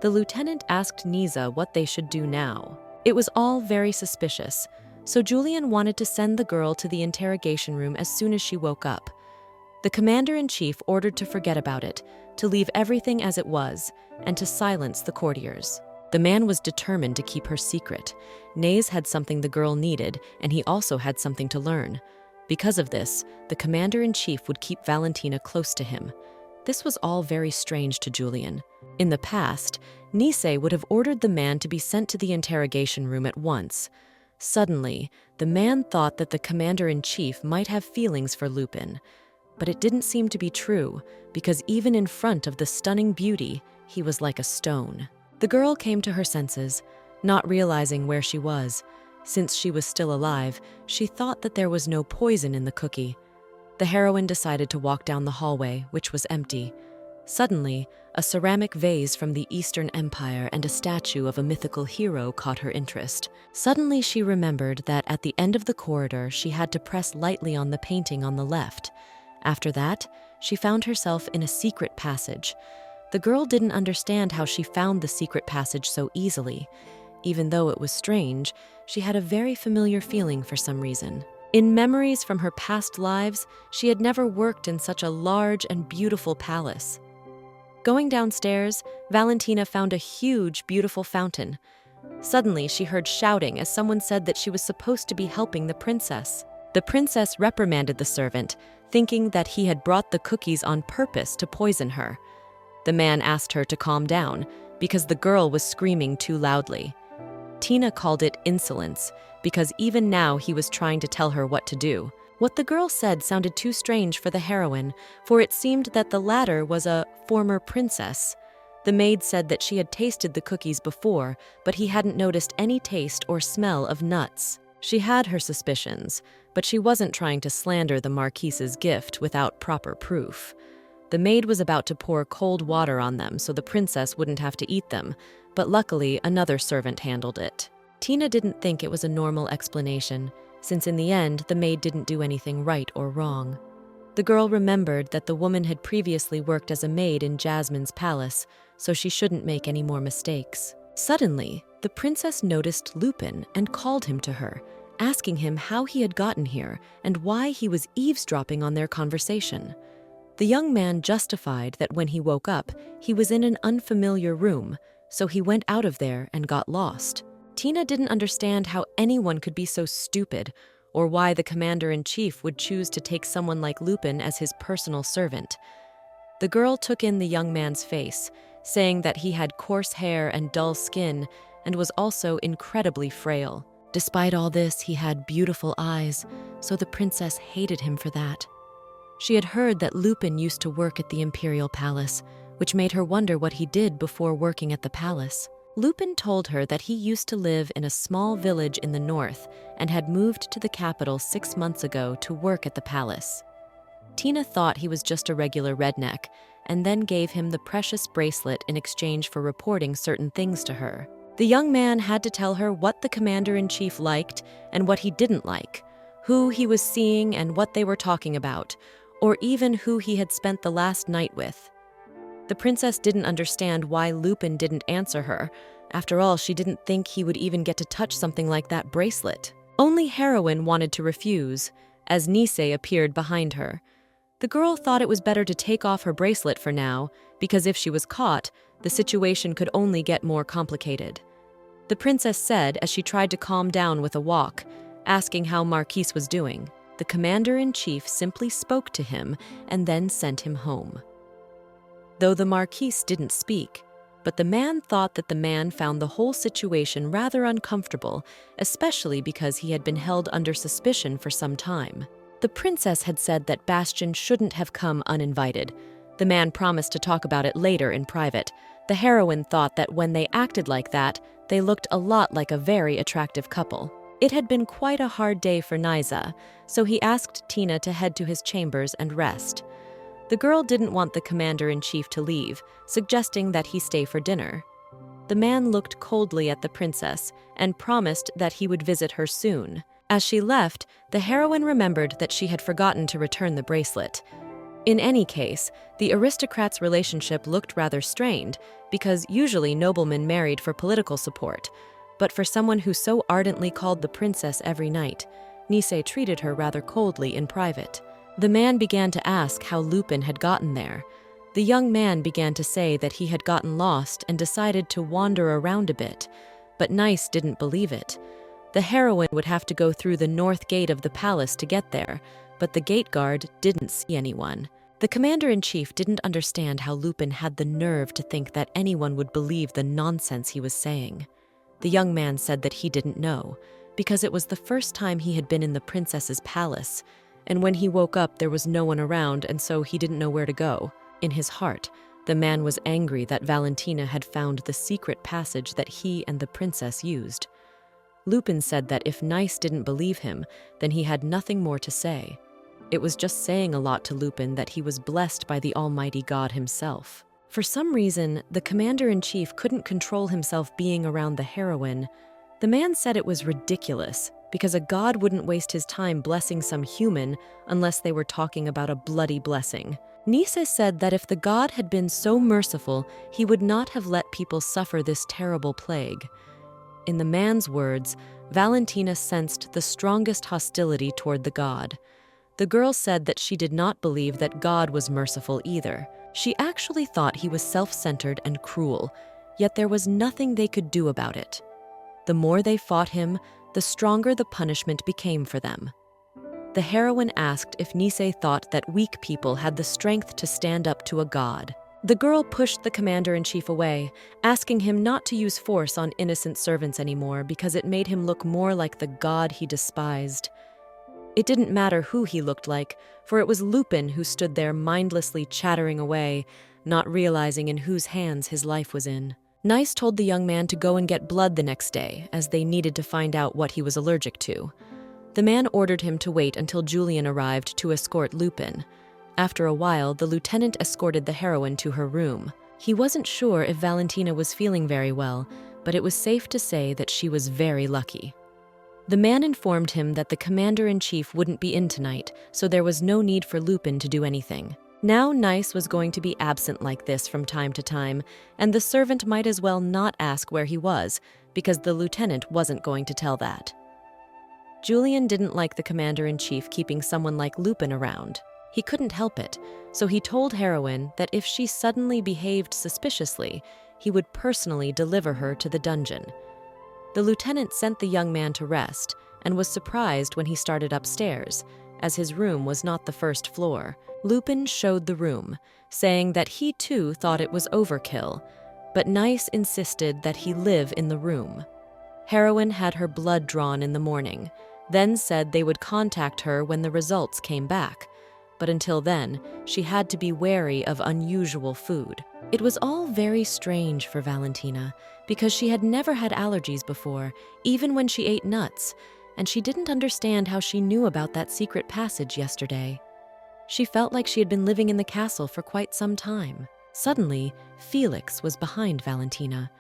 The lieutenant asked Niza what they should do now. It was all very suspicious, so Julian wanted to send the girl to the interrogation room as soon as she woke up. The commander-in-chief ordered to forget about it, to leave everything as it was, and to silence the courtiers. The man was determined to keep her secret. Naze had something the girl needed, and he also had something to learn. Because of this, the commander-in-chief would keep Valentina close to him. This was all very strange to Julian. In the past, Nisei would have ordered the man to be sent to the interrogation room at once. Suddenly, the man thought that the commander-in-chief might have feelings for Lupin. But it didn't seem to be true, because even in front of the stunning beauty, he was like a stone. The girl came to her senses, not realizing where she was. Since she was still alive, she thought that there was no poison in the cookie. The heroine decided to walk down the hallway, which was empty. Suddenly, a ceramic vase from the Eastern Empire and a statue of a mythical hero caught her interest. Suddenly, she remembered that at the end of the corridor, she had to press lightly on the painting on the left. After that, she found herself in a secret passage. The girl didn't understand how she found the secret passage so easily. Even though it was strange, she had a very familiar feeling for some reason. In memories from her past lives, she had never worked in such a large and beautiful palace. Going downstairs, Valentina found a huge, beautiful fountain. Suddenly, she heard shouting as someone said that she was supposed to be helping the princess. The princess reprimanded the servant, thinking that he had brought the cookies on purpose to poison her. The man asked her to calm down because the girl was screaming too loudly. Tina called it insolence because even now he was trying to tell her what to do. What the girl said sounded too strange for the heroine, for it seemed that the latter was a former princess. The maid said that she had tasted the cookies before, but he hadn't noticed any taste or smell of nuts. She had her suspicions, but she wasn't trying to slander the Marquise's gift without proper proof. The maid was about to pour cold water on them so the princess wouldn't have to eat them, but luckily another servant handled it. Tina didn't think it was a normal explanation. since in the end the maid didn't do anything right or wrong. The girl remembered that the woman had previously worked as a maid in Jasmine's palace, so she shouldn't make any more mistakes. Suddenly, the princess noticed Lupin and called him to her, asking him how he had gotten here and why he was eavesdropping on their conversation. The young man justified that when he woke up, he was in an unfamiliar room, so he went out of there and got lost. Tina didn't understand how anyone could be so stupid, or why the commander-in-chief would choose to take someone like Lupin as his personal servant. The girl took in the young man's face, saying that he had coarse hair and dull skin and was also incredibly frail. Despite all this, he had beautiful eyes, so the princess hated him for that. She had heard that Lupin used to work at the imperial palace, which made her wonder what he did before working at the palace. Lupin told her that he used to live in a small village in the north and had moved to the capital 6 months ago to work at the palace. Tina thought he was just a regular redneck and then gave him the precious bracelet in exchange for reporting certain things to her. The young man had to tell her what the commander-in-chief liked and what he didn't like, who he was seeing and what they were talking about, or even who he had spent the last night with. The princess didn't understand why Lupin didn't answer her. After all, she didn't think he would even get to touch something like that bracelet. Only Heroine wanted to refuse, as Nisei appeared behind her. The girl thought it was better to take off her bracelet for now, because if she was caught, the situation could only get more complicated. The princess said as she tried to calm down with a walk, asking how Marquise was doing. The commander-in-chief simply spoke to him and then sent him home. Though the Marquise didn't speak, but the man thought that the man found the whole situation rather uncomfortable, especially because he had been held under suspicion for some time. The princess had said that Bastian shouldn't have come uninvited. The man promised to talk about it later in private. The heroine thought that when they acted like that, they looked a lot like a very attractive couple. It had been quite a hard day for Niza, so he asked Tina to head to his chambers and rest. The girl didn't want the commander-in-chief to leave, suggesting that he stay for dinner. The man looked coldly at the princess and promised that he would visit her soon. As she left, the heroine remembered that she had forgotten to return the bracelet. In any case, the aristocrat's relationship looked rather strained, because usually noblemen married for political support. But for someone who so ardently called the princess every night, Nisei treated her rather coldly in private. The man began to ask how Lupin had gotten there. The young man began to say that he had gotten lost and decided to wander around a bit, but Nice didn't believe it. The heroine would have to go through the north gate of the palace to get there, but the gate guard didn't see anyone. The commander-in-chief didn't understand how Lupin had the nerve to think that anyone would believe the nonsense he was saying. The young man said that he didn't know, because it was the first time he had been in the princess's palace, and when he woke up there was no one around, and so he didn't know where to go. In his heart, the man was angry that Valentina had found the secret passage that he and the princess used. Lupin said that if Nice didn't believe him, then he had nothing more to say. It was just saying a lot to Lupin that he was blessed by the Almighty God himself. For some reason, the commander-in-chief couldn't control himself being around the heroine. The man said it was ridiculous, because a god wouldn't waste his time blessing some human unless they were talking about a bloody blessing. Nisa said that if the god had been so merciful, he would not have let people suffer this terrible plague. In the man's words, Valentina sensed the strongest hostility toward the god. The girl said that she did not believe that God was merciful either. She actually thought he was self-centered and cruel, yet there was nothing they could do about it. The more they fought him, the stronger the punishment became for them. The heroine asked if Nisei thought that weak people had the strength to stand up to a god. The girl pushed the commander-in-chief away, asking him not to use force on innocent servants anymore because it made him look more like the god he despised. It didn't matter who he looked like, for it was Lupin who stood there mindlessly chattering away, not realizing in whose hands his life was in. Nice told the young man to go and get blood the next day, as they needed to find out what he was allergic to. The man ordered him to wait until Julian arrived to escort Lupin. After a while, the lieutenant escorted the heroine to her room. He wasn't sure if Valentina was feeling very well, but it was safe to say that she was very lucky. The man informed him that the commander-in-chief wouldn't be in tonight, so there was no need for Lupin to do anything. Now Nice was going to be absent like this from time to time, and the servant might as well not ask where he was, because the lieutenant wasn't going to tell that. Julian didn't like the commander-in-chief keeping someone like Lupin around. He couldn't help it, so he told Heroine that if she suddenly behaved suspiciously, he would personally deliver her to the dungeon. The lieutenant sent the young man to rest and was surprised when he started upstairs, as his room was not the first floor. Lupin showed the room, saying that he too thought it was overkill, but Nice insisted that he live in the room. Heroine had her blood drawn in the morning, then said they would contact her when the results came back, but until then, she had to be wary of unusual food. It was all very strange for Valentina, because she had never had allergies before, even when she ate nuts, and she didn't understand how she knew about that secret passage yesterday. She felt like she had been living in the castle for quite some time. Suddenly, Felix was behind Valentina.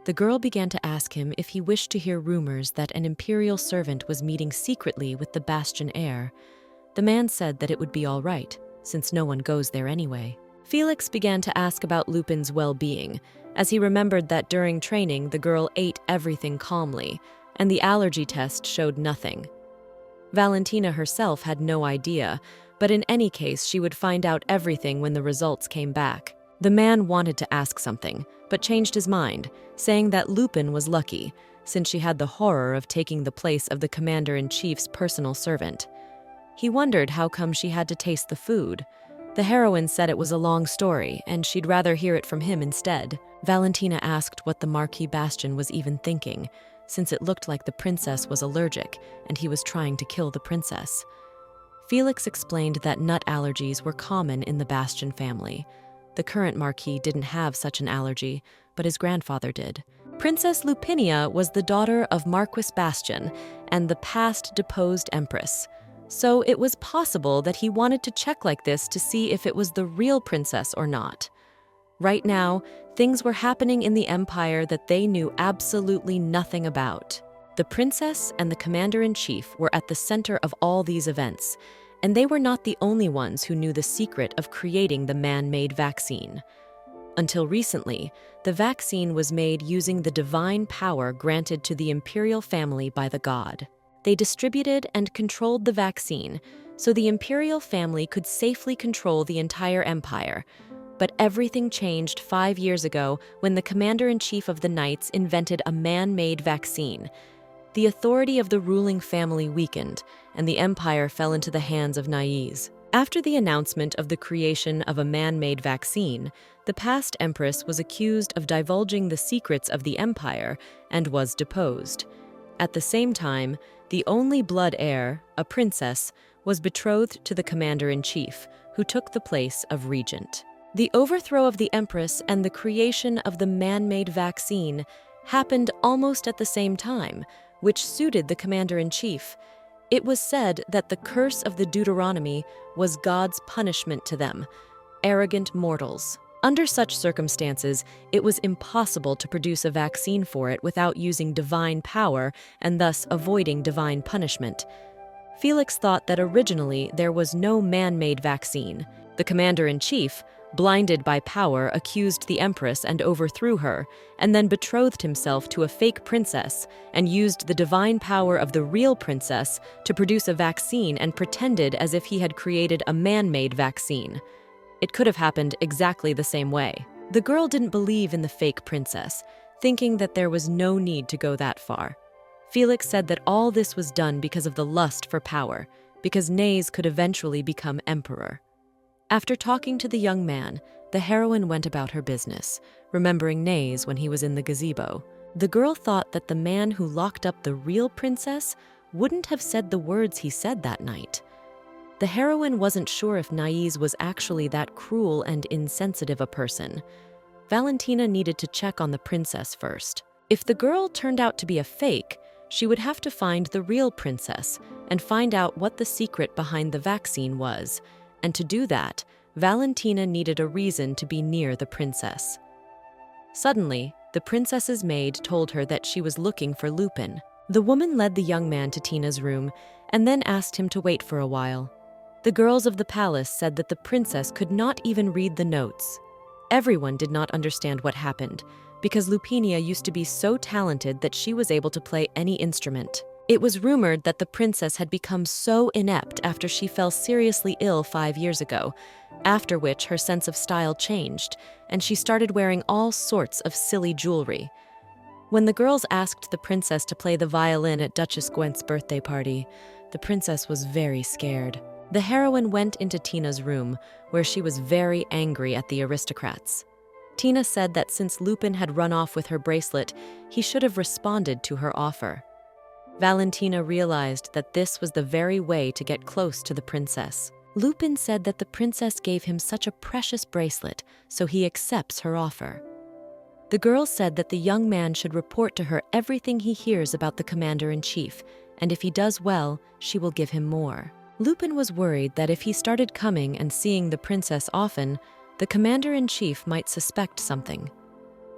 The girl began to ask him if he wished to hear rumors that an imperial servant was meeting secretly with the Bastion heir. The man said that it would be all right, since no one goes there anyway. Felix began to ask about Lupin's well-being, as he remembered that during training the girl ate everything calmly, and the allergy test showed nothing. Valentina herself had no idea, but in any case she would find out everything when the results came back. The man wanted to ask something, but changed his mind, saying that Lupin was lucky, since she had the horror of taking the place of the commander-in-chief's personal servant. He wondered how come she had to taste the food. The heroine said it was a long story, and she'd rather hear it from him instead. Valentina asked what the Marquis Bastion was even thinking, since it looked like the princess was allergic, and he was trying to kill the princess. Felix explained that nut allergies were common in the Bastion family. The current Marquis didn't have such an allergy, but his grandfather did. Princess Lupinia was the daughter of Marquis Bastion and the past deposed empress. So it was possible that he wanted to check like this to see if it was the real princess or not. Right now, things were happening in the empire that they knew absolutely nothing about. The princess and the commander-in-chief were at the center of all these events, and they were not the only ones who knew the secret of creating the man-made vaccine. Until recently, the vaccine was made using the divine power granted to the imperial family by the god. They distributed and controlled the vaccine so the imperial family could safely control the entire empire. But everything changed 5 years ago when the commander-in-chief of the Knights invented a man-made vaccine. The authority of the ruling family weakened, and the empire fell into the hands of Naiz. After the announcement of the creation of a man-made vaccine, the past empress was accused of divulging the secrets of the empire and was deposed. At the same time, the only blood heir, a princess, was betrothed to the commander-in-chief, who took the place of regent. The overthrow of the empress and the creation of the man-made vaccine happened almost at the same time, which suited the commander-in-chief. It was said that the curse of the Deuteronomy was God's punishment to them, arrogant mortals. Under such circumstances, it was impossible to produce a vaccine for it without using divine power and thus avoiding divine punishment. Felix thought that originally there was no man-made vaccine. The commander-in-chief, blinded by power, accused the empress and overthrew her, and then betrothed himself to a fake princess and used the divine power of the real princess to produce a vaccine and pretended as if he had created a man-made vaccine. It could have happened exactly the same way. The girl didn't believe in the fake princess, thinking that there was no need to go that far. Felix said that all this was done because of the lust for power, because Nais could eventually become emperor. After talking to the young man, the heroine went about her business, remembering Nais when he was in the gazebo. The girl thought that the man who locked up the real princess wouldn't have said the words he said that night. The heroine wasn't sure if Nais was actually that cruel and insensitive a person. Valentina needed to check on the princess first. If the girl turned out to be a fake, she would have to find the real princess and find out what the secret behind the vaccine was. And to do that, Valentina needed a reason to be near the princess. Suddenly, the princess's maid told her that she was looking for Lupin. The woman led the young man to Tina's room and then asked him to wait for a while. The girls of the palace said that the princess could not even read the notes. Everyone did not understand what happened, because Lupinia used to be so talented that she was able to play any instrument. It was rumored that the princess had become so inept after she fell seriously ill 5 years ago, after which her sense of style changed, and she started wearing all sorts of silly jewelry. When the girls asked the princess to play the violin at Duchess Gwent's birthday party, the princess was very scared. The heroine went into Tina's room, where she was very angry at the aristocrats. Tina said that since Lupin had run off with her bracelet, he should have responded to her offer. Valentina realized that this was the very way to get close to the princess. Lupin said that the princess gave him such a precious bracelet, so he accepts her offer. The girl said that the young man should report to her everything he hears about the commander-in-chief, and if he does well, she will give him more. Lupin was worried that if he started coming and seeing the princess often, the commander-in-chief might suspect something.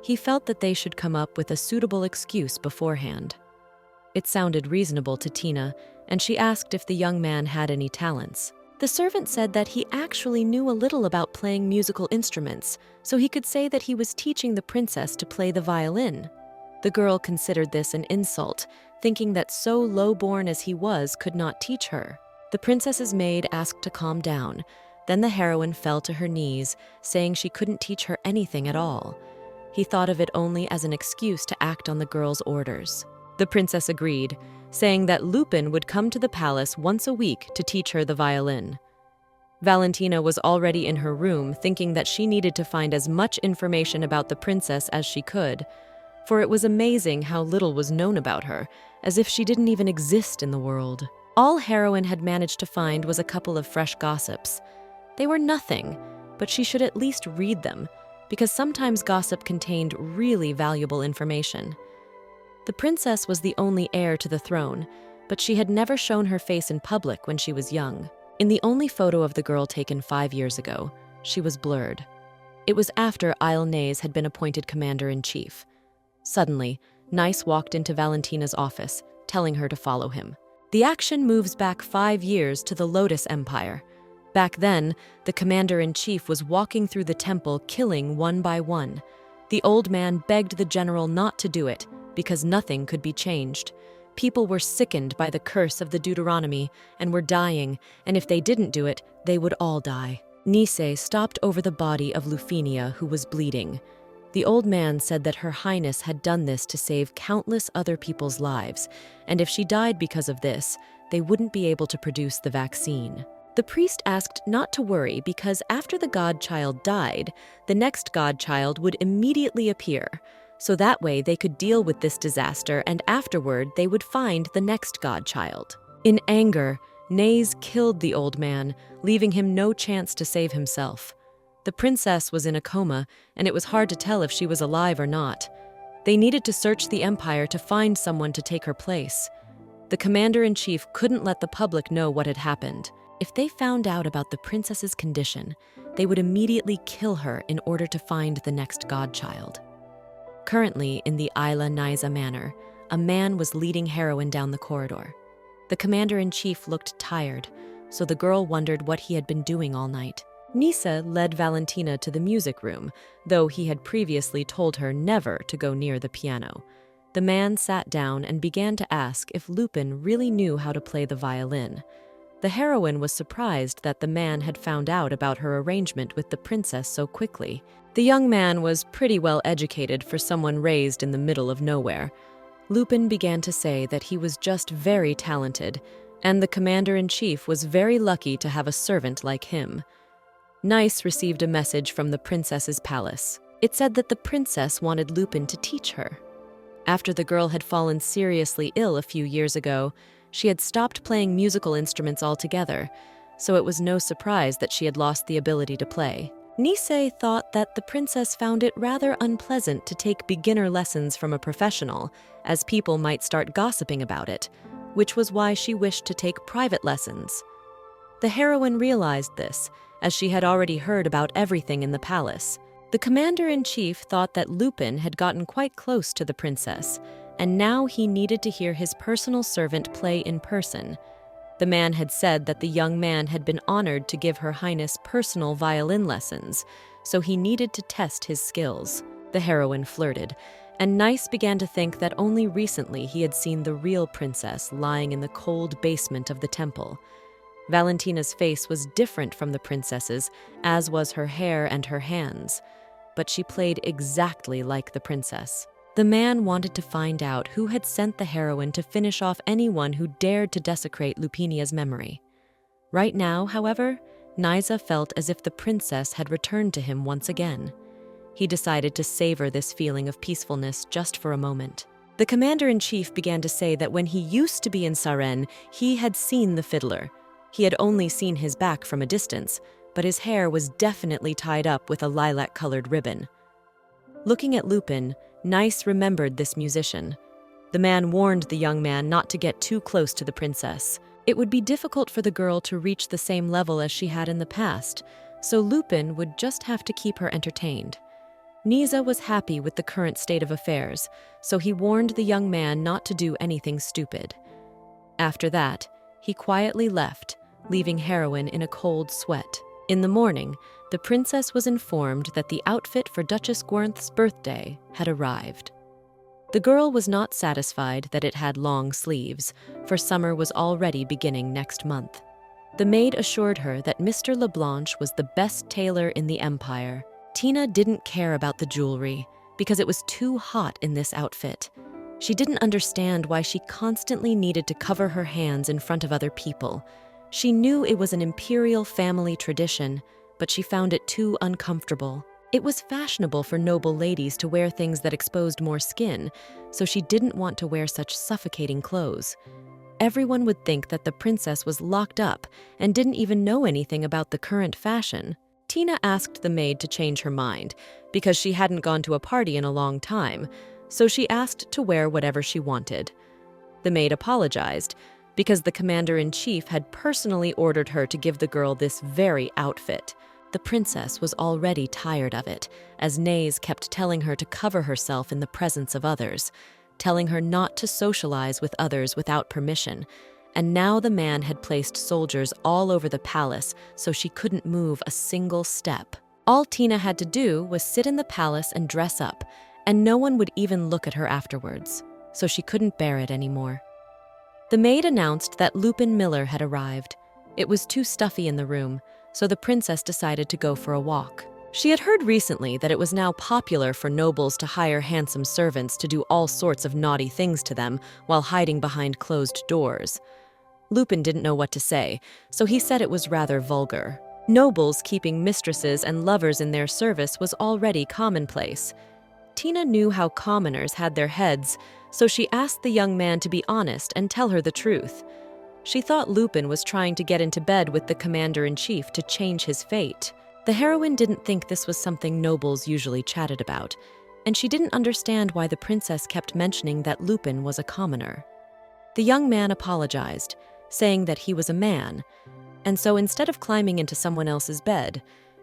He felt that they should come up with a suitable excuse beforehand. It sounded reasonable to Tina, and she asked if the young man had any talents. The servant said that he actually knew a little about playing musical instruments, so he could say that he was teaching the princess to play the violin. The girl considered this an insult, thinking that so low-born as he was could not teach her. The princess's maid asked to calm down. Then the heroine fell to her knees, saying she couldn't teach her anything at all. He thought of it only as an excuse to act on the girl's orders. The princess agreed, saying that Lupin would come to the palace once a week to teach her the violin. Valentina was already in her room, thinking that she needed to find as much information about the princess as she could, for it was amazing how little was known about her, as if she didn't even exist in the world. All heroine had managed to find was a couple of fresh gossips. They were nothing, but she should at least read them, because sometimes gossip contained really valuable information. The princess was the only heir to the throne, but she had never shown her face in public when she was young. In the only photo of the girl taken 5 years ago, she was blurred. It was after Ilnaze had been appointed commander-in-chief. Suddenly, Nice walked into Valentina's office, telling her to follow him. The action moves back 5 years to the Lotus Empire. Back then, the commander-in-chief was walking through the temple, killing one by one. The old man begged the general not to do it, because nothing could be changed. People were sickened by the curse of the Deuteronomy and were dying, and if they didn't do it, they would all die. Nice stopped over the body of Lufinia, who was bleeding. The old man said that Her Highness had done this to save countless other people's lives, and if she died because of this, they wouldn't be able to produce the vaccine. The priest asked not to worry because after the godchild died, the next godchild would immediately appear. So that way they could deal with this disaster and afterward they would find the next godchild. In anger, Naze killed the old man, leaving him no chance to save himself. The princess was in a coma, and it was hard to tell if she was alive or not. They needed to search the empire to find someone to take her place. The commander-in-chief couldn't let the public know what had happened. If they found out about the princess's condition, they would immediately kill her in order to find the next godchild. Currently, in the Isla Niza manor, a man was leading heroine down the corridor. The commander-in-chief looked tired, so the girl wondered what he had been doing all night. Nisa led Valentina to the music room, though he had previously told her never to go near the piano. The man sat down and began to ask if Lupin really knew how to play the violin. The heroine was surprised that the man had found out about her arrangement with the princess so quickly. The young man was pretty well educated for someone raised in the middle of nowhere. Lupin began to say that he was just very talented, and the commander-in-chief was very lucky to have a servant like him. Nice received a message from the princess's palace. It said that the princess wanted Lupin to teach her. After the girl had fallen seriously ill a few years ago, she had stopped playing musical instruments altogether, so it was no surprise that she had lost the ability to play. Nisei thought that the princess found it rather unpleasant to take beginner lessons from a professional, as people might start gossiping about it, which was why she wished to take private lessons. The heroine realized this, as she had already heard about everything in the palace. The commander-in-chief thought that Lupin had gotten quite close to the princess, and now he needed to hear his personal servant play in person. The man had said that the young man had been honored to give Her Highness personal violin lessons, so he needed to test his skills. The heroine flirted, and Nice began to think that only recently he had seen the real princess lying in the cold basement of the temple. Valentina's face was different from the princess's, as was her hair and her hands, but she played exactly like the princess. The man wanted to find out who had sent the heroine to finish off anyone who dared to desecrate Lupinia's memory. Right now, however, Niza felt as if the princess had returned to him once again. He decided to savor this feeling of peacefulness just for a moment. The commander-in-chief began to say that when he used to be in Saren, he had seen the fiddler. He had only seen his back from a distance, but his hair was definitely tied up with a lilac-colored ribbon. Looking at Lupin, Nice remembered this musician. The man warned the young man not to get too close to the princess. It would be difficult for the girl to reach the same level as she had in the past, so Lupin would just have to keep her entertained. Niza was happy with the current state of affairs, so he warned the young man not to do anything stupid. After that, he quietly left, leaving Heroine in a cold sweat. In the morning, the princess was informed that the outfit for Duchess Gwernth's birthday had arrived. The girl was not satisfied that it had long sleeves, for summer was already beginning next month. The maid assured her that Mr. Leblanche was the best tailor in the empire. Tina didn't care about the jewelry, because it was too hot in this outfit. She didn't understand why she constantly needed to cover her hands in front of other people. She knew it was an imperial family tradition, but she found it too uncomfortable. It was fashionable for noble ladies to wear things that exposed more skin, so she didn't want to wear such suffocating clothes. Everyone would think that the princess was locked up and didn't even know anything about the current fashion. Tina asked the maid to change her mind, because she hadn't gone to a party in a long time, so she asked to wear whatever she wanted. The maid apologized, because the commander-in-chief had personally ordered her to give the girl this very outfit. The princess was already tired of it, as Naze kept telling her to cover herself in the presence of others, telling her not to socialize with others without permission, and now the man had placed soldiers all over the palace so she couldn't move a single step. All Tina had to do was sit in the palace and dress up, and no one would even look at her afterwards, so she couldn't bear it anymore. The maid announced that Lupin Miller had arrived. It was too stuffy in the room, so the princess decided to go for a walk. She had heard recently that it was now popular for nobles to hire handsome servants to do all sorts of naughty things to them while hiding behind closed doors. Lupin didn't know what to say, so he said it was rather vulgar. Nobles keeping mistresses and lovers in their service was already commonplace. Tina knew how commoners had their heads, so she asked the young man to be honest and tell her the truth. She thought Lupin was trying to get into bed with the commander-in-chief to change his fate. The heroine didn't think this was something nobles usually chatted about, and she didn't understand why the princess kept mentioning that Lupin was a commoner. The young man apologized, saying that he was a man, and so instead of climbing into someone else's bed,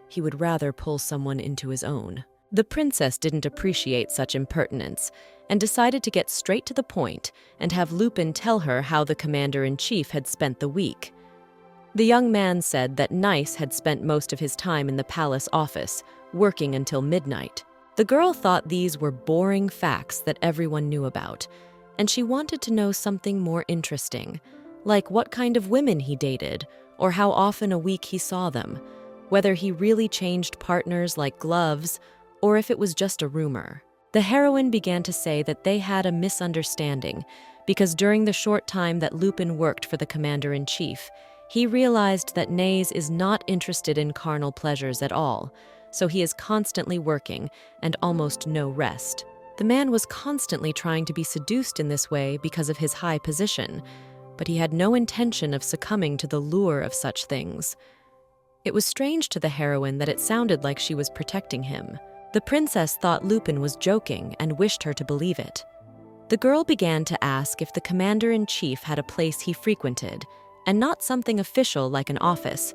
he would rather pull someone into his own. The princess didn't appreciate such impertinence and decided to get straight to the point and have Lupin tell her how the commander-in-chief had spent the week. The young man said that Nice had spent most of his time in the palace office, working until midnight. The girl thought these were boring facts that everyone knew about, and she wanted to know something more interesting, like what kind of women he dated, or how often a week he saw them, whether he really changed partners like gloves, or if it was just a rumor. The heroine began to say that they had a misunderstanding, because during the short time that Lupin worked for the commander-in-chief, he realized that Naze is not interested in carnal pleasures at all, so he is constantly working and almost no rest. The man was constantly trying to be seduced in this way because of his high position, but he had no intention of succumbing to the lure of such things. It was strange to the heroine that it sounded like she was protecting him. The princess thought Lupin was joking and wished her to believe it. The girl began to ask if the commander-in-chief had a place he frequented, and not something official like an office,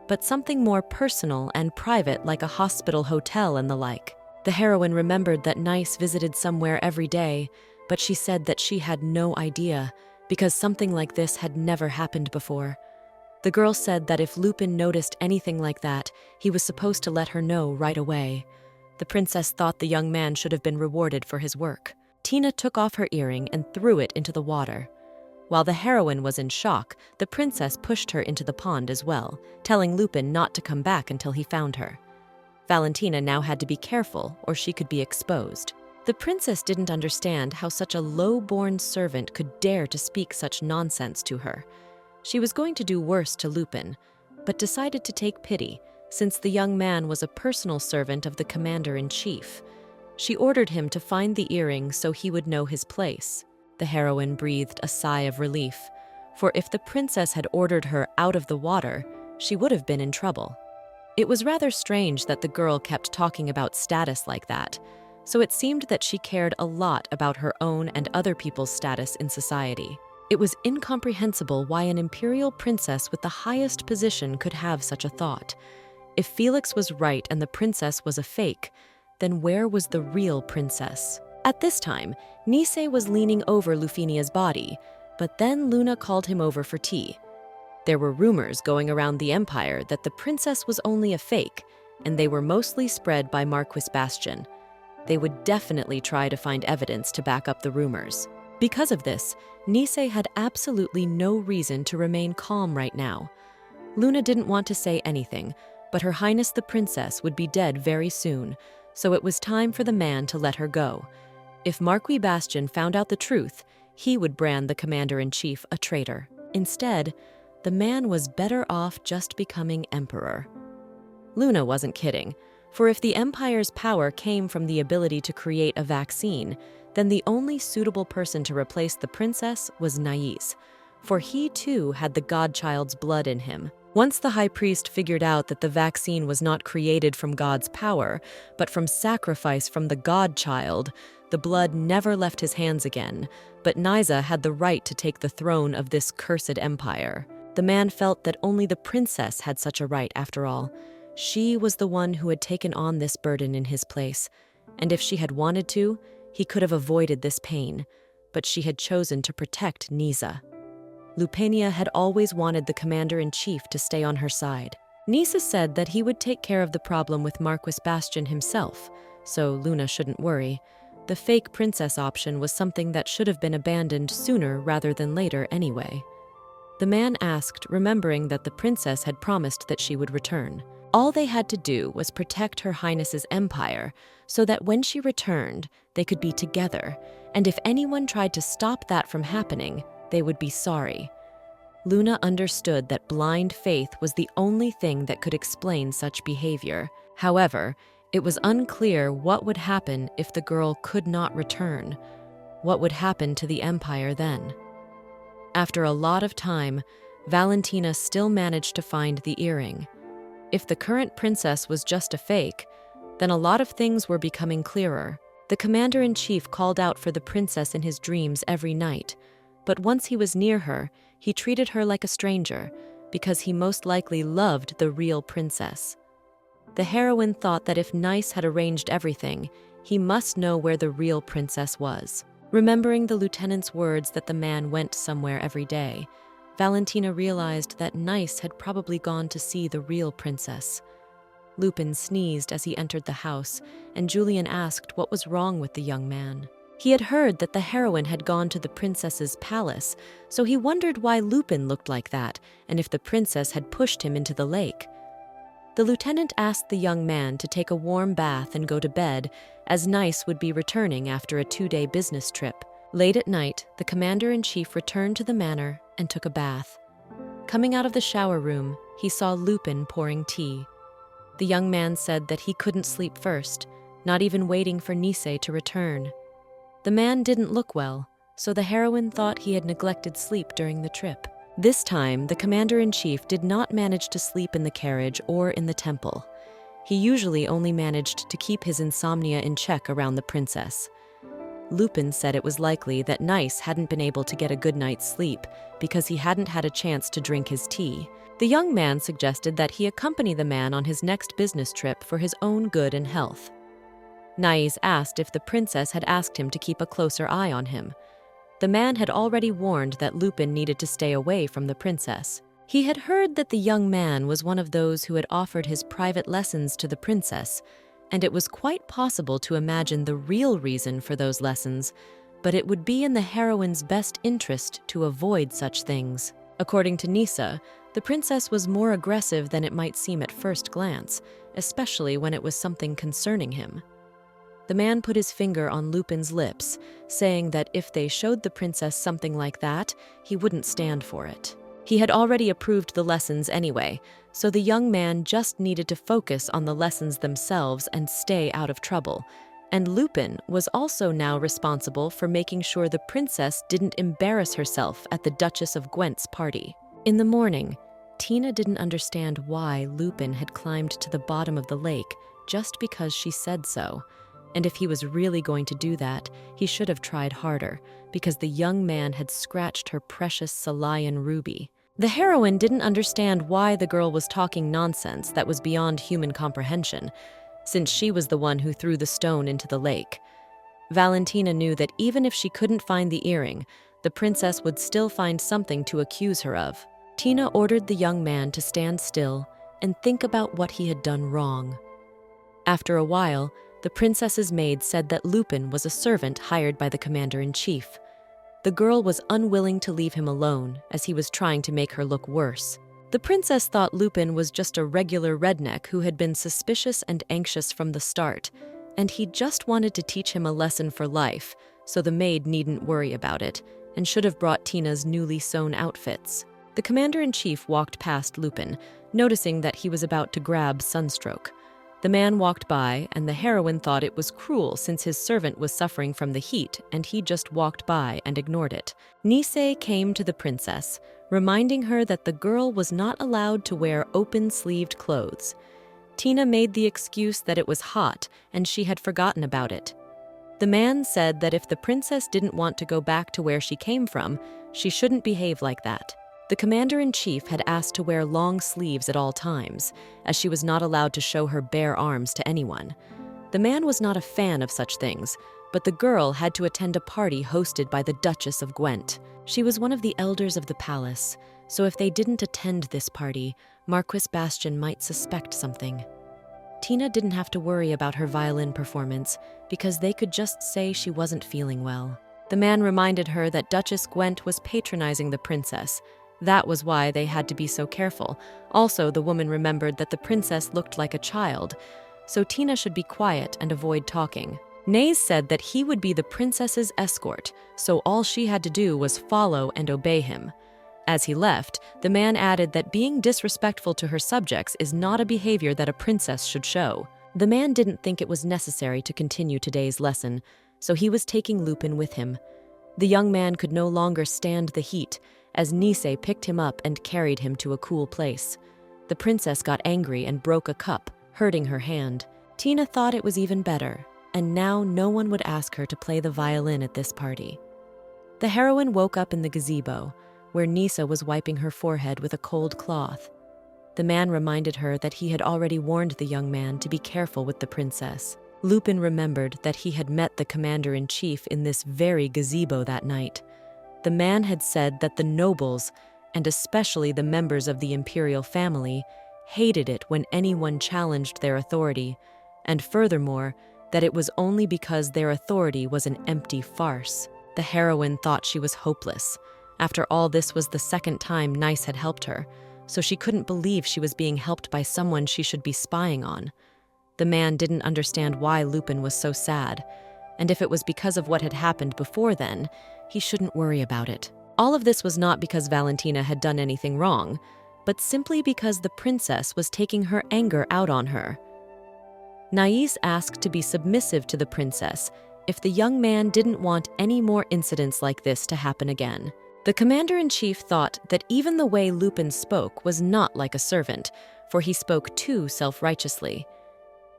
but something more personal and private like a hospital, hotel, and the like. The heroine remembered that Nice visited somewhere every day, but she said that she had no idea because something like this had never happened before. The girl said that if Lupin noticed anything like that, he was supposed to let her know right away. The princess thought the young man should have been rewarded for his work. Tina took off her earring and threw it into the water. While the heroine was in shock, the princess pushed her into the pond as well, telling Lupin not to come back until he found her. Valentina now had to be careful, or she could be exposed. The princess didn't understand how such a low-born servant could dare to speak such nonsense to her. She was going to do worse to Lupin, but decided to take pity, since the young man was a personal servant of the commander-in-chief. She ordered him to find the earring so he would know his place. The heroine breathed a sigh of relief, for if the princess had ordered her out of the water, she would have been in trouble. It was rather strange that the girl kept talking about status like that, so it seemed that she cared a lot about her own and other people's status in society. It was incomprehensible why an imperial princess with the highest position could have such a thought. If Felix was right and the princess was a fake, then where was the real princess? At this time, Nisei was leaning over Lufinia's body, but then Luna called him over for tea. There were rumors going around the empire that the princess was only a fake, and they were mostly spread by Marquis Bastian. They would definitely try to find evidence to back up the rumors. Because of this, Nisei had absolutely no reason to remain calm right now. Luna didn't want to say anything, but Her Highness the Princess would be dead very soon, so it was time for the man to let her go. If Marquis Bastian found out the truth, he would brand the commander-in-chief a traitor. Instead, the man was better off just becoming emperor. Luna wasn't kidding, for if the empire's power came from the ability to create a vaccine, then the only suitable person to replace the princess was Nais, for he too had the godchild's blood in him. Once the high priest figured out that the vaccine was not created from God's power, but from sacrifice from the godchild, the blood never left his hands again, but Nysa had the right to take the throne of this cursed empire. The man felt that only the princess had such a right after all. She was the one who had taken on this burden in his place, and if she had wanted to, he could have avoided this pain, but she had chosen to protect Nysa. Lupania had always wanted the commander-in-chief to stay on her side. Nysa said that he would take care of the problem with Marquis Bastian himself, so Luna shouldn't worry. The fake princess option was something that should have been abandoned sooner rather than later anyway. The man asked, remembering that the princess had promised that she would return. All they had to do was protect Her Highness's empire, so that when she returned, they could be together, and if anyone tried to stop that from happening, they would be sorry. Luna understood that blind faith was the only thing that could explain such behavior. However, it was unclear what would happen if the girl could not return. What would happen to the empire then? After a lot of time, Valentina still managed to find the earring. If the current princess was just a fake, then a lot of things were becoming clearer. The commander-in-chief called out for the princess in his dreams every night, but once he was near her, he treated her like a stranger, because he most likely loved the real princess. The heroine thought that if Nice had arranged everything, he must know where the real princess was. Remembering the lieutenant's words that the man went somewhere every day, Valentina realized that Nice had probably gone to see the real princess. Lupin sneezed as he entered the house, and Julian asked what was wrong with the young man. He had heard that the heroine had gone to the princess's palace, so he wondered why Lupin looked like that, and if the princess had pushed him into the lake. The lieutenant asked the young man to take a warm bath and go to bed, as Nice would be returning after a 2-day business trip. Late at night, the commander-in-chief returned to the manor and took a bath. Coming out of the shower room, he saw Lupin pouring tea. The young man said that he couldn't sleep first, not even waiting for Nisei to return. The man didn't look well, so the heroine thought he had neglected sleep during the trip. This time, the commander-in-chief did not manage to sleep in the carriage or in the temple. He usually only managed to keep his insomnia in check around the princess. Lupin said it was likely that Nice hadn't been able to get a good night's sleep because he hadn't had a chance to drink his tea. The young man suggested that he accompany the man on his next business trip for his own good and health. Nais asked if the princess had asked him to keep a closer eye on him. The man had already warned that Lupin needed to stay away from the princess. He had heard that the young man was one of those who had offered his private lessons to the princess, and it was quite possible to imagine the real reason for those lessons, but it would be in the heroine's best interest to avoid such things. According to Nisa, the princess was more aggressive than it might seem at first glance, especially when it was something concerning him. The man put his finger on Lupin's lips, saying that if they showed the princess something like that, he wouldn't stand for it. He had already approved the lessons anyway, so the young man just needed to focus on the lessons themselves and stay out of trouble. And Lupin was also now responsible for making sure the princess didn't embarrass herself at the Duchess of Gwent's party. In the morning, Tina didn't understand why Lupin had climbed to the bottom of the lake just because she said so. And if he was really going to do that, he should have tried harder, because the young man had scratched her precious Salayan ruby. The heroine didn't understand why the girl was talking nonsense that was beyond human comprehension, since she was the one who threw the stone into the lake. Valentina knew that even if she couldn't find the earring, the princess would still find something to accuse her of. Tina ordered the young man to stand still and think about what he had done wrong. After a while, the princess's maid said that Lupin was a servant hired by the commander-in-chief. The girl was unwilling to leave him alone, as he was trying to make her look worse. The princess thought Lupin was just a regular redneck who had been suspicious and anxious from the start, and he just wanted to teach him a lesson for life, so the maid needn't worry about it, and should have brought Tina's newly sewn outfits. The commander-in-chief walked past Lupin, noticing that he was about to grab Sunstroke. The man walked by, and the heroine thought it was cruel since his servant was suffering from the heat, and he just walked by and ignored it. Nisei came to the princess, reminding her that the girl was not allowed to wear open-sleeved clothes. Tina made the excuse that it was hot, and she had forgotten about it. The man said that if the princess didn't want to go back to where she came from, she shouldn't behave like that. The commander-in-chief had asked to wear long sleeves at all times, as she was not allowed to show her bare arms to anyone. The man was not a fan of such things, but the girl had to attend a party hosted by the Duchess of Gwent. She was one of the elders of the palace, so if they didn't attend this party, Marquis Bastian might suspect something. Tina didn't have to worry about her violin performance, because they could just say she wasn't feeling well. The man reminded her that Duchess Gwent was patronizing the princess. That was why they had to be so careful. Also, the woman remembered that the princess looked like a child, so Tina should be quiet and avoid talking. Nays said that he would be the princess's escort, so all she had to do was follow and obey him. As he left, the man added that being disrespectful to her subjects is not a behavior that a princess should show. The man didn't think it was necessary to continue today's lesson, so he was taking Lupin with him. The young man could no longer stand the heat, as Nisei picked him up and carried him to a cool place. The princess got angry and broke a cup, hurting her hand. Tina thought it was even better, and now no one would ask her to play the violin at this party. The heroine woke up in the gazebo, where Nisa was wiping her forehead with a cold cloth. The man reminded her that he had already warned the young man to be careful with the princess. Lupin remembered that he had met the commander-in-chief in this very gazebo that night. The man had said that the nobles, and especially the members of the imperial family, hated it when anyone challenged their authority, and furthermore, that it was only because their authority was an empty farce. The heroine thought she was hopeless. After all, this was the second time Nice had helped her, so she couldn't believe she was being helped by someone she should be spying on. The man didn't understand why Lupin was so sad, and if it was because of what had happened before then, he shouldn't worry about it. All of this was not because Valentina had done anything wrong, but simply because the princess was taking her anger out on her. Nais asked to be submissive to the princess if the young man didn't want any more incidents like this to happen again. The commander-in-chief thought that even the way Lupin spoke was not like a servant, for he spoke too self-righteously.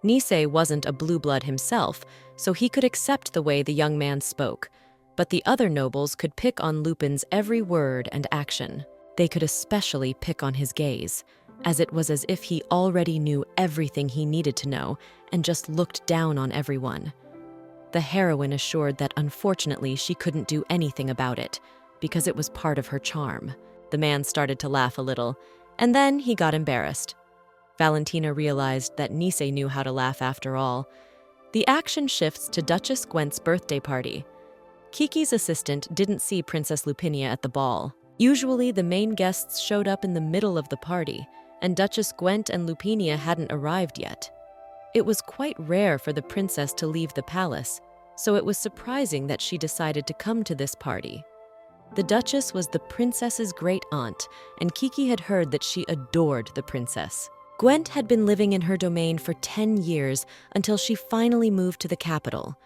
Nisei wasn't a blue blood himself, so he could accept the way the young man spoke, but the other nobles could pick on Lupin's every word and action. They could especially pick on his gaze, as it was as if he already knew everything he needed to know and just looked down on everyone. The heroine assured that unfortunately she couldn't do anything about it, because it was part of her charm. The man started to laugh a little, and then he got embarrassed. Valentina realized that Nisei knew how to laugh after all. The action shifts to Duchess Gwent's birthday party. Kiki's assistant didn't see Princess Lupinia at the ball. Usually, the main guests showed up in the middle of the party, and Duchess Gwent and Lupinia hadn't arrived yet. It was quite rare for the princess to leave the palace, so it was surprising that she decided to come to this party. The Duchess was the princess's great aunt, and Kiki had heard that she adored the princess. Gwent had been living in her domain for 10 years until she finally moved to the capital.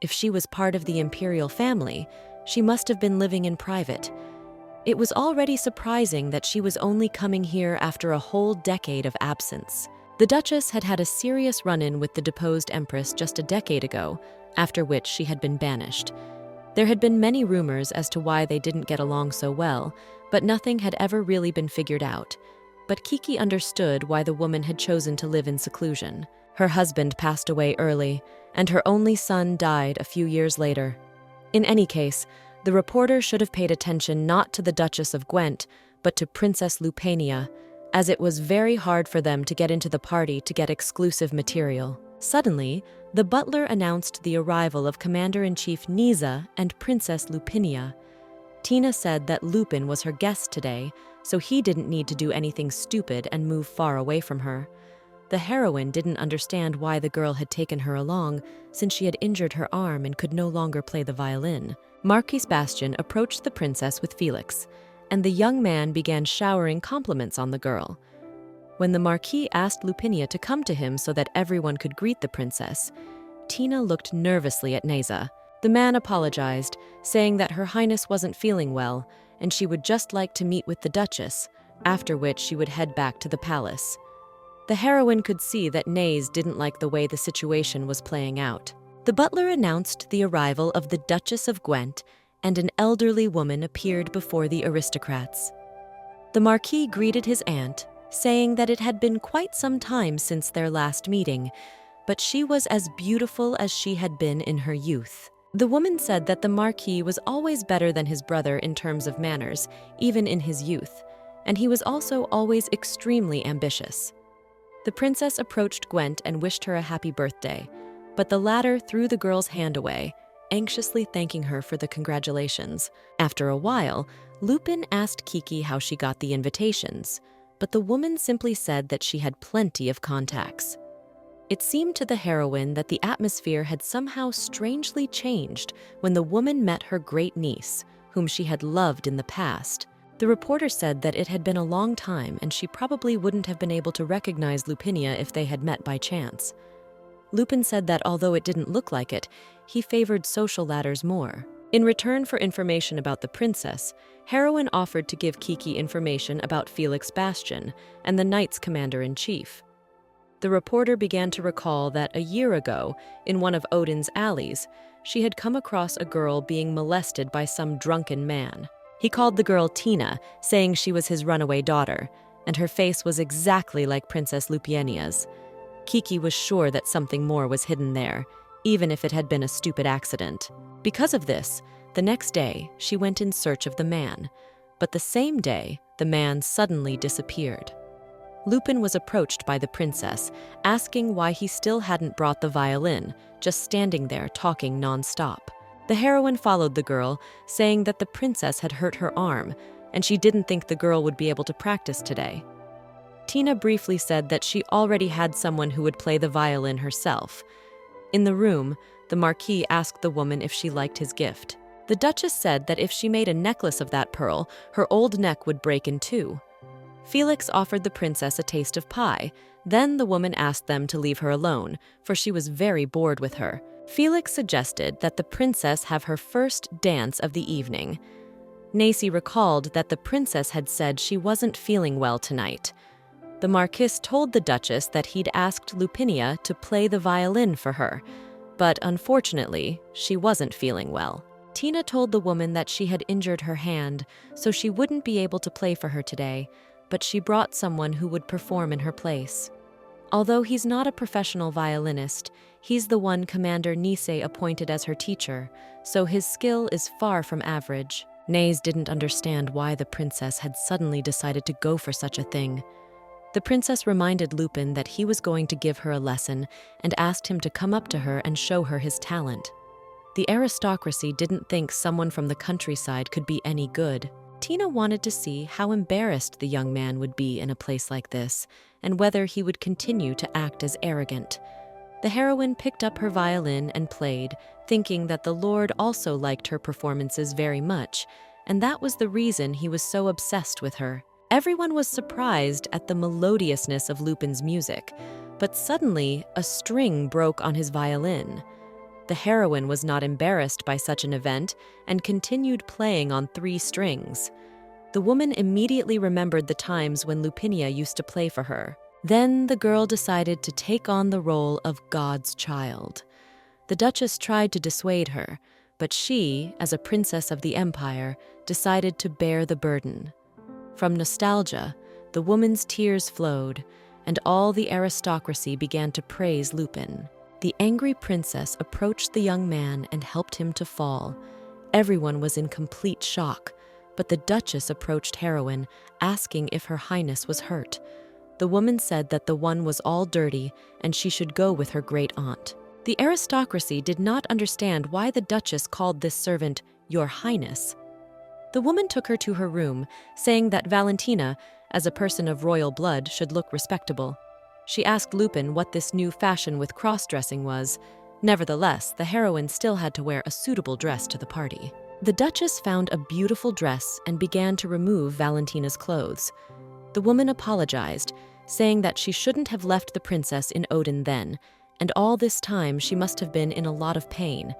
If she was part of the imperial family, she must have been living in private. It was already surprising that she was only coming here after a whole decade of absence. The Duchess had had a serious run-in with the deposed empress just a decade ago, after which she had been banished. There had been many rumors as to why they didn't get along so well, but nothing had ever really been figured out. But Kiki understood why the woman had chosen to live in seclusion. Her husband passed away early, and her only son died a few years later. In any case, the reporter should have paid attention not to the Duchess of Gwent, but to Princess Lupinia, as it was very hard for them to get into the party to get exclusive material. Suddenly, the butler announced the arrival of Commander-in-Chief Niza and Princess Lupinia. Tina said that Lupin was her guest today, so he didn't need to do anything stupid and move far away from her. The heroine didn't understand why the girl had taken her along, since she had injured her arm and could no longer play the violin. Marquis Bastian approached the princess with Felix, and the young man began showering compliments on the girl. When the Marquis asked Lupinia to come to him so that everyone could greet the princess, Tina looked nervously at Neza. The man apologized, saying that Her Highness wasn't feeling well, and she would just like to meet with the Duchess, after which she would head back to the palace. The heroine could see that Naze didn't like the way the situation was playing out. The butler announced the arrival of the Duchess of Gwent, and an elderly woman appeared before the aristocrats. The Marquis greeted his aunt, saying that it had been quite some time since their last meeting, but she was as beautiful as she had been in her youth. The woman said that the Marquis was always better than his brother in terms of manners, even in his youth, and he was also always extremely ambitious. The princess approached Gwent and wished her a happy birthday, but the latter threw the girl's hand away, anxiously thanking her for the congratulations. After a while, Lupin asked Kiki how she got the invitations, but the woman simply said that she had plenty of contacts. It seemed to the heroine that the atmosphere had somehow strangely changed when the woman met her great niece, whom she had loved in the past. The reporter said that it had been a long time and she probably wouldn't have been able to recognize Lupinia if they had met by chance. Lupin said that although it didn't look like it, he favored social ladders more. In return for information about the princess, heroine offered to give Kiki information about Felix Bastian and the Knights Commander-in-Chief. The reporter began to recall that a year ago, in one of Odin's alleys, she had come across a girl being molested by some drunken man. He called the girl Tina, saying she was his runaway daughter, and her face was exactly like Princess Lupinia's. Kiki was sure that something more was hidden there, even if it had been a stupid accident. Because of this, the next day, she went in search of the man, but the same day, the man suddenly disappeared. Lupin was approached by the princess, asking why he still hadn't brought the violin, just standing there talking non-stop. The heroine followed the girl, saying that the princess had hurt her arm, and she didn't think the girl would be able to practice today. Tina briefly said that she already had someone who would play the violin herself. In the room, the Marquis asked the woman if she liked his gift. The Duchess said that if she made a necklace of that pearl, her old neck would break in two. Felix offered the princess a taste of pie. Then the woman asked them to leave her alone, for she was very bored with her. Felix suggested that the princess have her first dance of the evening. Nacy recalled that the princess had said she wasn't feeling well tonight. The Marquis told the Duchess that he'd asked Lupinia to play the violin for her, but unfortunately, she wasn't feeling well. Tina told the woman that she had injured her hand, so she wouldn't be able to play for her today, but she brought someone who would perform in her place. Although he's not a professional violinist, he's the one Commander Nisei appointed as her teacher, so his skill is far from average. Naze didn't understand why the princess had suddenly decided to go for such a thing. The princess reminded Lupin that he was going to give her a lesson and asked him to come up to her and show her his talent. The aristocracy didn't think someone from the countryside could be any good. Tina wanted to see how embarrassed the young man would be in a place like this, and whether he would continue to act as arrogant. The heroine picked up her violin and played, thinking that the Lord also liked her performances very much, and that was the reason he was so obsessed with her. Everyone was surprised at the melodiousness of Lupin's music, but suddenly a string broke on his violin. The heroine was not embarrassed by such an event and continued playing on 3 strings. The woman immediately remembered the times when Lupinia used to play for her. Then the girl decided to take on the role of God's child. The Duchess tried to dissuade her, but she, as a princess of the empire, decided to bear the burden. From nostalgia, the woman's tears flowed, and all the aristocracy began to praise Lupin. The angry princess approached the young man and helped him to fall. Everyone was in complete shock, but the Duchess approached heroine, asking if her highness was hurt. The woman said that the one was all dirty and she should go with her great aunt. The aristocracy did not understand why the Duchess called this servant Your Highness. The woman took her to her room, saying that Valentina, as a person of royal blood, should look respectable. She asked Lupin what this new fashion with cross-dressing was. Nevertheless, the heroine still had to wear a suitable dress to the party. The Duchess found a beautiful dress and began to remove Valentina's clothes. The woman apologized, saying that she shouldn't have left the princess in Odin then, and all this time she must have been in a lot of pain.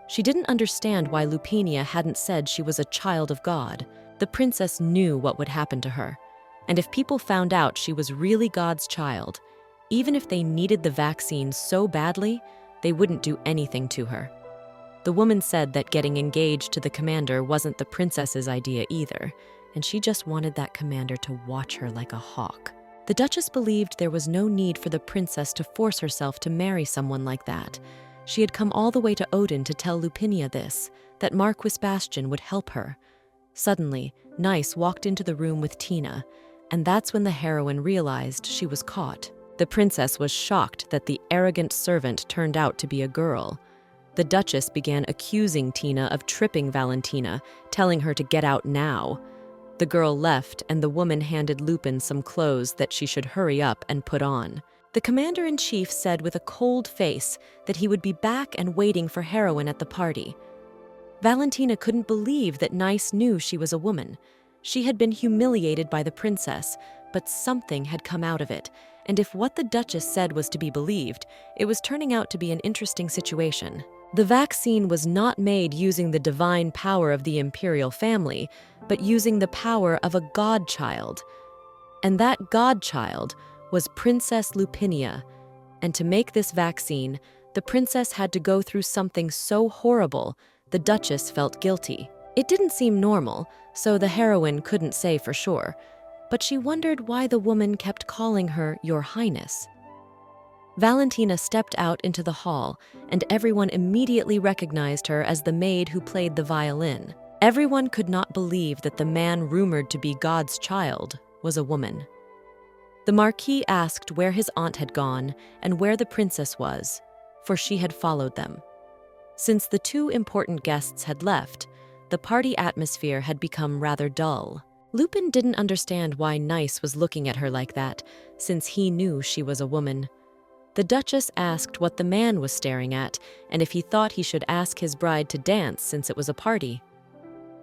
She didn't understand why Lupinia hadn't said she was a child of God. The princess knew what would happen to her, and if people found out she was really God's child, even if they needed the vaccine so badly, they wouldn't do anything to her. The woman said that getting engaged to the commander wasn't the princess's idea either, and she just wanted that commander to watch her like a hawk. The Duchess believed there was no need for the princess to force herself to marry someone like that. She had come all the way to Odin to tell Lupinia this, that Marquis Bastian would help her. Suddenly, Nice walked into the room with Tina, and that's when the heroine realized she was caught. The princess was shocked that the arrogant servant turned out to be a girl. The Duchess began accusing Tina of tripping Valentina, telling her to get out now. The girl left, and the woman handed Lupin some clothes that she should hurry up and put on. The commander-in-chief said with a cold face that he would be back and waiting for heroine at the party. Valentina couldn't believe that Nice knew she was a woman. She had been humiliated by the princess, but something had come out of it, and if what the Duchess said was to be believed, it was turning out to be an interesting situation. The vaccine was not made using the divine power of the imperial family, but using the power of a godchild. And that godchild was Princess Lupinia, and to make this vaccine, the princess had to go through something so horrible, the Duchess felt guilty. It didn't seem normal, so the heroine couldn't say for sure, but she wondered why the woman kept calling her Your Highness. Valentina stepped out into the hall, and everyone immediately recognized her as the maid who played the violin. Everyone could not believe that the man rumored to be God's child was a woman. The Marquis asked where his aunt had gone and where the princess was, for she had followed them. Since the 2 important guests had left, the party atmosphere had become rather dull. Lupin didn't understand why Nice was looking at her like that, since he knew she was a woman. The Duchess asked what the man was staring at, and if he thought he should ask his bride to dance since it was a party.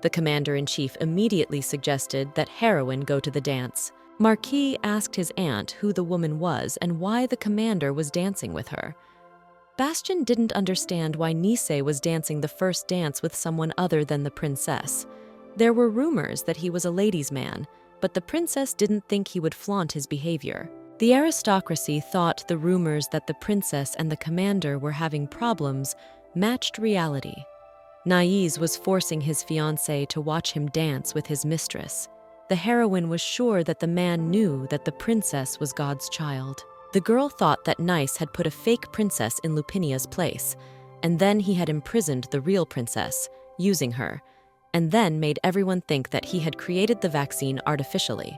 The commander-in-chief immediately suggested that heroine go to the dance. Marquis asked his aunt who the woman was and why the commander was dancing with her. Bastian didn't understand why Nisei was dancing the first dance with someone other than the princess. There were rumors that he was a ladies' man, but the princess didn't think he would flaunt his behavior. The aristocracy thought the rumors that the princess and the commander were having problems matched reality. Naiz was forcing his fiancée to watch him dance with his mistress. The heroine was sure that the man knew that the princess was God's child. The girl thought that Nice had put a fake princess in Lupinia's place, and then he had imprisoned the real princess, using her, and then made everyone think that he had created the vaccine artificially.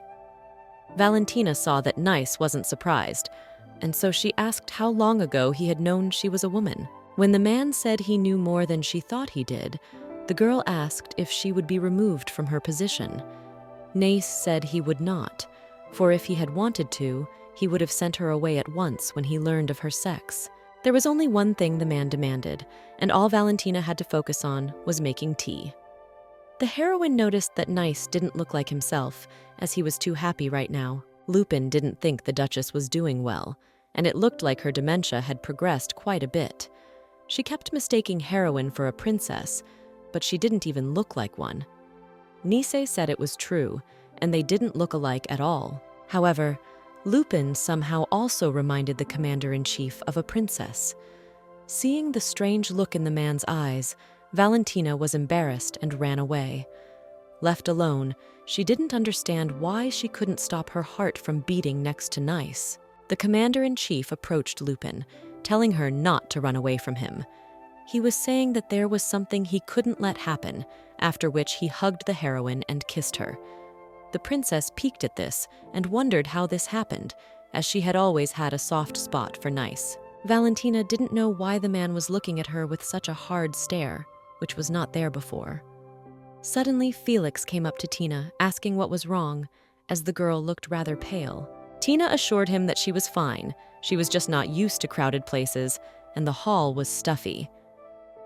Valentina saw that Nice wasn't surprised, and so she asked how long ago he had known she was a woman. When the man said he knew more than she thought he did, the girl asked if she would be removed from her position. Nice said he would not, for if he had wanted to, he would have sent her away at once when he learned of her sex. There was only one thing the man demanded, and all Valentina had to focus on was making tea. The heroine noticed that Nice didn't look like himself, as he was too happy right now. Lupin didn't think the Duchess was doing well, and it looked like her dementia had progressed quite a bit. She kept mistaking heroine for a princess, but she didn't even look like one. Nice said it was true, and they didn't look alike at all. However, Lupin somehow also reminded the commander-in-chief of a princess. Seeing the strange look in the man's eyes, Valentina was embarrassed and ran away. Left alone, she didn't understand why she couldn't stop her heart from beating next to Nice. The commander-in-chief approached Lupin, telling her not to run away from him. He was saying that there was something he couldn't let happen, after which he hugged the heroine and kissed her. The princess peeked at this and wondered how this happened, as she had always had a soft spot for Nice. Valentina didn't know why the man was looking at her with such a hard stare, which was not there before. Suddenly, Felix came up to Tina, asking what was wrong, as the girl looked rather pale. Tina assured him that she was fine, she was just not used to crowded places, and the hall was stuffy.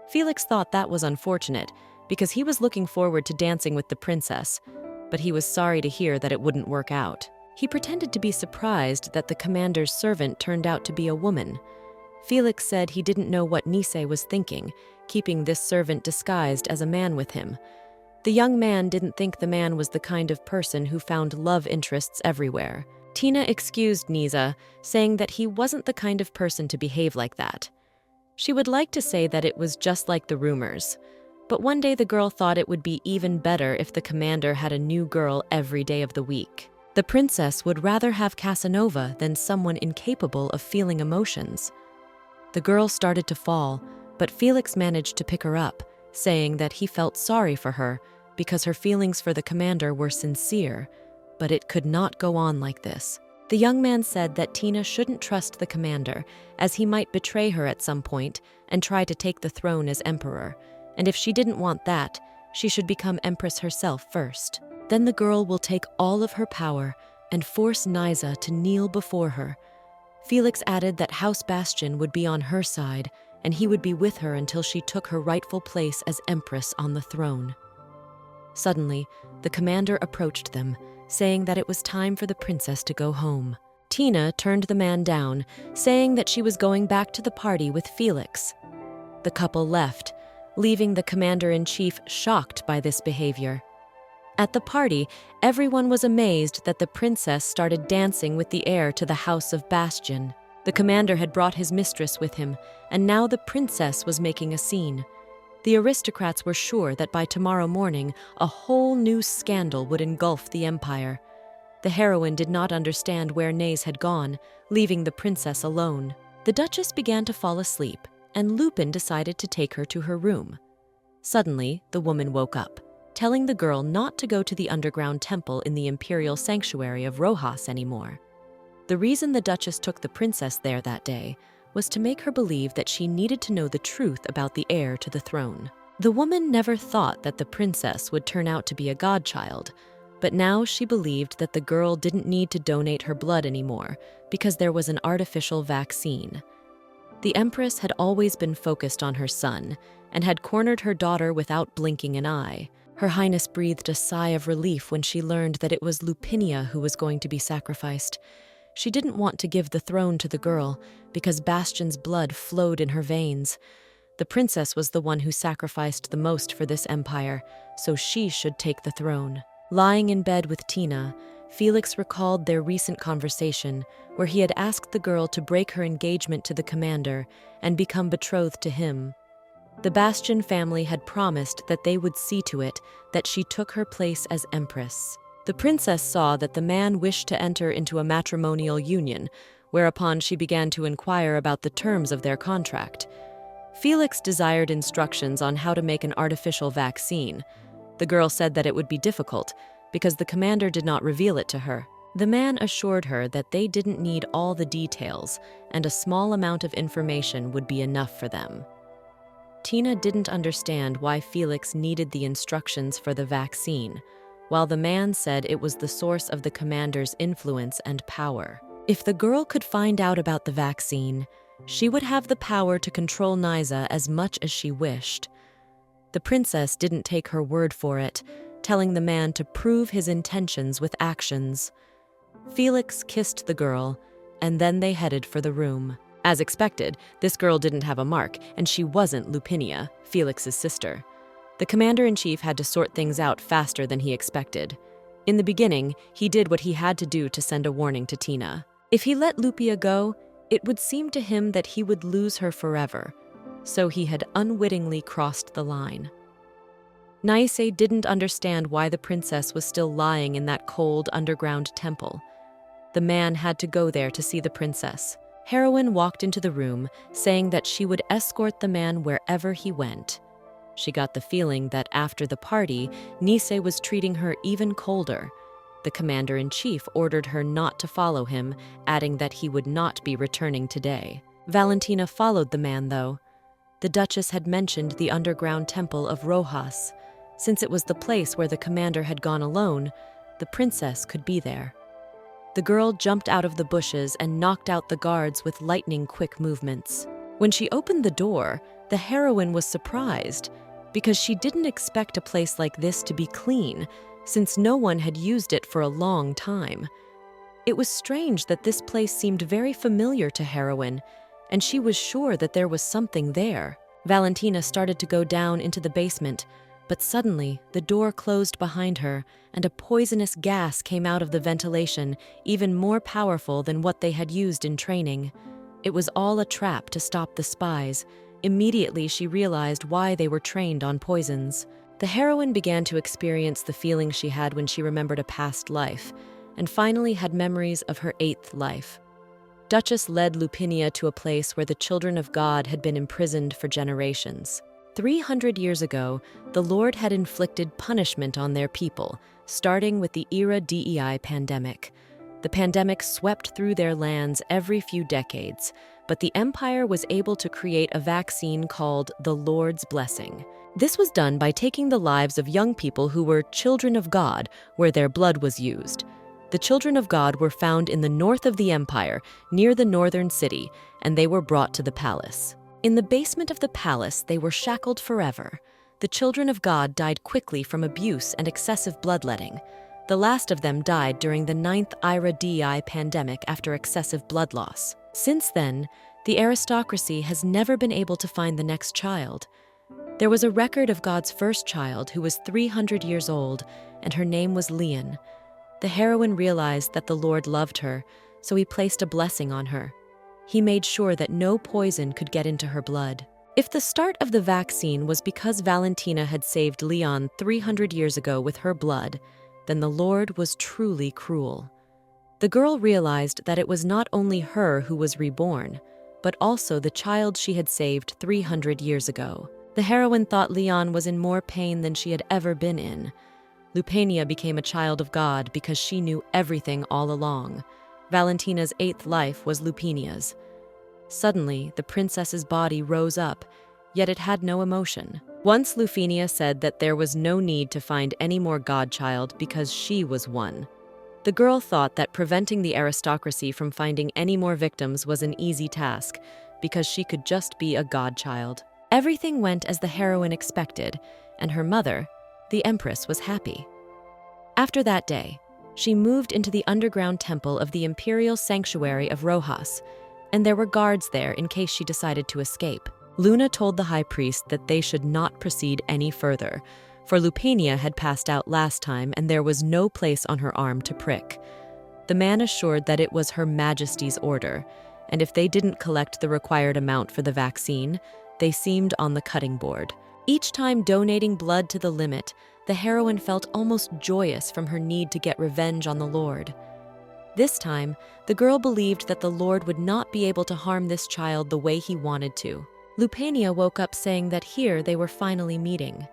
Felix thought that was unfortunate, because he was looking forward to dancing with the princess, but he was sorry to hear that it wouldn't work out. He pretended to be surprised that the commander's servant turned out to be a woman. Felix said he didn't know what Nice was thinking, keeping this servant disguised as a man with him. The young man didn't think the man was the kind of person who found love interests everywhere. Tina excused Nice, saying that he wasn't the kind of person to behave like that. She would like to say that it was just like the rumors, but one day the girl thought it would be even better if the commander had a new girl every day of the week. The princess would rather have Casanova than someone incapable of feeling emotions. The girl started to fall, but Felix managed to pick her up, saying that he felt sorry for her because her feelings for the commander were sincere, but it could not go on like this. The young man said that Tina shouldn't trust the commander, as he might betray her at some point and try to take the throne as emperor, and if she didn't want that, she should become empress herself first. Then the girl will take all of her power and force Nice to kneel before her. Felix added that House Bastian would be on her side, and he would be with her until she took her rightful place as empress on the throne. Suddenly, the commander approached them, saying that it was time for the princess to go home. Tina turned the man down, saying that she was going back to the party with Felix. The couple left, leaving the commander-in-chief shocked by this behavior. At the party, everyone was amazed that the princess started dancing with the heir to the House of Bastian. The commander had brought his mistress with him, and now the princess was making a scene. The aristocrats were sure that by tomorrow morning, a whole new scandal would engulf the empire. The heroine did not understand where Nice had gone, leaving the princess alone. The Duchess began to fall asleep, and Lupin decided to take her to her room. Suddenly, the woman woke up, telling the girl not to go to the underground temple in the imperial sanctuary of Rojas anymore. The reason the Duchess took the princess there that day was to make her believe that she needed to know the truth about the heir to the throne. The woman never thought that the princess would turn out to be a godchild, but now she believed that the girl didn't need to donate her blood anymore because there was an artificial vaccine. The Empress had always been focused on her son and had cornered her daughter without blinking an eye. Her Highness breathed a sigh of relief when she learned that it was Lupinia who was going to be sacrificed. She didn't want to give the throne to the girl because Bastian's blood flowed in her veins. The princess was the one who sacrificed the most for this empire, so she should take the throne. Lying in bed with Tina, Felix recalled their recent conversation where he had asked the girl to break her engagement to the commander and become betrothed to him. The Bastian family had promised that they would see to it that she took her place as empress. The princess saw that the man wished to enter into a matrimonial union, whereupon she began to inquire about the terms of their contract. Felix desired instructions on how to make an artificial vaccine. The girl said that it would be difficult because the commander did not reveal it to her. The man assured her that they didn't need all the details and a small amount of information would be enough for them. Tina didn't understand why Felix needed the instructions for the vaccine, while the man said it was the source of the commander's influence and power. If the girl could find out about the vaccine, she would have the power to control Nysa as much as she wished. The princess didn't take her word for it, telling the man to prove his intentions with actions. Felix kissed the girl, and then they headed for the room. As expected, this girl didn't have a mark, and she wasn't Lupinia, Felix's sister. The commander-in-chief had to sort things out faster than he expected. In the beginning, he did what he had to do to send a warning to Tina. If he let Lupia go, it would seem to him that he would lose her forever, so he had unwittingly crossed the line. Nysa didn't understand why the princess was still lying in that cold underground temple. The man had to go there to see the princess. Heroine walked into the room, saying that she would escort the man wherever he went. She got the feeling that after the party, Nysa was treating her even colder. The commander-in-chief ordered her not to follow him, adding that he would not be returning today. Valentina followed the man, though. The Duchess had mentioned the underground temple of Rojas. Since it was the place where the commander had gone alone, the princess could be there. The girl jumped out of the bushes and knocked out the guards with lightning-quick movements. When she opened the door, the heroine was surprised because she didn't expect a place like this to be clean, since no one had used it for a long time. It was strange that this place seemed very familiar to Heroine, and she was sure that there was something there. Valentina started to go down into the basement, but suddenly the door closed behind her, and a poisonous gas came out of the ventilation, even more powerful than what they had used in training. It was all a trap to stop the spies. Immediately she realized why they were trained on poisons. The heroine began to experience the feeling she had when she remembered a past life, and finally had memories of her 8th life. Duchess led Lupinia to a place where the children of God had been imprisoned for generations. 300 years ago, the Lord had inflicted punishment on their people, starting with the Era Dei pandemic. The pandemic swept through their lands every few decades, but the empire was able to create a vaccine called the Lord's Blessing. This was done by taking the lives of young people who were children of God, where their blood was used. The children of God were found in the north of the empire, near the northern city, and they were brought to the palace. In the basement of the palace, they were shackled forever. The children of God died quickly from abuse and excessive bloodletting. The last of them died during the 9th Era Dei pandemic after excessive blood loss. Since then, the aristocracy has never been able to find the next child. There was a record of God's first child who was 300 years old, and her name was Leon. The heroine realized that the Lord loved her, so he placed a blessing on her. He made sure that no poison could get into her blood. If the start of the vaccine was because Valentina had saved Leon 300 years ago with her blood, then the Lord was truly cruel. The girl realized that it was not only her who was reborn, but also the child she had saved 300 years ago. The heroine thought Leon was in more pain than she had ever been in. Lupinia became a child of God because she knew everything all along. Valentina's 8th life was Lupinia's. Suddenly, the princess's body rose up, yet it had no emotion. Once Lupinia said that there was no need to find any more godchild because she was one. The girl thought that preventing the aristocracy from finding any more victims was an easy task, because she could just be a godchild. Everything went as the heroine expected, and her mother, the Empress, was happy. After that day, she moved into the underground temple of the imperial sanctuary of Rojas, and there were guards there in case she decided to escape. Luna told the high priest that they should not proceed any further, for Lupinia had passed out last time and there was no place on her arm to prick. The man assured that it was Her Majesty's order, and if they didn't collect the required amount for the vaccine, they seemed on the cutting board. Each time donating blood to the limit, the heroine felt almost joyous from her need to get revenge on the Lord. This time, the girl believed that the Lord would not be able to harm this child the way he wanted to. Lupania woke up saying that here they were finally meeting.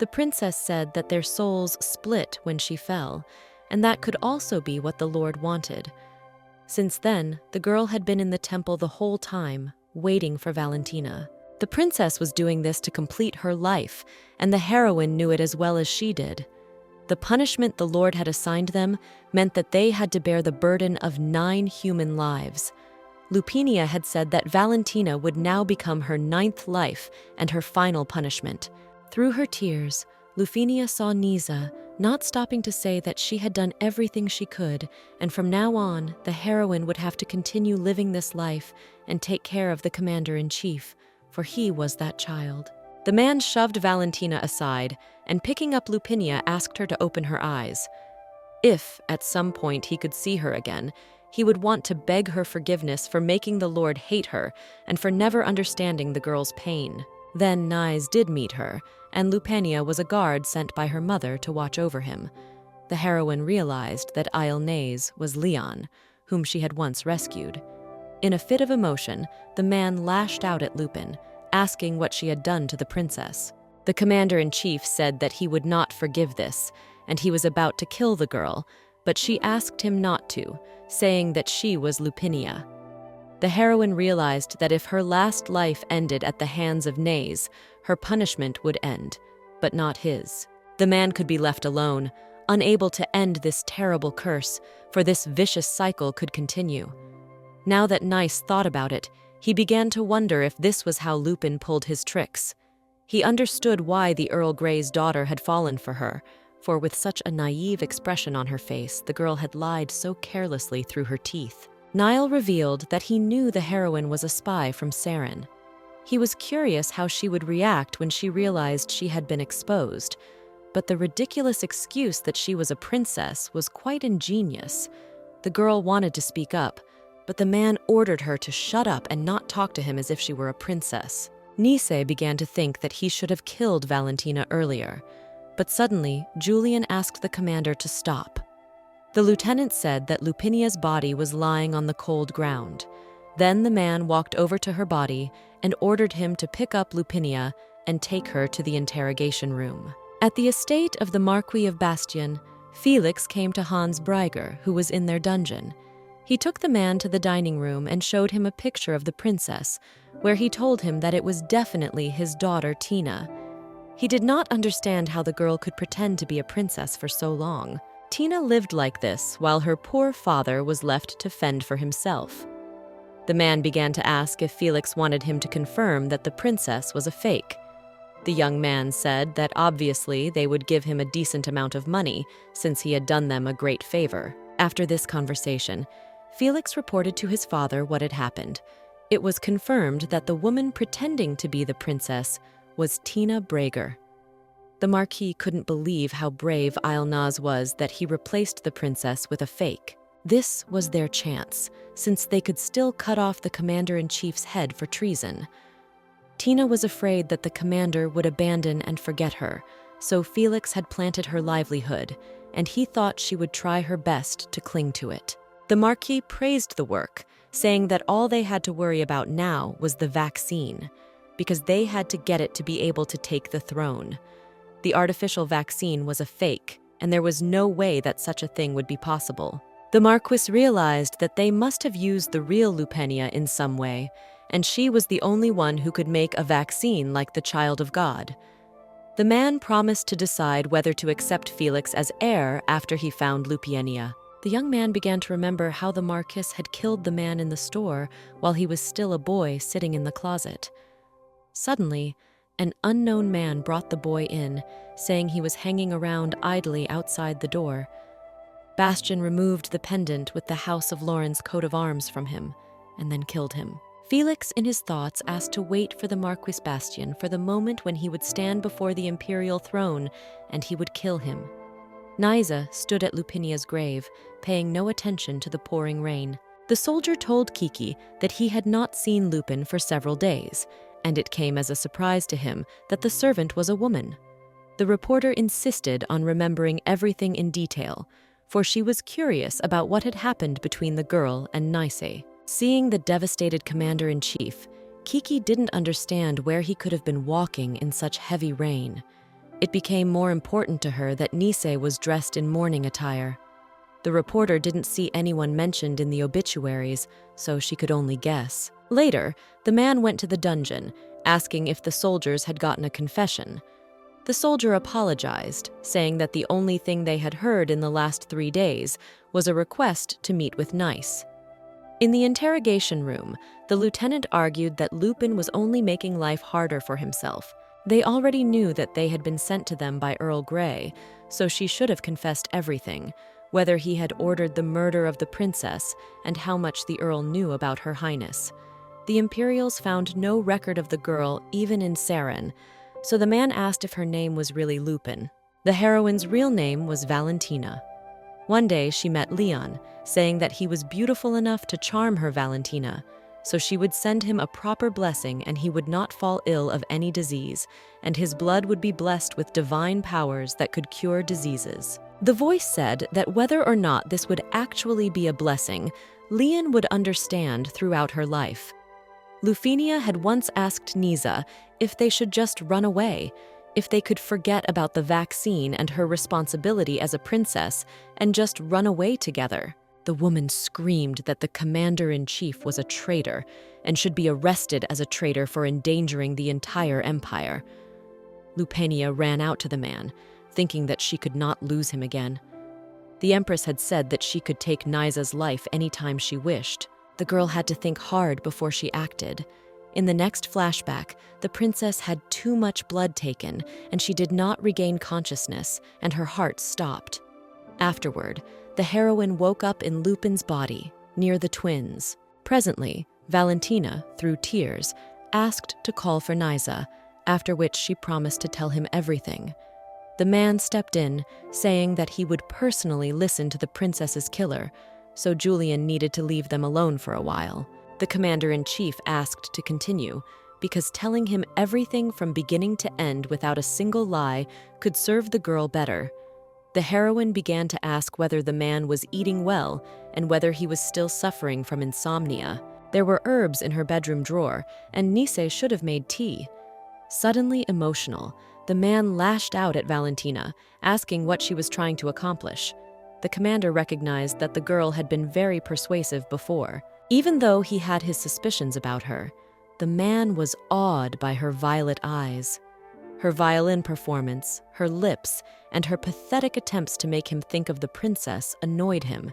The princess said that their souls split when she fell, and that could also be what the Lord wanted. Since then, the girl had been in the temple the whole time, waiting for Valentina. The princess was doing this to complete her life, and the heroine knew it as well as she did. The punishment the Lord had assigned them meant that they had to bear the burden of 9 human lives. Lupania had said that Valentina would now become her 9th life and her final punishment. Through her tears, Lupania saw Nisa, not stopping to say that she had done everything she could, and from now on, the heroine would have to continue living this life and take care of the commander-in-chief, for he was that child. The man shoved Valentina aside, and picking up Lupania asked her to open her eyes. If, at some point, he could see her again, he would want to beg her forgiveness for making the Lord hate her and for never understanding the girl's pain. Then Nise did meet her, and Lupania was a guard sent by her mother to watch over him. The heroine realized that Nise was Leon, whom she had once rescued. In a fit of emotion, the man lashed out at Lupin, asking what she had done to the princess. The commander-in-chief said that he would not forgive this, and he was about to kill the girl, but she asked him not to, saying that she was Lupania. The heroine realized that if her last life ended at the hands of Nise, her punishment would end, but not his. The man could be left alone, unable to end this terrible curse, for this vicious cycle could continue. Now that Nise thought about it, he began to wonder if this was how Lupin pulled his tricks. He understood why the Earl Grey's daughter had fallen for her, for with such a naive expression on her face, the girl had lied so carelessly through her teeth. Niall revealed that he knew the heroine was a spy from Saren. He was curious how she would react when she realized she had been exposed, but the ridiculous excuse that she was a princess was quite ingenious. The girl wanted to speak up, but the man ordered her to shut up and not talk to him as if she were a princess. Nise began to think that he should have killed Valentina earlier, but suddenly Julian asked the commander to stop. The lieutenant said that Lupinia's body was lying on the cold ground. Then the man walked over to her body and ordered him to pick up Lupinia and take her to the interrogation room. At the estate of the Marquis of Bastion, Felix came to Hans Breiger, who was in their dungeon. He took the man to the dining room and showed him a picture of the princess, where he told him that it was definitely his daughter Tina. He did not understand how the girl could pretend to be a princess for so long. Tina lived like this while her poor father was left to fend for himself. The man began to ask if Felix wanted him to confirm that the princess was a fake. The young man said that obviously they would give him a decent amount of money since he had done them a great favor. After this conversation, Felix reported to his father what had happened. It was confirmed that the woman pretending to be the princess was Tina Breiger. The Marquis couldn't believe how brave Eilnaz was that he replaced the princess with a fake. This was their chance, since they could still cut off the commander-in-chief's head for treason. Tina was afraid that the commander would abandon and forget her, so Felix had planted her livelihood, and he thought she would try her best to cling to it. The Marquis praised the work, saying that all they had to worry about now was the vaccine, because they had to get it to be able to take the throne. The artificial vaccine was a fake, and there was no way that such a thing would be possible. The Marquis realized that they must have used the real Lupania in some way, and she was the only one who could make a vaccine like the child of God. The man promised to decide whether to accept Felix as heir after he found Lupania. The young man began to remember how the Marquis had killed the man in the store while he was still a boy sitting in the closet. Suddenly, an unknown man brought the boy in, saying he was hanging around idly outside the door. Bastion removed the pendant with the House of Lauren's coat of arms from him, and then killed him. Felix, in his thoughts, asked to wait for the Marquis Bastion for the moment when he would stand before the imperial throne, and he would kill him. Nysa stood at Lupinia's grave, paying no attention to the pouring rain. The soldier told Kiki that he had not seen Lupin for several days, and it came as a surprise to him that the servant was a woman. The The reporter insisted on remembering everything in detail, for she was curious about what had happened between the girl and Nisei. Seeing the devastated commander-in-chief, Kiki didn't understand where he could have been walking in such heavy rain. It became more important to her that Nisei was dressed in mourning attire. The reporter didn't see anyone mentioned in the obituaries, so she could only guess. Later, the man went to the dungeon, asking if the soldiers had gotten a confession. The soldier apologized, saying that the only thing they had heard in the last 3 days was a request to meet with Nice. In the interrogation room, the lieutenant argued that Lupin was only making life harder for himself. They already knew that they had been sent to them by Earl Grey, so she should have confessed everything, whether he had ordered the murder of the princess and how much the Earl knew about Her Highness. The Imperials found no record of the girl, even in Saren, so the man asked if her name was really Lupin. The heroine's real name was Valentina. One day she met Leon, saying that he was beautiful enough to charm her Valentina, so she would send him a proper blessing and he would not fall ill of any disease, and his blood would be blessed with divine powers that could cure diseases. The voice said that whether or not this would actually be a blessing, Leon would understand throughout her life. Lufinia had once asked Nisa if they should just run away, if they could forget about the vaccine and her responsibility as a princess and just run away together. The woman screamed that the commander-in-chief was a traitor and should be arrested as a traitor for endangering the entire empire. Lupania ran out to the man, thinking that she could not lose him again. The Empress had said that she could take Nisa's life anytime she wished. The girl had to think hard before she acted. In the next flashback, the princess had too much blood taken, and she did not regain consciousness, and her heart stopped. Afterward, the heroine woke up in Lupin's body, near the twins. Presently, Valentina, through tears, asked to call for Nisa, after which she promised to tell him everything. The man stepped in, saying that he would personally listen to the princess's killer, so Julian needed to leave them alone for a while. The commander-in-chief asked to continue, because telling him everything from beginning to end without a single lie could serve the girl better. The heroine began to ask whether the man was eating well and whether he was still suffering from insomnia. There were herbs in her bedroom drawer, and Nisei should have made tea. Suddenly emotional, the man lashed out at Valentina, asking what she was trying to accomplish. The commander recognized that the girl had been very persuasive before. Even though he had his suspicions about her, the man was awed by her violet eyes. Her violin performance, her lips, and her pathetic attempts to make him think of the princess annoyed him.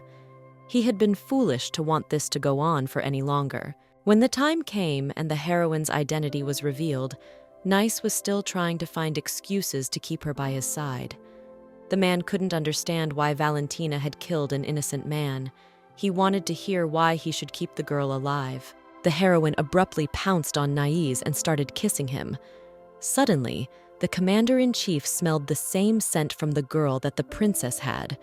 He had been foolish to want this to go on for any longer. When the time came and the heroine's identity was revealed, Nice was still trying to find excuses to keep her by his side. The man couldn't understand why Valentina had killed an innocent man. He wanted to hear why he should keep the girl alive. The heroine abruptly pounced on Nais and started kissing him. Suddenly, the commander-in-chief smelled the same scent from the girl that the princess had.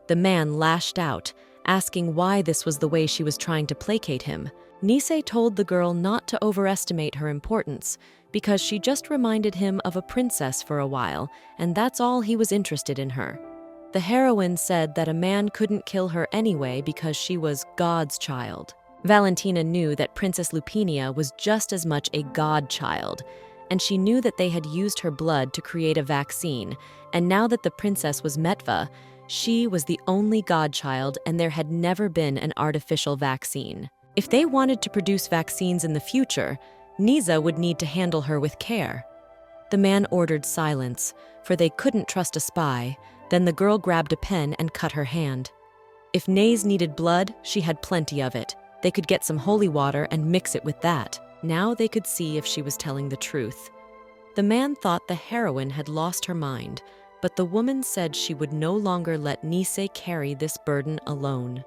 The man lashed out, asking why this was the way she was trying to placate him. Nisei told the girl not to overestimate her importance, because she just reminded him of a princess for a while, and that's all he was interested in her. The heroine said that a man couldn't kill her anyway because she was God's child. Valentina knew that Princess Lupinia was just as much a godchild, and she knew that they had used her blood to create a vaccine, and now that the princess was Metva, she was the only godchild and there had never been an artificial vaccine. If they wanted to produce vaccines in the future, Nisa would need to handle her with care. The man ordered silence, for they couldn't trust a spy. Then the girl grabbed a pen and cut her hand. If Naze needed blood, she had plenty of it. They could get some holy water and mix it with that. Now they could see if she was telling the truth. The man thought the heroine had lost her mind, but the woman said she would no longer let Nisei carry this burden alone.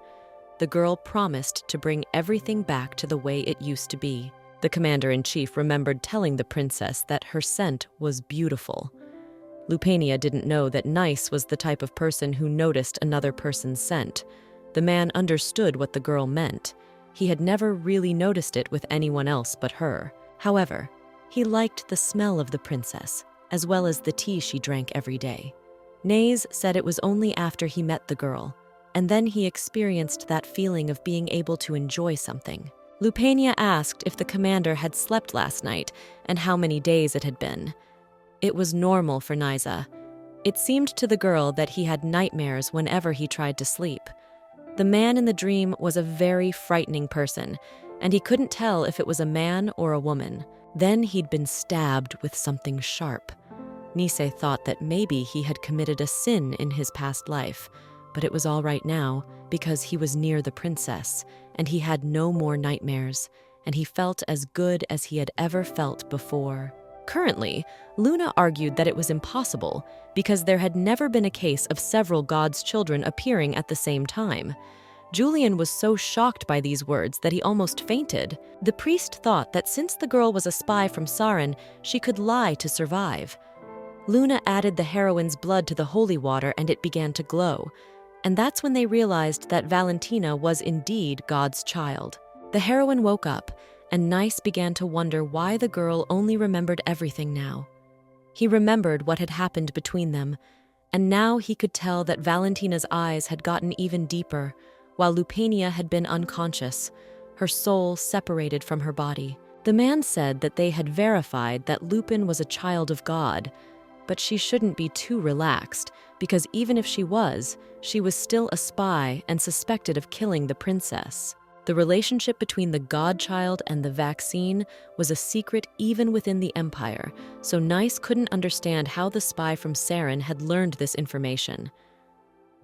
The girl promised to bring everything back to the way it used to be. The commander-in-chief remembered telling the princess that her scent was beautiful. Lupania didn't know that Nice was the type of person who noticed another person's scent. The man understood what the girl meant. He had never really noticed it with anyone else but her. However, he liked the smell of the princess, as well as the tea she drank every day. Nays said it was only after he met the girl, and then he experienced that feeling of being able to enjoy something. Lupania asked if the commander had slept last night and how many days it had been. It was normal for Nysa. It seemed to the girl that he had nightmares whenever he tried to sleep. The man in the dream was a very frightening person, and he couldn't tell if it was a man or a woman. Then he'd been stabbed with something sharp. Nisei thought that maybe he had committed a sin in his past life, but it was all right now because he was near the princess, and he had no more nightmares, and he felt as good as he had ever felt before. Currently, Luna argued that it was impossible because there had never been a case of several gods' children appearing at the same time. Julian was so shocked by these words that he almost fainted. The priest thought that since the girl was a spy from Saren, she could lie to survive. Luna added the heroine's blood to the holy water and it began to glow. And that's when they realized that Valentina was indeed God's child. The heroine woke up, and Nice began to wonder why the girl only remembered everything now. He remembered what had happened between them, and now he could tell that Valentina's eyes had gotten even deeper, while Lupania had been unconscious, her soul separated from her body. The man said that they had verified that Lupin was a child of God, but she shouldn't be too relaxed, because even if she was still a spy and suspected of killing the princess. The relationship between the godchild and the vaccine was a secret even within the Empire, so Nice couldn't understand how the spy from Saren had learned this information.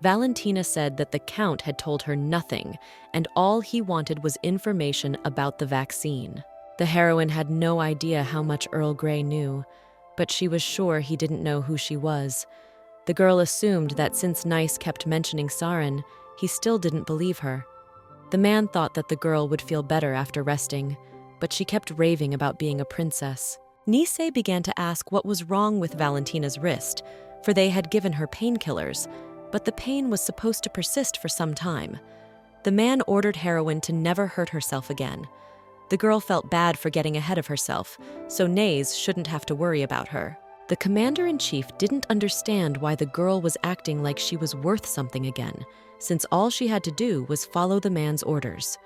Valentina said that the Count had told her nothing, and all he wanted was information about the vaccine. The heroine had no idea how much Earl Grey knew, but she was sure he didn't know who she was. The girl assumed that since Nice kept mentioning Saren, he still didn't believe her. The man thought that the girl would feel better after resting, but she kept raving about being a princess. Nisei began to ask what was wrong with Valentina's wrist, for they had given her painkillers, but the pain was supposed to persist for some time. The man ordered heroine to never hurt herself again. The girl felt bad for getting ahead of herself, so Nays shouldn't have to worry about her. The commander-in-chief didn't understand why the girl was acting like she was worth something again, since all she had to do was follow the man's orders.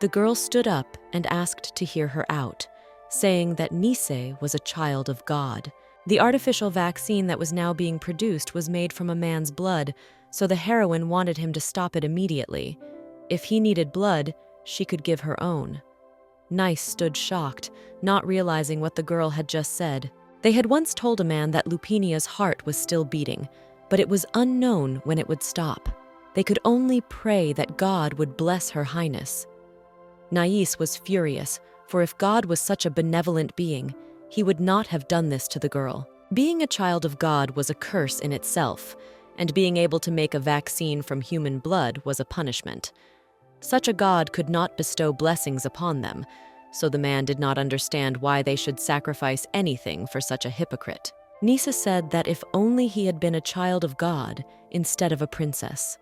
The girl stood up and asked to hear her out, saying that Nisei was a child of God. The artificial vaccine that was now being produced was made from a man's blood, so the heroine wanted him to stop it immediately. If he needed blood, she could give her own. Nice stood shocked, not realizing what the girl had just said. They had once told a man that Lupinia's heart was still beating, but it was unknown when it would stop. They could only pray that God would bless her highness. Nais was furious, for if God was such a benevolent being, he would not have done this to the girl. Being a child of God was a curse in itself, and being able to make a vaccine from human blood was a punishment. Such a God could not bestow blessings upon them, so the man did not understand why they should sacrifice anything for such a hypocrite. Nisa said that if only he had been a child of God instead of a princess.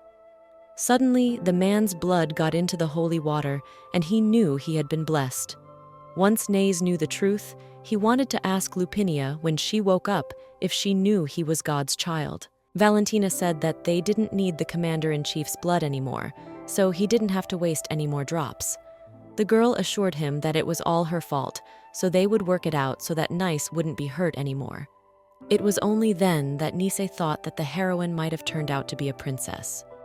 Suddenly, the man's blood got into the holy water, and he knew he had been blessed. Once Nays knew the truth, he wanted to ask Lupinia when she woke up if she knew he was God's child. Valentina said that they didn't need the commander-in-chief's blood anymore, so he didn't have to waste any more drops. The girl assured him that it was all her fault, so they would work it out so that Nice wouldn't be hurt anymore. It was only then that Nisei thought that the heroine might have turned out to be a princess.